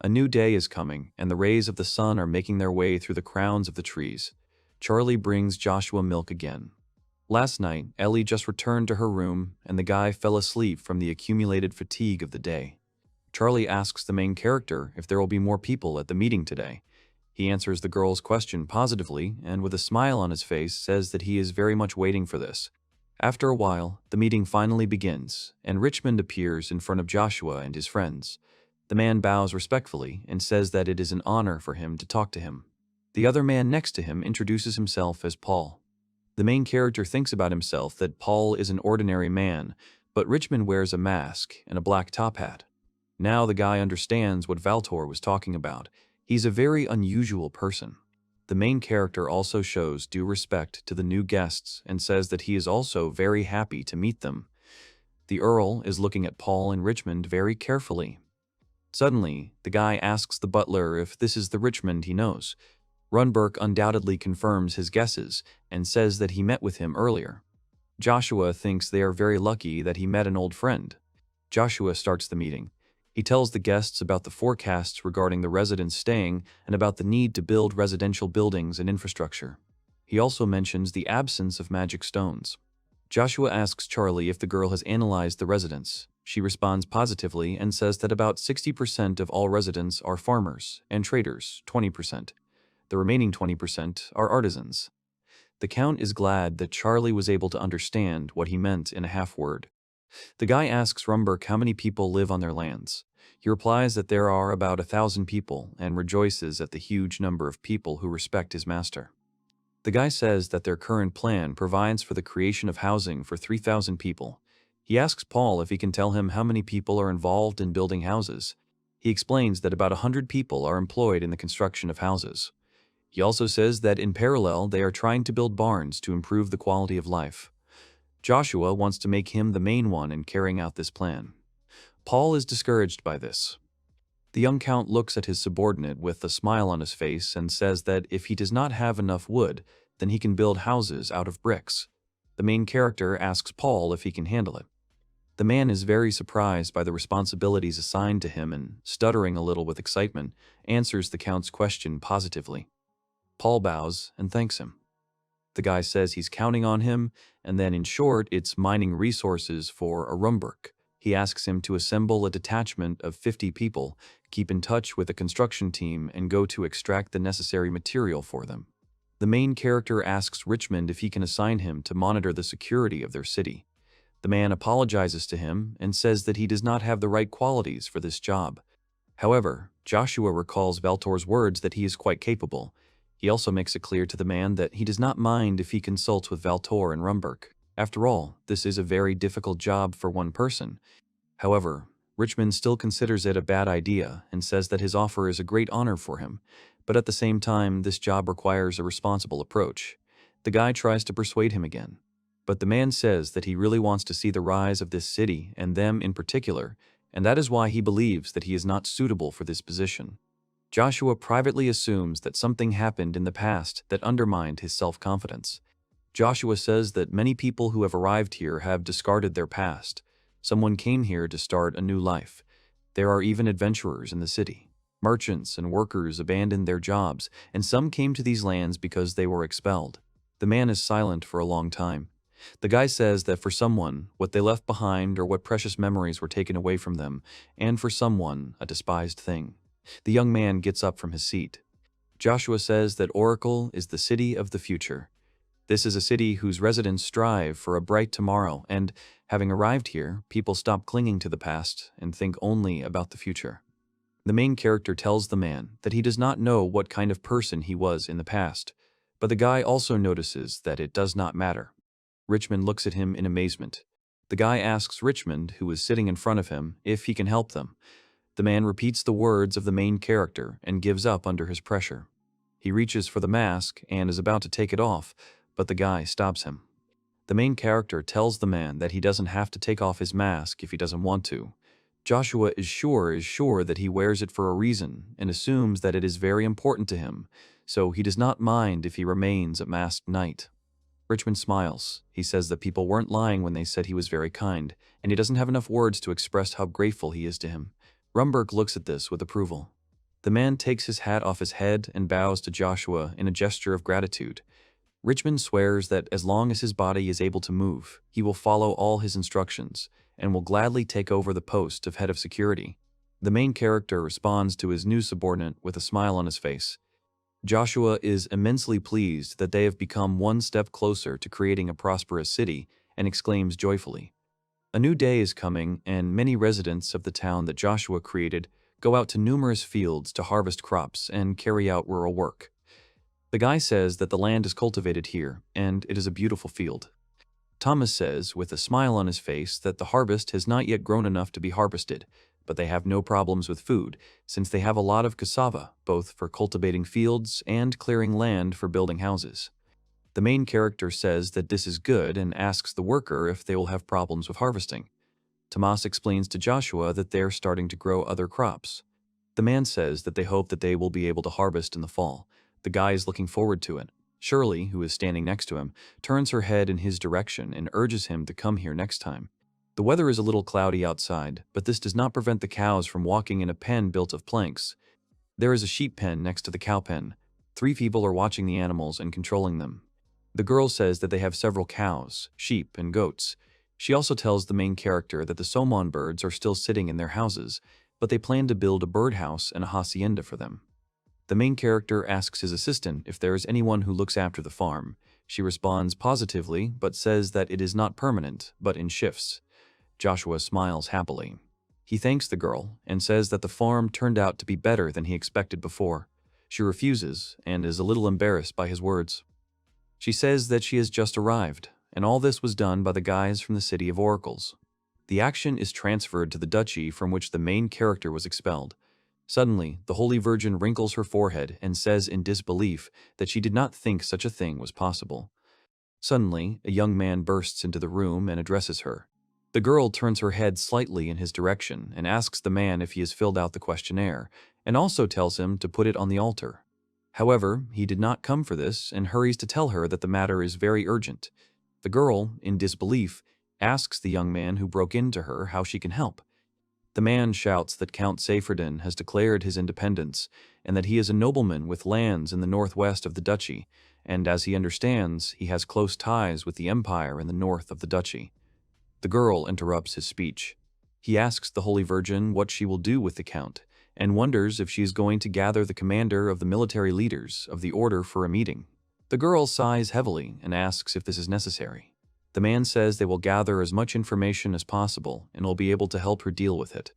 A new day is coming, and the rays of the sun are making their way through the crowns of the trees. Charlie brings Joshua milk again. Last night, Ellie just returned to her room, and the guy fell asleep from the accumulated fatigue of the day. Charlie asks the main character if there will be more people at the meeting today. He answers the girl's question positively, and with a smile on his face says that he is very much waiting for this. After a while, the meeting finally begins, and Richmond appears in front of Joshua and his friends. The man bows respectfully and says that it is an honor for him to talk to him. The other man next to him introduces himself as Paul. The main character thinks about himself that Paul is an ordinary man, but Richmond wears a mask and a black top hat. Now the guy understands what Valtor was talking about. He's a very unusual person. The main character also shows due respect to the new guests and says that he is also very happy to meet them. The Earl is looking at Paul and Richmond very carefully. Suddenly, the guy asks the butler if this is the Richmond he knows. Runberg undoubtedly confirms his guesses and says that he met with him earlier. Joshua thinks they are very lucky that he met an old friend. Joshua starts the meeting. He tells the guests about the forecasts regarding the residents staying and about the need to build residential buildings and infrastructure. He also mentions the absence of magic stones. Joshua asks Charlie if the girl has analyzed the residents. She responds positively and says that about 60% of all residents are farmers and traders, 20%. The remaining 20% are artisans. The Count is glad that Charlie was able to understand what he meant in a half-word. The guy asks Rumberg how many people live on their lands. He replies that there are about 1,000 people and rejoices at the huge number of people who respect his master. The guy says that their current plan provides for the creation of housing for 3,000 people. He asks Paul if he can tell him how many people are involved in building houses. He explains that about 100 people are employed in the construction of houses. He also says that in parallel they are trying to build barns to improve the quality of life. Joshua wants to make him the main one in carrying out this plan. Paul is discouraged by this. The young count looks at his subordinate with a smile on his face and says that if he does not have enough wood, then he can build houses out of bricks. The main character asks Paul if he can handle it. The man is very surprised by the responsibilities assigned to him and, stuttering a little with excitement, answers the count's question positively. Paul bows and thanks him. The guy says he's counting on him, and then in short, it's mining resources for a Rumberg. He asks him to assemble a detachment of 50 people, keep in touch with the construction team, and go to extract the necessary material for them. The main character asks Richmond if he can assign him to monitor the security of their city. The man apologizes to him and says that he does not have the right qualities for this job. However, Joshua recalls Valtor's words that he is quite capable. He also makes it clear to the man that he does not mind if he consults with Valtor and Rumberg. After all, this is a very difficult job for one person. However, Richmond still considers it a bad idea and says that his offer is a great honor for him, but at the same time, this job requires a responsible approach. The guy tries to persuade him again, but the man says that he really wants to see the rise of this city and them in particular, and that is why he believes that he is not suitable for this position. Joshua privately assumes that something happened in the past that undermined his self-confidence. Joshua says that many people who have arrived here have discarded their past. Someone came here to start a new life. There are even adventurers in the city. Merchants and workers abandoned their jobs, and some came to these lands because they were expelled. The man is silent for a long time. The guy says that for someone, what they left behind or what precious memories were taken away from them, and for someone, a despised thing. The young man gets up from his seat. Joshua says that Oracle is the city of the future. This is a city whose residents strive for a bright tomorrow, and, having arrived here, people stop clinging to the past and think only about the future. The main character tells the man that he does not know what kind of person he was in the past, but the guy also notices that it does not matter. Richmond looks at him in amazement. The guy asks Richmond, who is sitting in front of him, if he can help them. The man repeats the words of the main character and gives up under his pressure. He reaches for the mask and is about to take it off, but the guy stops him. The main character tells the man that he doesn't have to take off his mask if he doesn't want to. Joshua is sure that he wears it for a reason and assumes that it is very important to him, so he does not mind if he remains a masked knight. Richmond smiles. He says that people weren't lying when they said he was very kind, and he doesn't have enough words to express how grateful he is to him. Rumberg looks at this with approval. The man takes his hat off his head and bows to Joshua in a gesture of gratitude. Richmond swears that as long as his body is able to move, he will follow all his instructions and will gladly take over the post of head of security. The main character responds to his new subordinate with a smile on his face. Joshua is immensely pleased that they have become one step closer to creating a prosperous city and exclaims joyfully, "A new day is coming, and many residents of the town that Joshua created go out to numerous fields to harvest crops and carry out rural work." The guy says that the land is cultivated here, and it is a beautiful field. Thomas says, with a smile on his face, that the harvest has not yet grown enough to be harvested, but they have no problems with food, since they have a lot of cassava, both for cultivating fields and clearing land for building houses. The main character says that this is good and asks the worker if they will have problems with harvesting. Tomas explains to Joshua that they're starting to grow other crops. The man says that they hope that they will be able to harvest in the fall. The guy is looking forward to it. Shirley, who is standing next to him, turns her head in his direction and urges him to come here next time. The weather is a little cloudy outside, but this does not prevent the cows from walking in a pen built of planks. There is a sheep pen next to the cow pen. 3 people are watching the animals and controlling them. The girl says that they have several cows, sheep, and goats. She also tells the main character that the Somon birds are still sitting in their houses, but they plan to build a birdhouse and a hacienda for them. The main character asks his assistant if there is anyone who looks after the farm. She responds positively, but says that it is not permanent, but in shifts. Joshua smiles happily. He thanks the girl and says that the farm turned out to be better than he expected before. She refuses and is a little embarrassed by his words. She says that she has just arrived, and all this was done by the guys from the City of Oracles. The action is transferred to the duchy from which the main character was expelled. Suddenly, the Holy Virgin wrinkles her forehead and says in disbelief that she did not think such a thing was possible. Suddenly, a young man bursts into the room and addresses her. The girl turns her head slightly in his direction and asks the man if he has filled out the questionnaire, and also tells him to put it on the altar. However, he did not come for this and hurries to tell her that the matter is very urgent. The girl, in disbelief, asks the young man who broke into her how she can help. The man shouts that Count Seyfried has declared his independence and that he is a nobleman with lands in the northwest of the duchy, and as he understands, he has close ties with the empire in the north of the duchy. The girl interrupts his speech. He asks the Holy Virgin what she will do with the count, and wonders if she is going to gather the commander of the military leaders of the order for a meeting. The girl sighs heavily and asks if this is necessary. The man says they will gather as much information as possible and will be able to help her deal with it.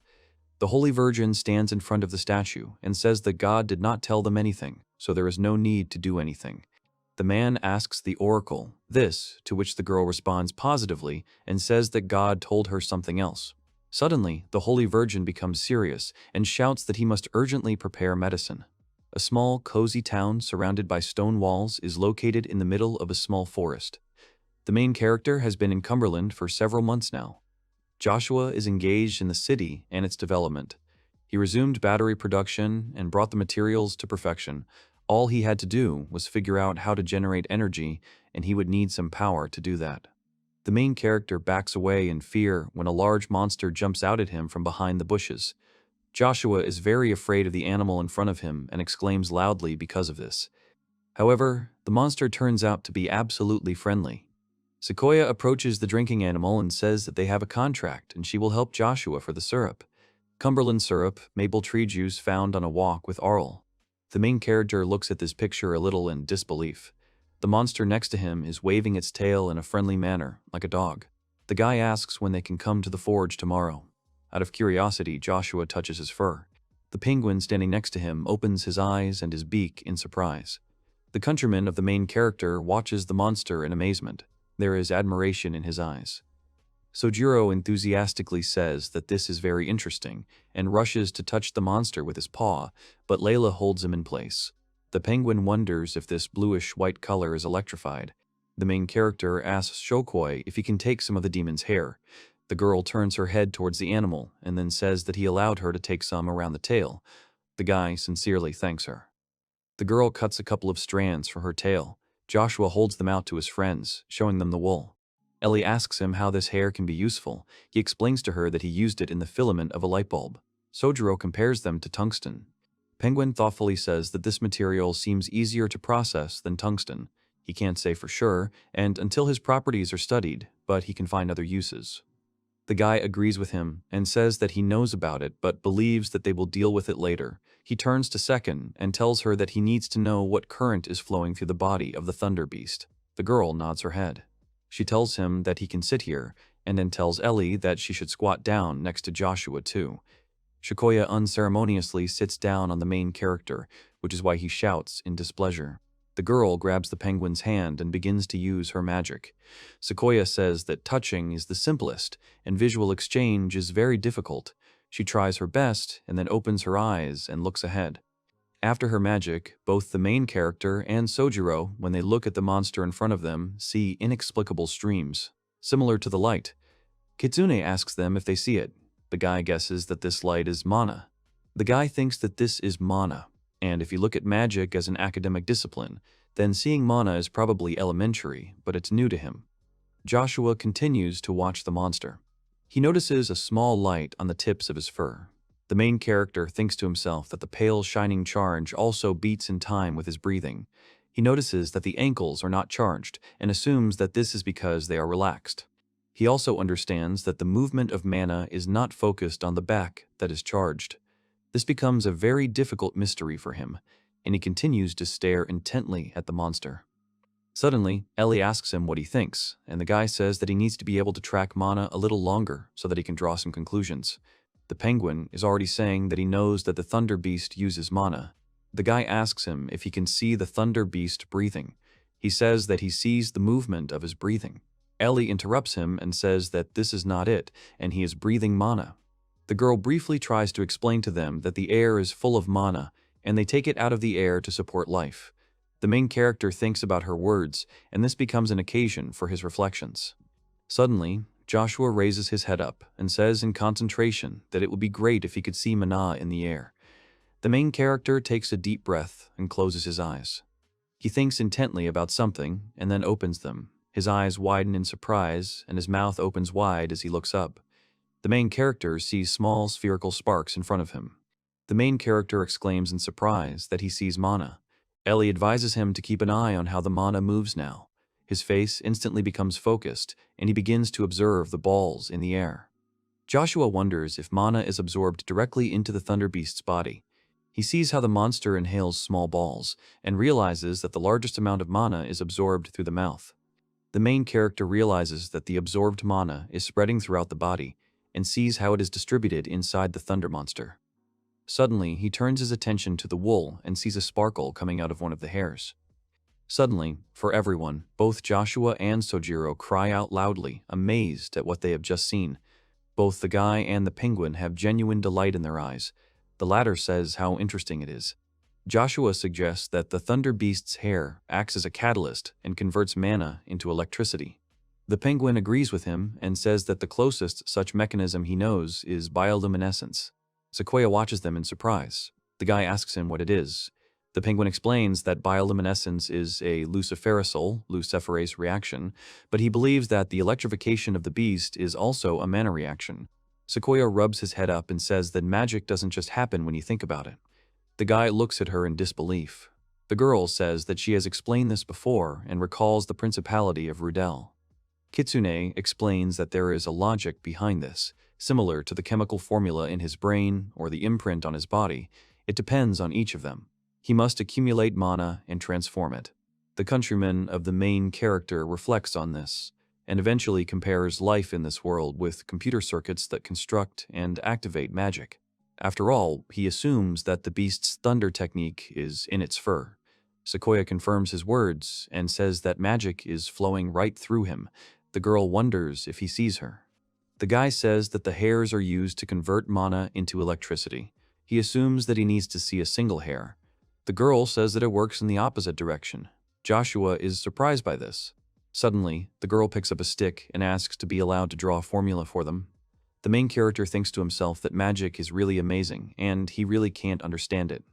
The Holy Virgin stands in front of the statue and says that God did not tell them anything, so there is no need to do anything. The man asks the oracle this, to which the girl responds positively and says that God told her something else. Suddenly, the Holy Virgin becomes serious and shouts that he must urgently prepare medicine. A small, cozy town surrounded by stone walls is located in the middle of a small forest. The main character has been in Cumberland for several months now. Joshua is engaged in the city and its development. He resumed battery production and brought the materials to perfection. All he had to do was figure out how to generate energy, and he would need some power to do that. The main character backs away in fear when a large monster jumps out at him from behind the bushes. Joshua is very afraid of the animal in front of him and exclaims loudly because of this. However, the monster turns out to be absolutely friendly. Sequoia approaches the drinking animal and says that they have a contract and she will help Joshua for the syrup. Cumberland syrup, maple tree juice found on a walk with Arl. The main character looks at this picture a little in disbelief. The monster next to him is waving its tail in a friendly manner, like a dog. The guy asks when they can come to the forge tomorrow. Out of curiosity, Joshua touches his fur. The penguin standing next to him opens his eyes and his beak in surprise. The countryman of the main character watches the monster in amazement. There is admiration in his eyes. Sojiro enthusiastically says that this is very interesting and rushes to touch the monster with his paw, but Layla holds him in place. The penguin wonders if this bluish-white color is electrified. The main character asks Shokoi if he can take some of the demon's hair. The girl turns her head towards the animal and then says that he allowed her to take some around the tail. The guy sincerely thanks her. The girl cuts a couple of strands for her tail. Joshua holds them out to his friends, showing them the wool. Ellie asks him how this hair can be useful. He explains to her that he used it in the filament of a light bulb. Sojiro compares them to tungsten. Penguin thoughtfully says that this material seems easier to process than tungsten. He can't say for sure, and until his properties are studied, but he can find other uses. The guy agrees with him and says that he knows about it but believes that they will deal with it later. He turns to Second and tells her that he needs to know what current is flowing through the body of the Thunder Beast. The girl nods her head. She tells him that he can sit here, and then tells Ellie that she should squat down next to Joshua too. Shikoya unceremoniously sits down on the main character, which is why he shouts in displeasure. The girl grabs the penguin's hand and begins to use her magic. Sequoia says that touching is the simplest, and visual exchange is very difficult. She tries her best, and then opens her eyes and looks ahead. After her magic, both the main character and Sojiro, when they look at the monster in front of them, see inexplicable streams, similar to the light. Kitsune asks them if they see it. The guy guesses that this light is mana. The guy thinks that this is mana, and if you look at magic as an academic discipline, then seeing mana is probably elementary, but it's new to him. Joshua continues to watch the monster. He notices a small light on the tips of his fur. The main character thinks to himself that the pale, shining charge also beats in time with his breathing. He notices that the ankles are not charged and assumes that this is because they are relaxed. He also understands that the movement of mana is not focused on the back that is charged. This becomes a very difficult mystery for him, and he continues to stare intently at the monster. Suddenly, Ellie asks him what he thinks, and the guy says that he needs to be able to track mana a little longer so that he can draw some conclusions. The penguin is already saying that he knows that the thunder beast uses mana. The guy asks him if he can see the thunder beast breathing. He says that he sees the movement of his breathing. Ellie interrupts him and says that this is not it, and he is breathing mana. The girl briefly tries to explain to them that the air is full of mana, and they take it out of the air to support life. The main character thinks about her words, and this becomes an occasion for his reflections. Suddenly, Joshua raises his head up and says in concentration that it would be great if he could see mana in the air. The main character takes a deep breath and closes his eyes. He thinks intently about something and then opens them. His eyes widen in surprise, and his mouth opens wide as he looks up. The main character sees small spherical sparks in front of him. The main character exclaims in surprise that he sees mana. Ellie advises him to keep an eye on how the mana moves now. His face instantly becomes focused, and he begins to observe the balls in the air. Joshua wonders if mana is absorbed directly into the thunder beast's body. He sees how the monster inhales small balls, and realizes that the largest amount of mana is absorbed through the mouth. The main character realizes that the absorbed mana is spreading throughout the body, and sees how it is distributed inside the thunder monster. Suddenly, he turns his attention to the wool and sees a sparkle coming out of one of the hairs. Suddenly, for everyone, both Joshua and Sojiro cry out loudly, amazed at what they have just seen. Both the guy and the penguin have genuine delight in their eyes. The latter says how interesting it is. Joshua suggests that the thunder beast's hair acts as a catalyst and converts mana into electricity. The penguin agrees with him and says that the closest such mechanism he knows is bioluminescence. Sequoia watches them in surprise. The guy asks him what it is. The penguin explains that bioluminescence is a luciferase reaction, but he believes that the electrification of the beast is also a mana reaction. Sequoia rubs his head up and says that magic doesn't just happen when you think about it. The guy looks at her in disbelief. The girl says that she has explained this before and recalls the principality of Rudel. Kitsune explains that there is a logic behind this, similar to the chemical formula in his brain or the imprint on his body. It depends on each of them. He must accumulate mana and transform it. The countryman of the main character reflects on this, and eventually compares life in this world with computer circuits that construct and activate magic. After all, he assumes that the beast's thunder technique is in its fur. Sequoia confirms his words and says that magic is flowing right through him. The girl wonders if he sees her. The guy says that the hairs are used to convert mana into electricity. He assumes that he needs to see a single hair. The girl says that it works in the opposite direction. Joshua is surprised by this. Suddenly, the girl picks up a stick and asks to be allowed to draw a formula for them. The main character thinks to himself that magic is really amazing, and he really can't understand it.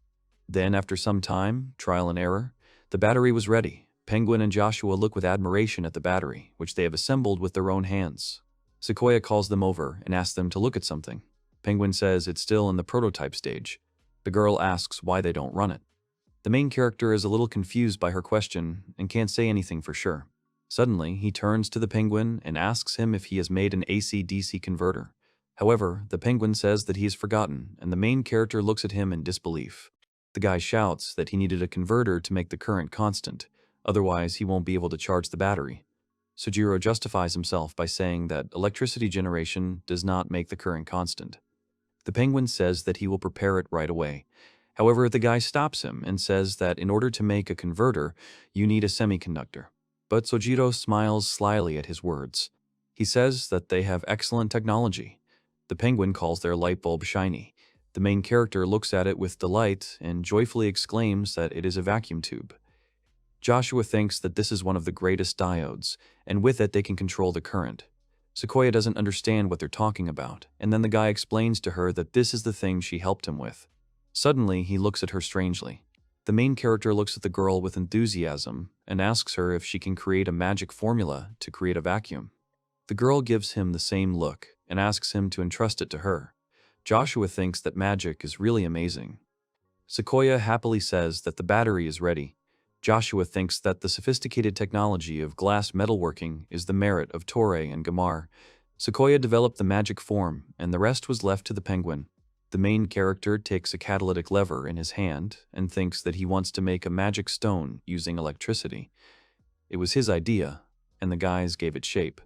Then, after some time, trial and error, the battery was ready. Penguin and Joshua look with admiration at the battery, which they have assembled with their own hands. Sequoia calls them over and asks them to look at something. Penguin says it's still in the prototype stage. The girl asks why they don't run it. The main character is a little confused by her question and can't say anything for sure. Suddenly, he turns to the penguin and asks him if he has made an AC-DC converter. However, the penguin says that he has forgotten, and the main character looks at him in disbelief. The guy shouts that he needed a converter to make the current constant, otherwise he won't be able to charge the battery. Sojiro justifies himself by saying that electricity generation does not make the current constant. The penguin says that he will prepare it right away. However, the guy stops him and says that in order to make a converter, you need a semiconductor. But Sojiro smiles slyly at his words. He says that they have excellent technology. The penguin calls their light bulb shiny. The main character looks at it with delight and joyfully exclaims that it is a vacuum tube. Joshua thinks that this is one of the greatest diodes, and with it they can control the current. Sequoia doesn't understand what they're talking about, and then the guy explains to her that this is the thing she helped him with. Suddenly, he looks at her strangely. The main character looks at the girl with enthusiasm and asks her if she can create a magic formula to create a vacuum. The girl gives him the same look and asks him to entrust it to her. Joshua thinks that magic is really amazing. Sequoia happily says that the battery is ready. Joshua thinks that the sophisticated technology of glass metalworking is the merit of Torre and Gamar. Sequoia developed the magic form, and the rest was left to the penguin. The main character takes a catalytic lever in his hand and thinks that he wants to make a magic stone using electricity. It was his idea, and the guys gave it shape.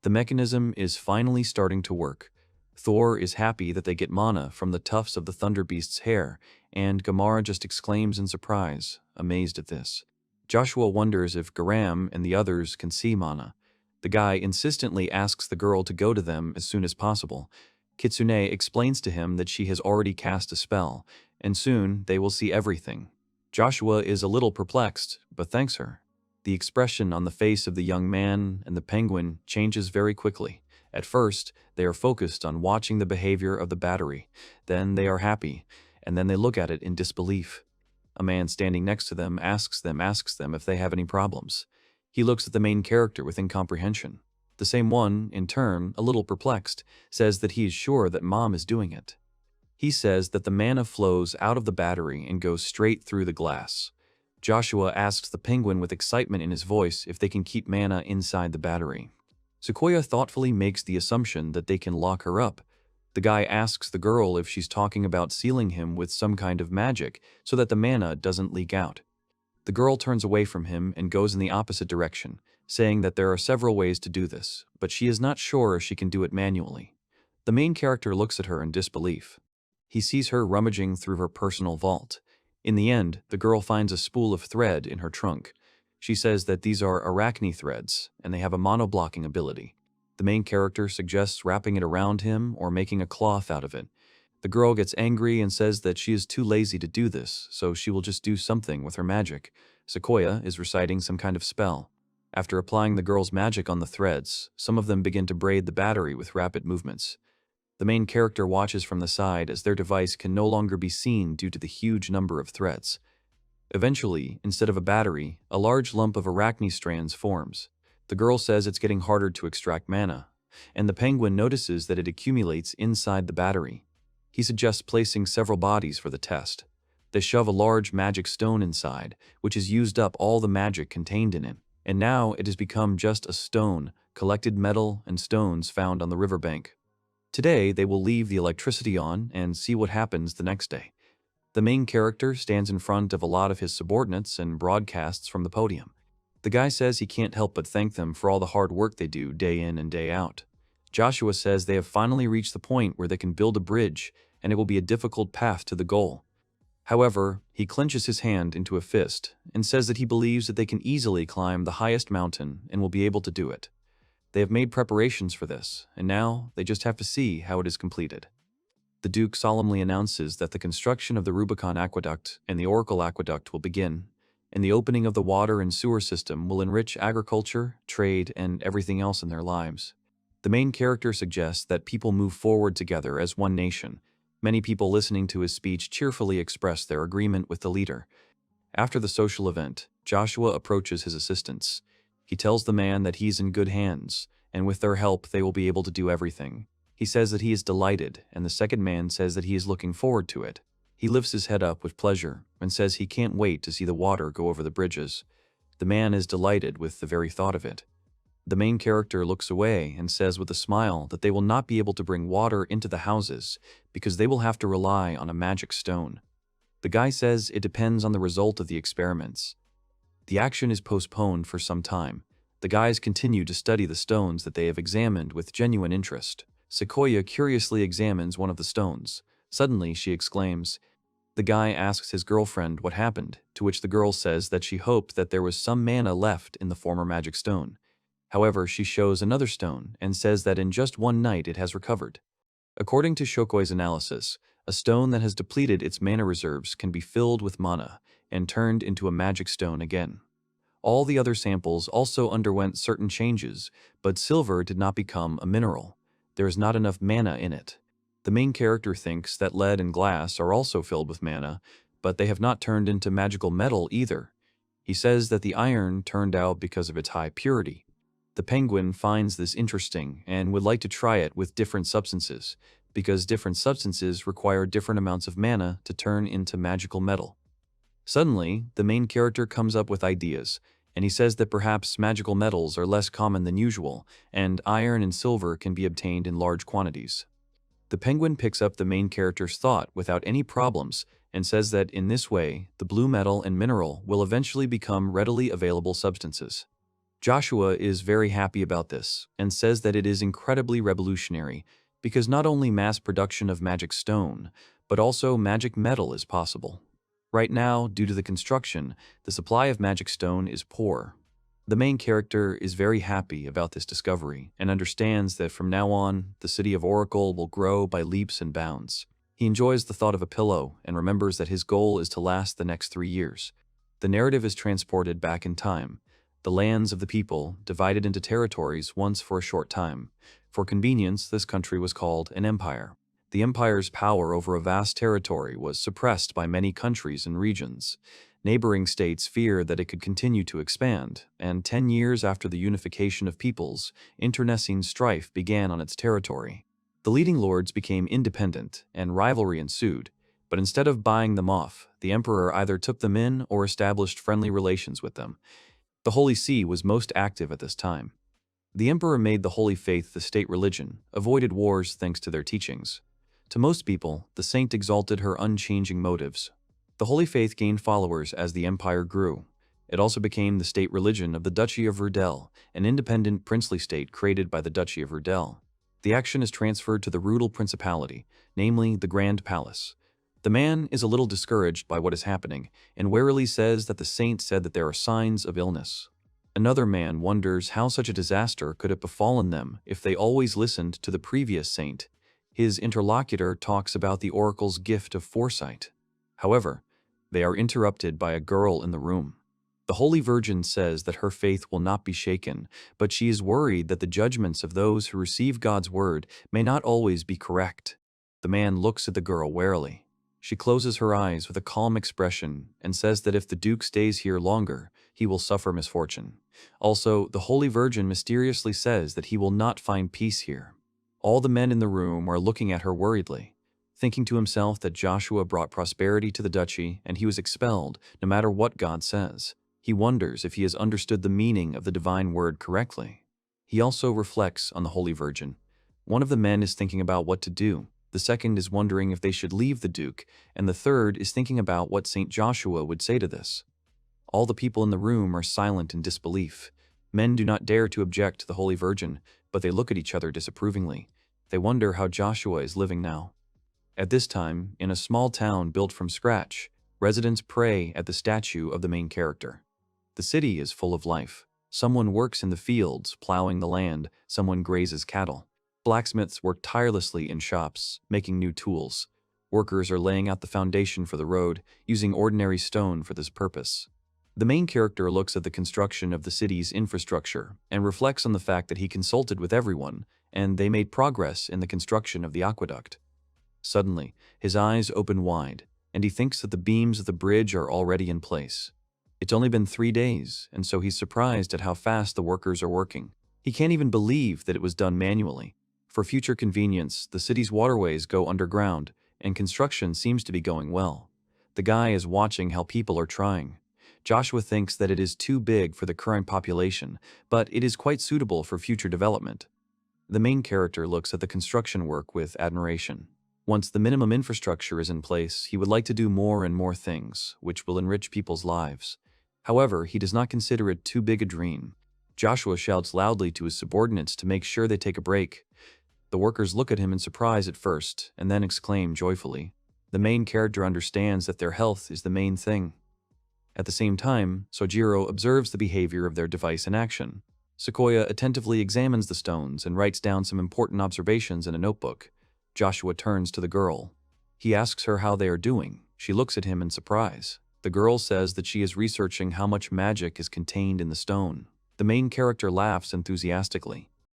The mechanism is finally starting to work. Thor is happy that they get mana from the tufts of the Thunder Beast's hair, and Gamara just exclaims in surprise, amazed at this. Joshua wonders if Garam and the others can see mana. The guy insistently asks the girl to go to them as soon as possible. Kitsune explains to him that she has already cast a spell, and soon they will see everything. Joshua is a little perplexed, but thanks her. The expression on the face of the young man and the penguin changes very quickly. At first, they are focused on watching the behavior of the battery. Then they are happy, and then they look at it in disbelief. A man standing next to them asks them if they have any problems. He looks at the main character with incomprehension. The same one, in turn, a little perplexed, says that he is sure that Mom is doing it. He says that the mana flows out of the battery and goes straight through the glass. Joshua asks the penguin with excitement in his voice if they can keep mana inside the battery. Sequoia thoughtfully makes the assumption that they can lock her up. The guy asks the girl if she's talking about sealing him with some kind of magic so that the mana doesn't leak out. The girl turns away from him and goes in the opposite direction, saying that there are several ways to do this, but she is not sure if she can do it manually. The main character looks at her in disbelief. He sees her rummaging through her personal vault. In the end, the girl finds a spool of thread in her trunk. She says that these are arachne threads, and they have a mono-blocking ability. The main character suggests wrapping it around him or making a cloth out of it. The girl gets angry and says that she is too lazy to do this, so she will just do something with her magic. Sequoia is reciting some kind of spell. After applying the girl's magic on the threads, some of them begin to braid the battery with rapid movements. The main character watches from the side as their device can no longer be seen due to the huge number of threads. Eventually, instead of a battery, a large lump of arachne strands forms. The girl says it's getting harder to extract mana, and the penguin notices that it accumulates inside the battery. He suggests placing several bodies for the test. They shove a large magic stone inside, which has used up all the magic contained in it, and now it has become just a stone, collected metal and stones found on the riverbank. Today, they will leave the electricity on and see what happens the next day. The main character stands in front of a lot of his subordinates and broadcasts from the podium. The guy says he can't help but thank them for all the hard work they do day in and day out. Joshua says they have finally reached the point where they can build a bridge, and it will be a difficult path to the goal. However, he clenches his hand into a fist and says that he believes that they can easily climb the highest mountain and will be able to do it. They have made preparations for this, and now they just have to see how it is completed. The Duke solemnly announces that the construction of the Rubicon Aqueduct and the Oracle Aqueduct will begin, and the opening of the water and sewer system will enrich agriculture, trade, and everything else in their lives. The main character suggests that people move forward together as one nation. Many people listening to his speech cheerfully express their agreement with the leader. After the social event, Joshua approaches his assistants. He tells the man that he's in good hands, and with their help they will be able to do everything. He says that he is delighted, and the second man says that he is looking forward to it. He lifts his head up with pleasure and says he can't wait to see the water go over the bridges. The man is delighted with the very thought of it. The main character looks away and says with a smile that they will not be able to bring water into the houses because they will have to rely on a magic stone. The guy says it depends on the result of the experiments. The action is postponed for some time. The guys continue to study the stones that they have examined with genuine interest. Sequoia curiously examines one of the stones. Suddenly, she exclaims. The guy asks his girlfriend what happened, to which the girl says that she hoped that there was some mana left in the former magic stone. However, she shows another stone and says that in just one night it has recovered. According to Shokoi's analysis, a stone that has depleted its mana reserves can be filled with mana and turned into a magic stone again. All the other samples also underwent certain changes, but silver did not become a mineral. There is not enough mana in it. The main character thinks that lead and glass are also filled with mana, but they have not turned into magical metal either. He says that the iron turned out because of its high purity. The penguin finds this interesting and would like to try it with different substances, because different substances require different amounts of mana to turn into magical metal. Suddenly, the main character comes up with ideas, and he says that perhaps magical metals are less common than usual, and iron and silver can be obtained in large quantities. The penguin picks up the main character's thought without any problems and says that in this way, the blue metal and mineral will eventually become readily available substances. Joshua is very happy about this and says that it is incredibly revolutionary because not only mass production of magic stone, but also magic metal is possible. Right now, due to the construction, the supply of magic stone is poor. The main character is very happy about this discovery and understands that from now on, the city of Oracle will grow by leaps and bounds. He enjoys the thought of a pillow and remembers that his goal is to last the next 3 years. The narrative is transported back in time. The lands of the people divided into territories once for a short time. For convenience, this country was called an empire. The empire's power over a vast territory was suppressed by many countries and regions. Neighboring states feared that it could continue to expand, and 10 years after the unification of peoples, internecine strife began on its territory. The leading lords became independent, and rivalry ensued, but instead of buying them off, the emperor either took them in or established friendly relations with them. The Holy See was most active at this time. The emperor made the Holy Faith the state religion, avoided wars thanks to their teachings. To most people, the saint exalted her unchanging motives. The Holy Faith gained followers as the empire grew. It also became the state religion of the Duchy of Rudel, an independent princely state created by the Duchy of Rudel. The action is transferred to the Rudel Principality, namely the Grand Palace. The man is a little discouraged by what is happening, and warily says that the saint said that there are signs of illness. Another man wonders how such a disaster could have befallen them if they always listened to the previous saint. His interlocutor talks about the oracle's gift of foresight. However, they are interrupted by a girl in the room. The Holy Virgin says that her faith will not be shaken, but she is worried that the judgments of those who receive God's word may not always be correct. The man looks at the girl warily. She closes her eyes with a calm expression and says that if the Duke stays here longer, he will suffer misfortune. Also, the Holy Virgin mysteriously says that he will not find peace here. All the men in the room are looking at her worriedly, thinking to himself that Joshua brought prosperity to the duchy and he was expelled no matter what God says. He wonders if he has understood the meaning of the divine word correctly. He also reflects on the Holy Virgin. One of the men is thinking about what to do, the second is wondering if they should leave the Duke, and the third is thinking about what Saint Joshua would say to this. All the people in the room are silent in disbelief. Men do not dare to object to the Holy Virgin, but they look at each other disapprovingly. They wonder how Joshua is living now. At this time, in a small town built from scratch, residents pray at the statue of the main character. The city is full of life. Someone works in the fields, plowing the land, someone grazes cattle. Blacksmiths work tirelessly in shops, making new tools. Workers are laying out the foundation for the road, using ordinary stone for this purpose. The main character looks at the construction of the city's infrastructure and reflects on the fact that he consulted with everyone, and they made progress in the construction of the aqueduct. Suddenly, his eyes open wide, and he thinks that the beams of the bridge are already in place. It's only been 3 days, and so he's surprised at how fast the workers are working. He can't even believe that it was done manually. For future convenience, the city's waterways go underground, and construction seems to be going well. The guy is watching how people are trying. Joshua thinks that it is too big for the current population, but it is quite suitable for future development. The main character looks at the construction work with admiration. Once the minimum infrastructure is in place, he would like to do more and more things, which will enrich people's lives. However, he does not consider it too big a dream. Joshua shouts loudly to his subordinates to make sure they take a break. The workers look at him in surprise at first, and then exclaim joyfully. The main character understands that their health is the main thing. At the same time, Sojiro observes the behavior of their device in action. Sequoia attentively examines the stones and writes down some important observations in a notebook. Joshua turns to the girl. He asks her how they are doing. She looks at him in surprise. The girl says that she is researching how much magic is contained in the stone. The main character laughs enthusiastically.